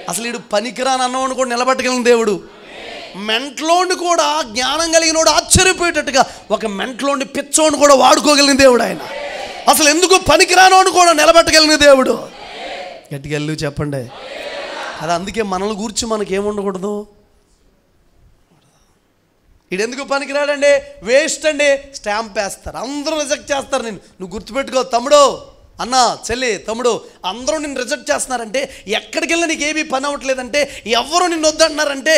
అసలు వీడు పనికిరాని అన్నవాడిని కూడా నిలబెట్టగలిగిన దేవుడు. మెంట్లోండి కూడా జ్ఞానం కలిగినోడు ఆశ్చర్యపోయేటట్టుగా ఒక మెంట్లోండి పిచ్చోడిని కూడా వాడుకోగలిగిన దేవుడు ఆయన. అసలు ఎందుకు పనికిరానోడు కూడా నిలబెట్టగలిగిన దేవుడు. గట్టిగా వెళ్ళి చెప్పండి కదా. అందుకే మనల్ని గురించి మనకేముండకూడదు, వీడెందుకు పనికిరాడండి, వేస్ట్ అండి, స్టాంప్ వేస్తారు, అందరూ రిజెక్ట్ చేస్తారు. నువ్వు గుర్తుపెట్టుకో తమ్ముడు, అన్న, చెల్లి, తమ్ముడు అందరూ నిన్ను రిజెక్ట్ చేస్తున్నారంటే, ఎక్కడికి వెళ్ళినా నీకు ఏమీ పని అవ్వట్లేదంటే, ఎవరు నిన్ను వద్దంటున్నారంటే,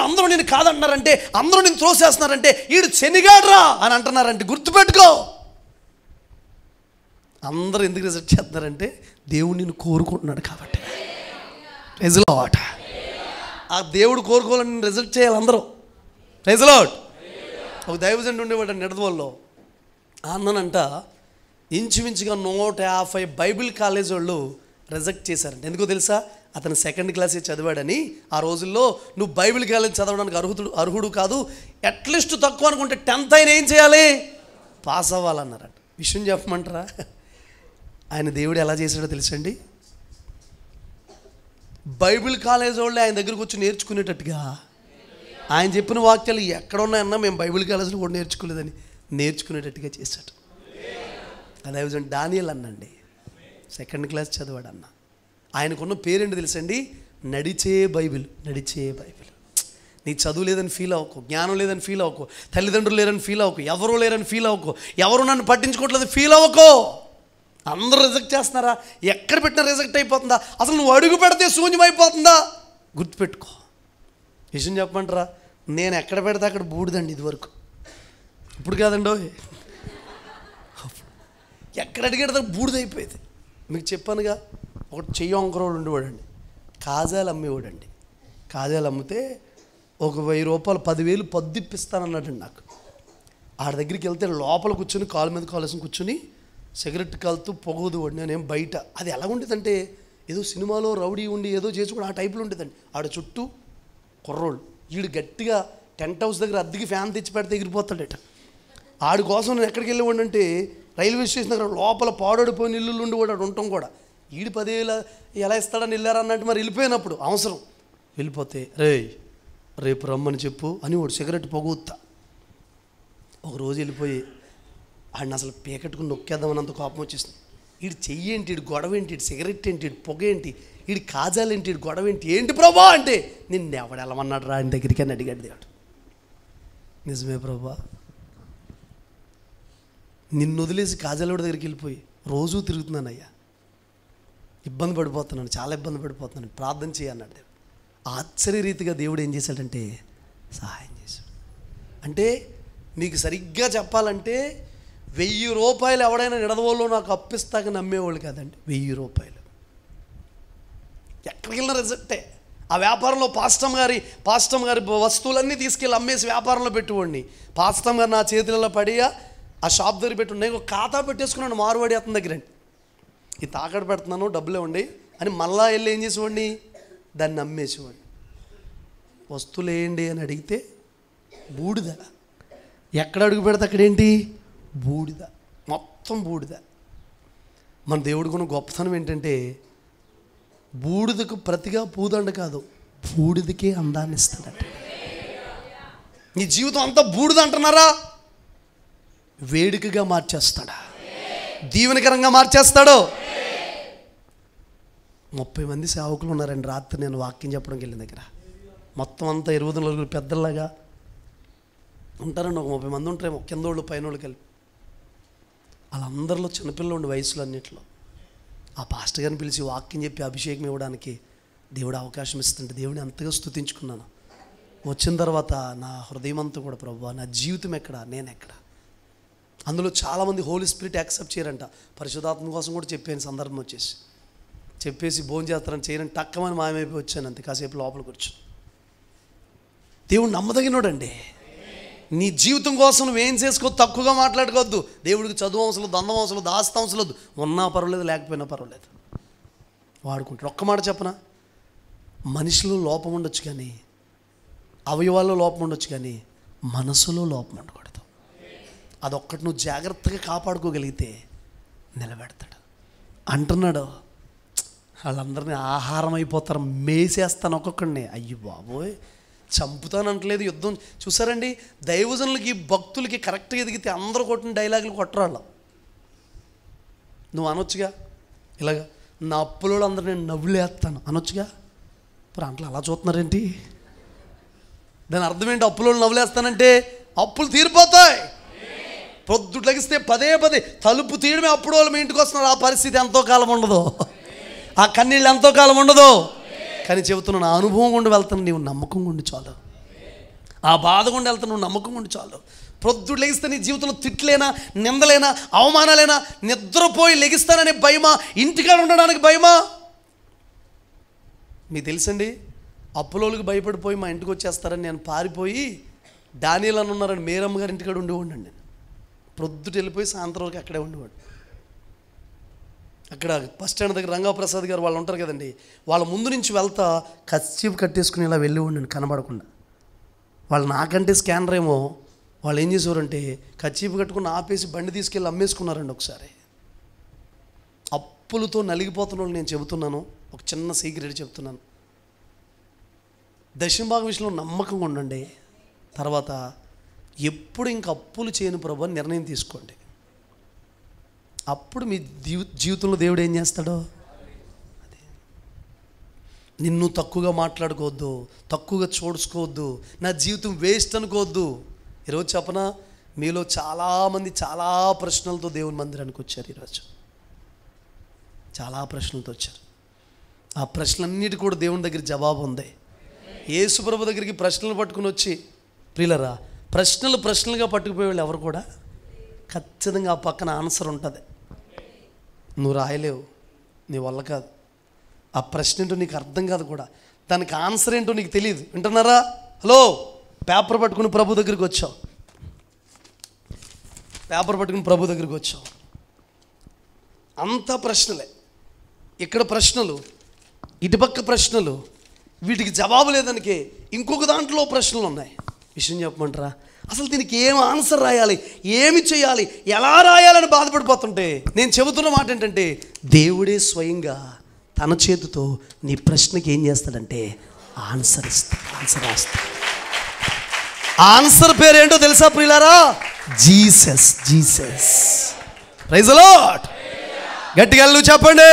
అందరూ నిన్ను కాదంటున్నారంటే, అందరూ నిన్ను త్రోసేస్తున్నారంటే, ఈడు శనిగాడ్రా అని అంటున్నారంటే గుర్తుపెట్టుకో. అందరూ ఎందుకు రిజెక్ట్ చేస్తున్నారంటే దేవుడు నిన్ను కోరుకుంటున్నాడు కాబట్టి. Praise lord. ఆ దేవుడు కోరుకోవాలని నిన్ను రిజెక్ట్ చేయాలి అందరూ. Praise lord. ఒక దైవజనుడు ఉండేవాడు నిడదవోల్లో. అన్ననంట ఇంచుమించుగా 150 బైబిల్ కాలేజ్ వాళ్ళు రిజెక్ట్ చేశారంట. ఎందుకో తెలుసా? అతను 2nd క్లాసే చదివాడని. ఆ రోజుల్లో నువ్వు బైబిల్ కాలేజ్ చదవడానికి అర్హుడు కాదు, అట్లీస్ట్ తక్కువ అనుకుంటే 10th అయినా ఏం చేయాలి? పాస్ అవ్వాలన్నారంట. విషయం చెప్పమంటారా? ఆయన దేవుడు ఎలా చేశాడో తెలుసండి. బైబిల్ కాలేజ్ వాళ్ళే ఆయన దగ్గరకు వచ్చి నేర్చుకునేటట్టుగా, ఆయన చెప్పిన వాక్యాలు ఎక్కడ ఉన్నాయన్నా మేము బైబిల్ కాలేజీలో కూడా నేర్చుకోలేదని నేర్చుకునేటట్టుగా చేశాడు. అదే డానియల్ అన్నండి, 2nd క్లాస్ చదివాడు అన్న. ఆయనకున్న పేరేంటి తెలుసండి? నడిచే బైబిల్. నడిచే బైబిల్. నీ చదువు లేదని ఫీల్ అవ్వకు, జ్ఞానం లేదని ఫీల్ అవ్వకు, తల్లిదండ్రులు లేరని ఫీల్ అవ్వకు, ఎవరూ లేరని ఫీల్ అవ్వకు, ఎవరు నన్ను పట్టించుకోవట్లేదు ఫీల్ అవ్వకు. అందరూ రిజెక్ట్ చేస్తున్నారా? ఎక్కడ పెట్టినా రిజెక్ట్ అయిపోతుందా? అసలు నువ్వు అడుగు పెడితే శూన్యమైపోతుందా? గుర్తుపెట్టుకో. విషయం చెప్పమంటారా? నేను ఎక్కడ పెడితే అక్కడ బూడిదండి ఇదివరకు. ఇప్పుడు కాదండో, ఎక్కడ అడిగేట బూడిదైపోయేది. మీకు చెప్పానుగా, ఒకటి చెయ్యి వంకరోడు ఉండేవాడండి, కాజాలు అమ్మేవాడండి. కాజాలు అమ్మితే ఒక 1000 రూపాయలు 10,000 పద్దిప్పిస్తానన్నాడండి నాకు. ఆడ దగ్గరికి వెళ్తే లోపల కూర్చొని కాలు మీద కాలేసుకుని కూర్చొని సిగరెట్ కాలుతూ పొగదు వాడు. నేనేం బయట. అది ఎలా ఉండేదంటే ఏదో సినిమాలో రౌడీ ఉండి ఏదో చేసుకుని ఆ టైప్లో ఉండేదండి. ఆడ చుట్టూ కుర్రోళ్ళు, వీడు గట్టిగా టెంట్ హౌస్ దగ్గర అద్దెకి ఫ్యాన్ తెచ్చి పెడితే ఎగిరిపోతాడట. ఆడి కోసం నేను ఎక్కడికి వెళ్ళేవాడు అంటే రైల్వే స్టేషన్ దగ్గర లోపల పాడైపోయిన ఇల్లు ఉండేవాడు. ఆడు ఉండటం కూడా ఈడు 10,000 ఎలా ఇస్తాడని వెళ్ళారన్నట్టు మరి వెళ్ళిపోయినప్పుడు అవసరం వెళ్ళిపోతే రేపు రమ్మని చెప్పు అని వాడు సిగరెట్ పొగూత్తా. ఒకరోజు వెళ్ళిపోయి ఆడిని అసలు పీకట్టుకుని నొక్కేద్దామన్నంత కోపం వచ్చేసింది. వీడు చెయ్యి ఏంటి, వీడు గొడవ ఏంటి, వీడు సిగరెట్ ఏంటి, వీడు పొగ ఏంటి, వీడి కాజాలేంటి, వీడు గొడవ ఏంటి, ఏంటి ప్రభా అంటే నిన్ను ఎవడు వెళ్ళమన్నాడు రా ఆయన దగ్గరికి అని అడిగాడు దేవుడు. నిజమే ప్రభా, నిన్ను వదిలేసి కాజాలోడి దగ్గరికి వెళ్ళిపోయి రోజూ తిరుగుతున్నానయ్యా, ఇబ్బంది పడిపోతున్నాను, చాలా ఇబ్బంది పడిపోతున్నాను, ప్రార్థన చేయన్నాడు దేవుడు. ఆశ్చర్యరీతిగా దేవుడు ఏం చేశాడంటే సహాయం చేశాడు. అంటే మీకు సరిగ్గా చెప్పాలంటే 1000 రూపాయలు ఎవడైనా నిడదవోల్లో నాకు అప్పిస్తాక నమ్మేవాళ్ళు కాదండి. 1000 రూపాయలు ఎక్కడికి వెళ్ళినా రిజెక్టే. ఆ వ్యాపారంలో పాస్టమ్ గారి వస్తువులన్నీ తీసుకెళ్ళి అమ్మేసి వ్యాపారంలో పెట్టుకోండి. పాస్టమ్ గారు నా చేతులలో పడియా ఆ షాప్ దగ్గర పెట్టుకుని నేను ఒక ఖాతా పెట్టేసుకున్నాను మార్వాడి అతని దగ్గరండి. ఈ తాకట్టు పెడుతున్నాను డబ్బులు ఇవ్వండి అని మళ్ళా వెళ్ళి ఏం చేసేవాడిని, దాన్ని అమ్మేసేవాడిని. వస్తువులు వేయండి అని అడిగితే బూడిద. ఎక్కడ అడుగు పెడితే అక్కడేంటి బూడిద, మొత్తం బూడిద. మన దేవుడికున్న గొప్పతనం ఏంటంటే బూడిదకు ప్రతిగా పూదండ కాదు, బూడిదకే అందాన్ని ఇస్తాడట. నీ జీవితం అంతా బూడిద అంటున్నారా? వేడుకగా మార్చేస్తాడా, దీవెనకరంగా మార్చేస్తాడు. 30 మంది సేవకులు ఉన్నారండి. రాత్రి నేను వాక్యం చెప్పడానికి వెళ్ళిన దగ్గర మొత్తం అంతా 20 నలుగురు పెద్దలాగా ఉంటారండి. ఒక 30 మంది ఉంటారేమో, కిందోళ్ళు పైనోళ్ళు కలిపి. వాళ్ళందరిలో చిన్నపిల్లలు ఉండి వయసులో అన్నింటిలో ఆ పాస్టర్ గారిని పిలిచి వాక్యం చెప్పి అభిషేకం ఇవ్వడానికి దేవుడు అవకాశం ఇస్తుంటే దేవుడిని అంతగా స్తుతించుకున్నాను. వచ్చిన తర్వాత నా హృదయం అంతా కూడా ప్రభువా నా జీవితం ఎక్కడ, నేను ఎక్కడ. అందులో చాలామంది హోలీ స్పిరిట్ యాక్సెప్ట్ చేయరంట. పరిశుద్ధాత్మ కోసం కూడా చెప్పాను సందర్భం వచ్చేసి, చెప్పేసి భోజనం చేస్తారని చేయరని టక్కమని మాయమైపోయి వచ్చాను. అంతే కాసేపు లోపల కూర్చొని. దేవుడు నమ్మదగినోడండి. నీ జీవితం కోసం నువ్వేం చేసుకో, తక్కువగా మాట్లాడుకోవద్దు. దేవుడికి చదువు అవసరం, దండం అవసరం, దాస్తం అవసరం లేదు. ఉన్నా పర్వాలేదు, లేకపోయినా పర్వాలేదు, వాడుకుంటాడు. ఒక్క మాట చెప్పనా, మనిషిలో లోపం ఉండొచ్చు కానీ, అవయవాల్లో లోపం ఉండొచ్చు కానీ మనసులో లోపం ఉండకూడదు. అదొక్కటి నువ్వు జాగ్రత్తగా కాపాడుకోగలిగితే నిలబెడతాడు అంటున్నాడు. వాళ్ళందరినీ ఆహారం అయిపోతారు, మేసేస్తాను ఒక్కొక్కడిని. అయ్యి బాబోయ్, చంపుతానంటలేదు, యుద్ధం. చూసారండి, దైవజనులకి భక్తులకి కరెక్ట్గా ఎదిగితే అందరూ కొట్టిన డైలాగులు కొట్టరాళ్ళ. నువ్వు అనొచ్చుగా ఇలాగా, నా అప్పులో అందరూ నేను నవ్వులేస్తాను అనొచ్చుగా. ఇప్పుడు అంట్లో అలా చూస్తున్నారేంటి? దాని అర్థం ఏంటి? అప్పులో నవ్వులేస్తానంటే అప్పులు తీరిపోతాయి. పొద్దుట లెగిస్తే పదే పదే తలుపు తీయడమే అప్పుడు వాళ్ళు మీ ఇంటికి వస్తున్నారు. ఆ పరిస్థితి ఎంతో కాలం ఉండదు, ఆ కన్నీళ్ళు ఎంతో కాలం ఉండదు. కానీ చెబుతున్నాను, ఆ అనుభవం గుండా వెళ్తాను, నీవు నమ్మకం ఉండి చాలు. ఆ బాధ గుండా వెళ్తాను, నువ్వు నమ్మకం ఉండి చాలు. పొద్దుట లెగిస్తే నీ జీవితంలో తిట్లేనా, నిందలేనా, అవమానాలేనా, నిద్రపోయి లెగిస్తాననే భయమా, ఇంటికాడ ఉండడానికి భయమా? మీకు తెలుసండి, అప్పులోళ్ళకి భయపడిపోయి మా ఇంటికి వచ్చేస్తారని నేను పారిపోయి డానియల్ అని ఉన్నారని మేరమ్మ గారి ఇంటికాడ ఉండేవాడిని. నేను ప్రొద్దుట వెళ్ళిపోయి సాయంత్రం వరకు అక్కడే ఉండేవాడు. అక్కడ బస్ స్టాండ్ దగ్గర రంగాప్రసాద్ గారు వాళ్ళు ఉంటారు కదండి, వాళ్ళ ముందు నుంచి వెళ్తా కర్చీఫ్ కట్టేసుకుని ఇలా వెళ్ళేవాడు నేను కనబడకుండా. వాళ్ళు నాకంటే స్కానర్ ఏమో, వాళ్ళు ఏం చేసేవారంటే కర్చీఫ్ కట్టుకుని ఆపేసి బండి తీసుకెళ్ళి అమ్మేసుకున్నారండి. ఒకసారి అప్పులతో నలిగిపోతున్న వాళ్ళు నేను చెబుతున్నాను, ఒక చిన్న సీక్రెట్ చెప్తున్నాను. దశమభాగం విషయంలో నమ్మకంగా ఉండండి. తర్వాత ఎప్పుడు ఇంక అప్పులు చేయను ప్రభు అని నిర్ణయం తీసుకోండి. అప్పుడు మీ జీవితంలో దేవుడు ఏం చేస్తాడో అదే. నిన్ను తక్కువగా మాట్లాడుకోవద్దు, తక్కువగా చూడుకోవద్దు, నా జీవితం వేస్ట్ అనుకోవద్దు. ఈరోజు చెప్పనా, మీలో చాలామంది చాలా ప్రశ్నలతో దేవుని మందిరానికి వచ్చారు. ఈరోజు చాలా ప్రశ్నలతో వచ్చారు. ఆ ప్రశ్నలన్నిటి కూడా దేవుని దగ్గర జవాబు ఉంది. యేసు ప్రభు దగ్గరికి ప్రశ్నలు పట్టుకుని వచ్చి, ప్రియులరా, ప్రశ్నలుగా పట్టుకుపోయే వాళ్ళు ఎవరు కూడా ఖచ్చితంగా ఆ పక్కన ఆన్సర్ ఉంటుంది. నువ్వు రాయలేవు, నీ వల్ల కాదు. ఆ ప్రశ్న ఏంటో నీకు అర్థం కాదు కూడా, దానికి ఆన్సర్ ఏంటో నీకు తెలియదు. వింటున్నారా? హలో, పేపర్ పట్టుకుని ప్రభు దగ్గరికి వచ్చావు, పేపర్ పట్టుకుని ప్రభు దగ్గరికి వచ్చావు, అంతా ప్రశ్నలే. ఇక్కడ ప్రశ్నలు, ఇటుపక్క ప్రశ్నలు, వీటికి జవాబు లేదానికి ఇంకొక దాంట్లో ప్రశ్నలు ఉన్నాయి. విషయం చెప్పమంటారా? అసలు దీనికి ఏం ఆన్సర్ రాయాలి, ఏమి చేయాలి, ఎలా రాయాలని బాధపడిపోతుంటే నేను చెబుతున్న మాట ఏంటంటే, దేవుడే స్వయంగా తన చేతితో నీ ప్రశ్నకి ఏం చేస్తాడంటే ఆన్సర్ ఇస్తాడు, ఆన్సర్ రాస్తాడు. ఆన్సర్ పేరేంటో తెలుసా ప్రియులారా? Jesus. Jesus. Praise the lord. గట్టిగా నువ్వు చెప్పండి.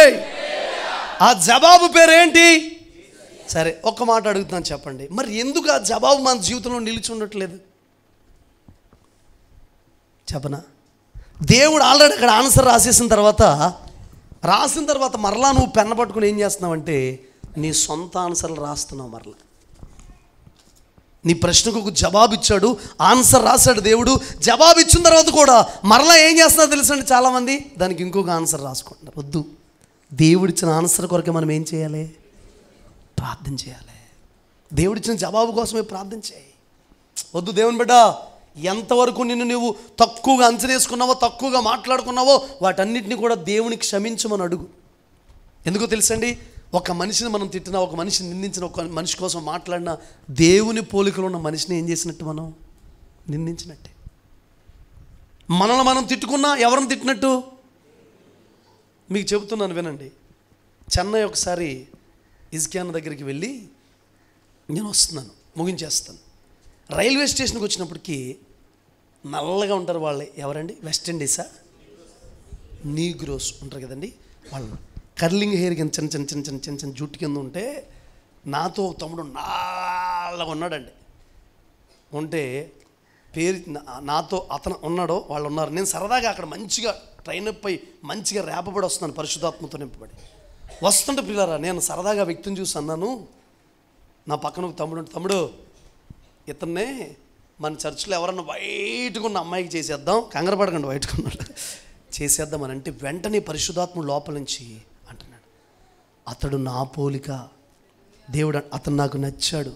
ఆ జవాబు పేరేంటి? సరే, ఒక్క మాట అడుగుతున్నాను, చెప్పండి. మరి ఎందుకు ఆ జవాబు మన జీవితంలో నిలిచి ఉండట్లేదు చెప్పనా? దేవుడు ఆల్రెడీ అక్కడ ఆన్సర్ రాసిన తర్వాత మరలా నువ్వు పెన్న పట్టుకుని ఏం చేస్తున్నావంటే నీ సొంత ఆన్సర్లు రాస్తున్నావు. మరలా నీ ప్రశ్నకు ఒక జవాబు ఇచ్చాడు, ఆన్సర్ రాశాడు దేవుడు. జవాబు ఇచ్చిన తర్వాత కూడా మరలా ఏం చేస్తున్నారో తెలుసండి చాలామంది, దానికి ఇంకొక ఆన్సర్ రాసుకుంటారు. వద్దు, దేవుడిచ్చిన ఆన్సర్ కొరకే మనం ఏం చేయాలి? ప్రార్థన చేయాలి. దేవుడిచ్చిన జవాబు కోసమే ప్రార్థన చేయి. వద్దు, దేవుని బిడ్డ, ఎంతవరకు నిన్ను నువ్వు తక్కువగా అంచనేసుకున్నావో, తక్కువగా మాట్లాడుకున్నావో వాటన్నిటిని కూడా దేవుని క్షమించమని అడుగు. ఎందుకో తెలుసండి, ఒక మనిషిని మనం తిట్టినా, ఒక మనిషిని నిందించిన, ఒక మనిషి కోసం మాట్లాడినా, దేవుని పోలికలో ఉన్న మనిషిని ఏం చేసినట్టు? మనం నిందించినట్టే. మనల్ని మనం తిట్టుకున్నా ఎవరిని తిట్టినట్టు? మీకు చెబుతున్నాను వినండి. చెన్నై ఒకసారి ఇజ్కియానా దగ్గరికి వెళ్ళి నేను వస్తున్నాను, ముగించేస్తాను. రైల్వే స్టేషన్కి వచ్చినప్పటికీ నల్లగా ఉంటారు వాళ్ళే. ఎవరండి? వెస్ట్ ఇండీసా, నీగ్రోస్ ఉంటారు కదండి. వాళ్ళు కర్లింగ్ హెయిర్ కింద చిన్న చిన్న చిన్న చిన్న చిన్న చిన్న జుట్టు కింద ఉంటే, నాతో తమ్ముడు నల్లగా ఉన్నాడండి. ఉంటే నాతో అతను ఉన్నాడో వాళ్ళు ఉన్నారు. నేను సరదాగా అక్కడ మంచిగా ట్రైన్ అప్ అయి మంచిగా రేపబడి వస్తున్నాను, పరిశుద్ధాత్మతో నింపబడి వస్తుంటే పిల్లరా, నేను సరదాగా వ్యక్తిని చూసి అన్నాను, నా పక్కన ఒక తమ్ముడు ఇతన్నే మన చర్చిలో ఎవరన్నా వైట్గా ఉన్న అమ్మాయికి చేసేద్దాం, కంగారు పడకండి, వైట్గా ఉన్నాడు చేసేద్దాం అని అంటే, వెంటనే పరిశుద్ధాత్మ లోపల నుంచి అంటున్నాడు, అతడు నా పోలిక, దేవుడు అతను నాకు నచ్చాడు,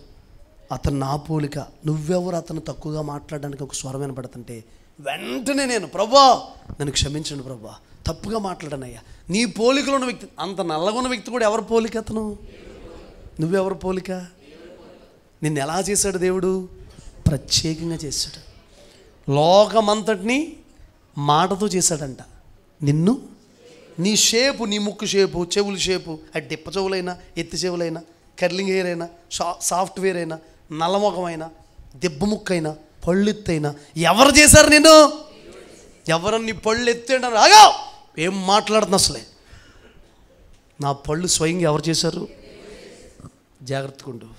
అతను నా పోలిక, నువ్వెవరు అతను తక్కువగా మాట్లాడడానికి ఒక స్వరం వినపడుతుంటే వెంటనే నేను, ప్రభువా నన్ను క్షమించండి ప్రభువా, తప్పుగా మాట్లాడనయ్యా, నీ పోలికలో ఉన్న వ్యక్తి, అంత నల్లగా ఉన్న వ్యక్తి కూడా ఎవరి పోలిక? అతను. నువ్వెవరి పోలిక? నిన్ను ఎలా చేశాడు దేవుడు? ప్రత్యేకంగా చేశాడు. లోకమంతటిని మాటతో చేశాడంట. నిన్ను, నీ షేపు, నీ ముక్కు షేపు, చెవుల షేపు, అది డిప్ప చెవులైనా, ఎత్తి చెవులైనా, కర్లింగ్ హెయిర్ అయినా, సాఫ్ట్వేర్ అయినా, నల్లముఖమైనా, దెబ్బ ముక్కైనా, పళ్ళు ఎత్తైనా ఎవరు చేశారు నిన్ను? ఎవరన్నా నీ పళ్ళు ఎత్తేంటారు? ఆగా, ఏం మాట్లాడుతున్నా అసలే? నా పళ్ళు స్వయంగా ఎవరు చేశారు? జాగ్రత్తగా ఉండు.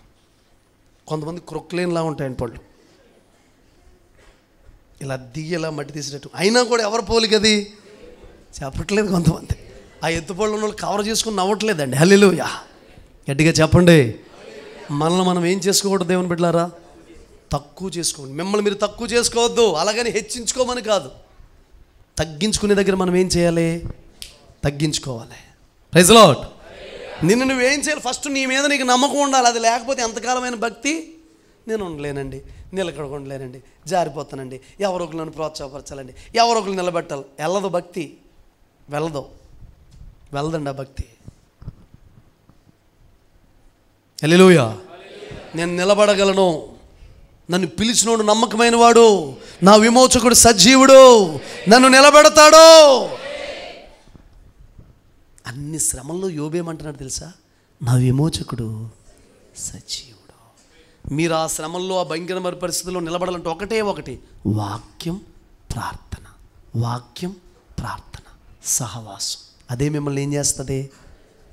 కొంతమంది క్రొక్లేన్లా ఉంటాయండి పళ్ళు. ఇలా దిగి ఇలా మట్టి తీసినట్టు. అయినా కూడా ఎవరు పోలికది చెప్పట్లేదు కొంతమంది. ఆ ఎత్తుపళ్ళు ఉన్న వాళ్ళు కవర్ చేసుకుని నవ్వట్లేదండి. హల్లెలూయా, గట్టిగా చెప్పండి. మనల్ని మనం ఏం చేసుకోకూడదు దేవుని బిడ్డలారా? తక్కువ చేసుకోండి. మిమ్మల్ని మీరు తక్కువ చేసుకోవద్దు, అలాగని హెచ్చించుకోమని కాదు. తగ్గించుకునే దగ్గర మనం ఏం చేయాలి? తగ్గించుకోవాలి. Praise the lord. నిన్ను నువ్వేం చేయాలి? ఫస్ట్ నీ మీద నీకు నమ్మకం ఉండాలి. అది లేకపోతే ఎంతకాలమైన భక్తి? నేను ఉండలేనండి, నిలకడగా ఉండలేనండి, జారిపోతానండి, ఎవరో ఒకరు నన్ను ప్రోత్సాహపరచాలండి, ఎవరో ఒకరు నిలబెట్టాలి. వెళ్ళదు భక్తి, వెళ్ళదండి ఆ భక్తి. హల్లెలూయా. నేను నిలబడగలను, నన్ను పిలిచినోడు నమ్మకమైన వాడు, నా విమోచకుడు సజీవుడు, నన్ను నిలబెడతాడు. అన్ని శ్రమల్లో యోబేమంటున్నాడు తెలుసా? నా విమోచకుడు సజీవుడు. మీరు ఆ శ్రమల్లో, ఆ భయంకరమైన పరిస్థితుల్లో నిలబడాలంటే ఒకటి వాక్యం ప్రార్థన, వాక్యం ప్రార్థన, సహవాసం. అదే మిమ్మల్ని ఏం చేస్తుంది?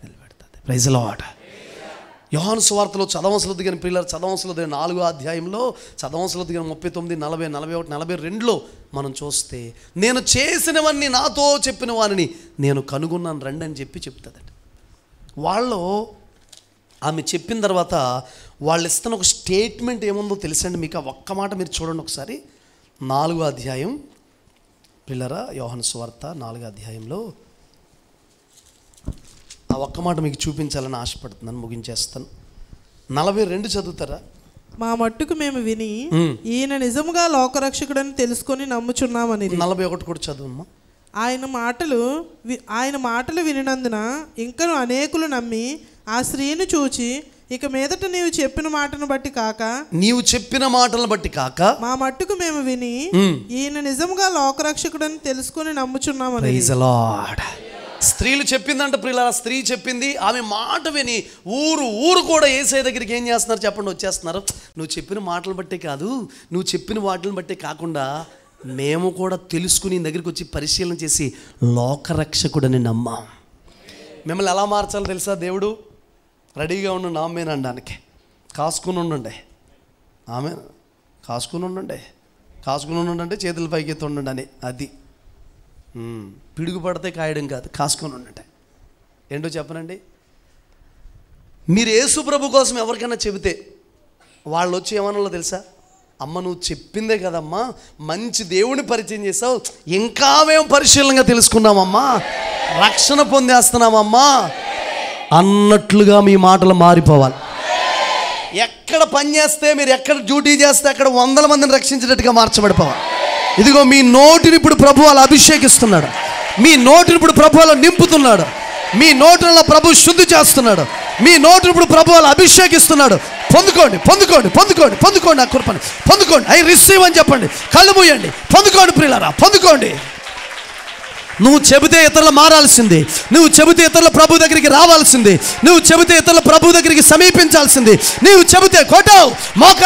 నిలబెడుతుంది. Praise the Lord. యోహాను సువార్తలో చదవవలసినది కానీ పిల్లలు చదవవలసినది 4వ అధ్యాయంలో చదవవలసినది కానీ 39, 40, 41, 42లో మనం చూస్తే, నేను చేసినవన్నీ నాతో చెప్పిన వారిని నేను కనుగొన్నాను రండి అని చెప్తుందండి. వాళ్ళు ఆమె చెప్పిన తర్వాత వాళ్ళు ఇస్తున్న ఒక స్టేట్మెంట్ ఏముందో తెలుసండి మీకు? ఆ ఒక్క మాట మీరు చూడండి ఒకసారి. 4వ అధ్యాయం పిల్లరా, యోహాను సువార్త 4వ అధ్యాయంలో ఆ ఒక్క మాట మీకు చూపించాలని ఆశపడుతున్నాను. ముగించేస్తాను. 42 చదువుతారా? మా మట్టుకు మేము విని ఈయన నిజముగా లోకరక్షకుడని తెలుసుకొని నమ్ముచున్నామని. 41 కూడా చదువమ్మా. ఆయన మాటలు వినినందున ఇంకను అనేకులు నమ్మి ఆ స్త్రీని చూచి, ఇక మీదట నీవు చెప్పిన మాటను బట్టి కాక మా మట్టుకు మేము విని ఈయన నిజముగా లోకరక్షకుడని తెలుసుకొని నమ్ముచున్నామని. Praise the lord. స్త్రీలు చెప్పిందంట ప్రియులారా, స్త్రీ చెప్పింది. ఆమె మాట విని ఊరు కూడా యేసయ్య దగ్గరికి ఏం చేస్తున్నారు చెప్పండి? వచ్చేస్తున్నారు. నువ్వు చెప్పిన మాటలు బట్టే కాదు, నువ్వు చెప్పిన వాటిని బట్టే కాకుండా మేము కూడా తెలుసుకుని దగ్గరికి వచ్చి పరిశీలన చేసి లోకరక్షకుడని నమ్మాం. మిమ్మల్ని ఎలా మార్చాలో తెలుసా? దేవుడు రెడీగా ఉండండి ఆమె అనడానికి. కాసుకుని ఉండండి, ఆమె కాసుకుని ఉండండి, చేతుల పైకి ఎత్తి ఉండండి అని. అది పిడుగు పడితే కాయడం కాదు, కాసుకొని ఉండండి. ఏంటో చెప్పనండి, మీరు యేసు ప్రభు కోసం ఎవరికైనా చెబితే వాళ్ళు వచ్చి ఏమన్నా తెలుసా? అమ్మ నువ్వు చెప్పిందే కదమ్మా, మంచి దేవుని పరిచయం చేసావు, ఇంకా మేము పరిశీలనగా తెలుసుకున్నామమ్మా, రక్షణ పొందేస్తున్నామమ్మా అన్నట్లుగా మీ మాటలు మారిపోవాలి. ఎక్కడ పని చేస్తే, మీరు ఎక్కడ డ్యూటీ చేస్తే అక్కడ 100 మందిని రక్షించేటట్టుగా మార్చబడిపోవాలి. ఇదిగో మీ నోటిని ఇప్పుడు ప్రభు అలా అభిషేకిస్తున్నాడు, మీ నోటిని ఇప్పుడు ప్రభు అలా నింపుతున్నాడు, మీ నోటిలో ప్రభు శుద్ధి చేస్తున్నాడు, మీ నోటిని ఇప్పుడు ప్రభు అలా అభిషేకిస్తున్నాడు. పొందుకోండి ఆ కృపను పొందుకోండి. ఐ రిసీవ్ అని చెప్పండి, కళ్ళు మూయండి, పొందుకోండి ప్రియులారా, పొందుకోండి. నువ్వు చెబితే ఇతరులు మారాల్సింది, నువ్వు చెబితే ఇతరుల ప్రభు దగ్గరికి రావాల్సింది, నువ్వు చెబితే ఇతరుల ప్రభు దగ్గరికి సమీపించాల్సింది, నువ్వు చెబితే కొట్టావు మోక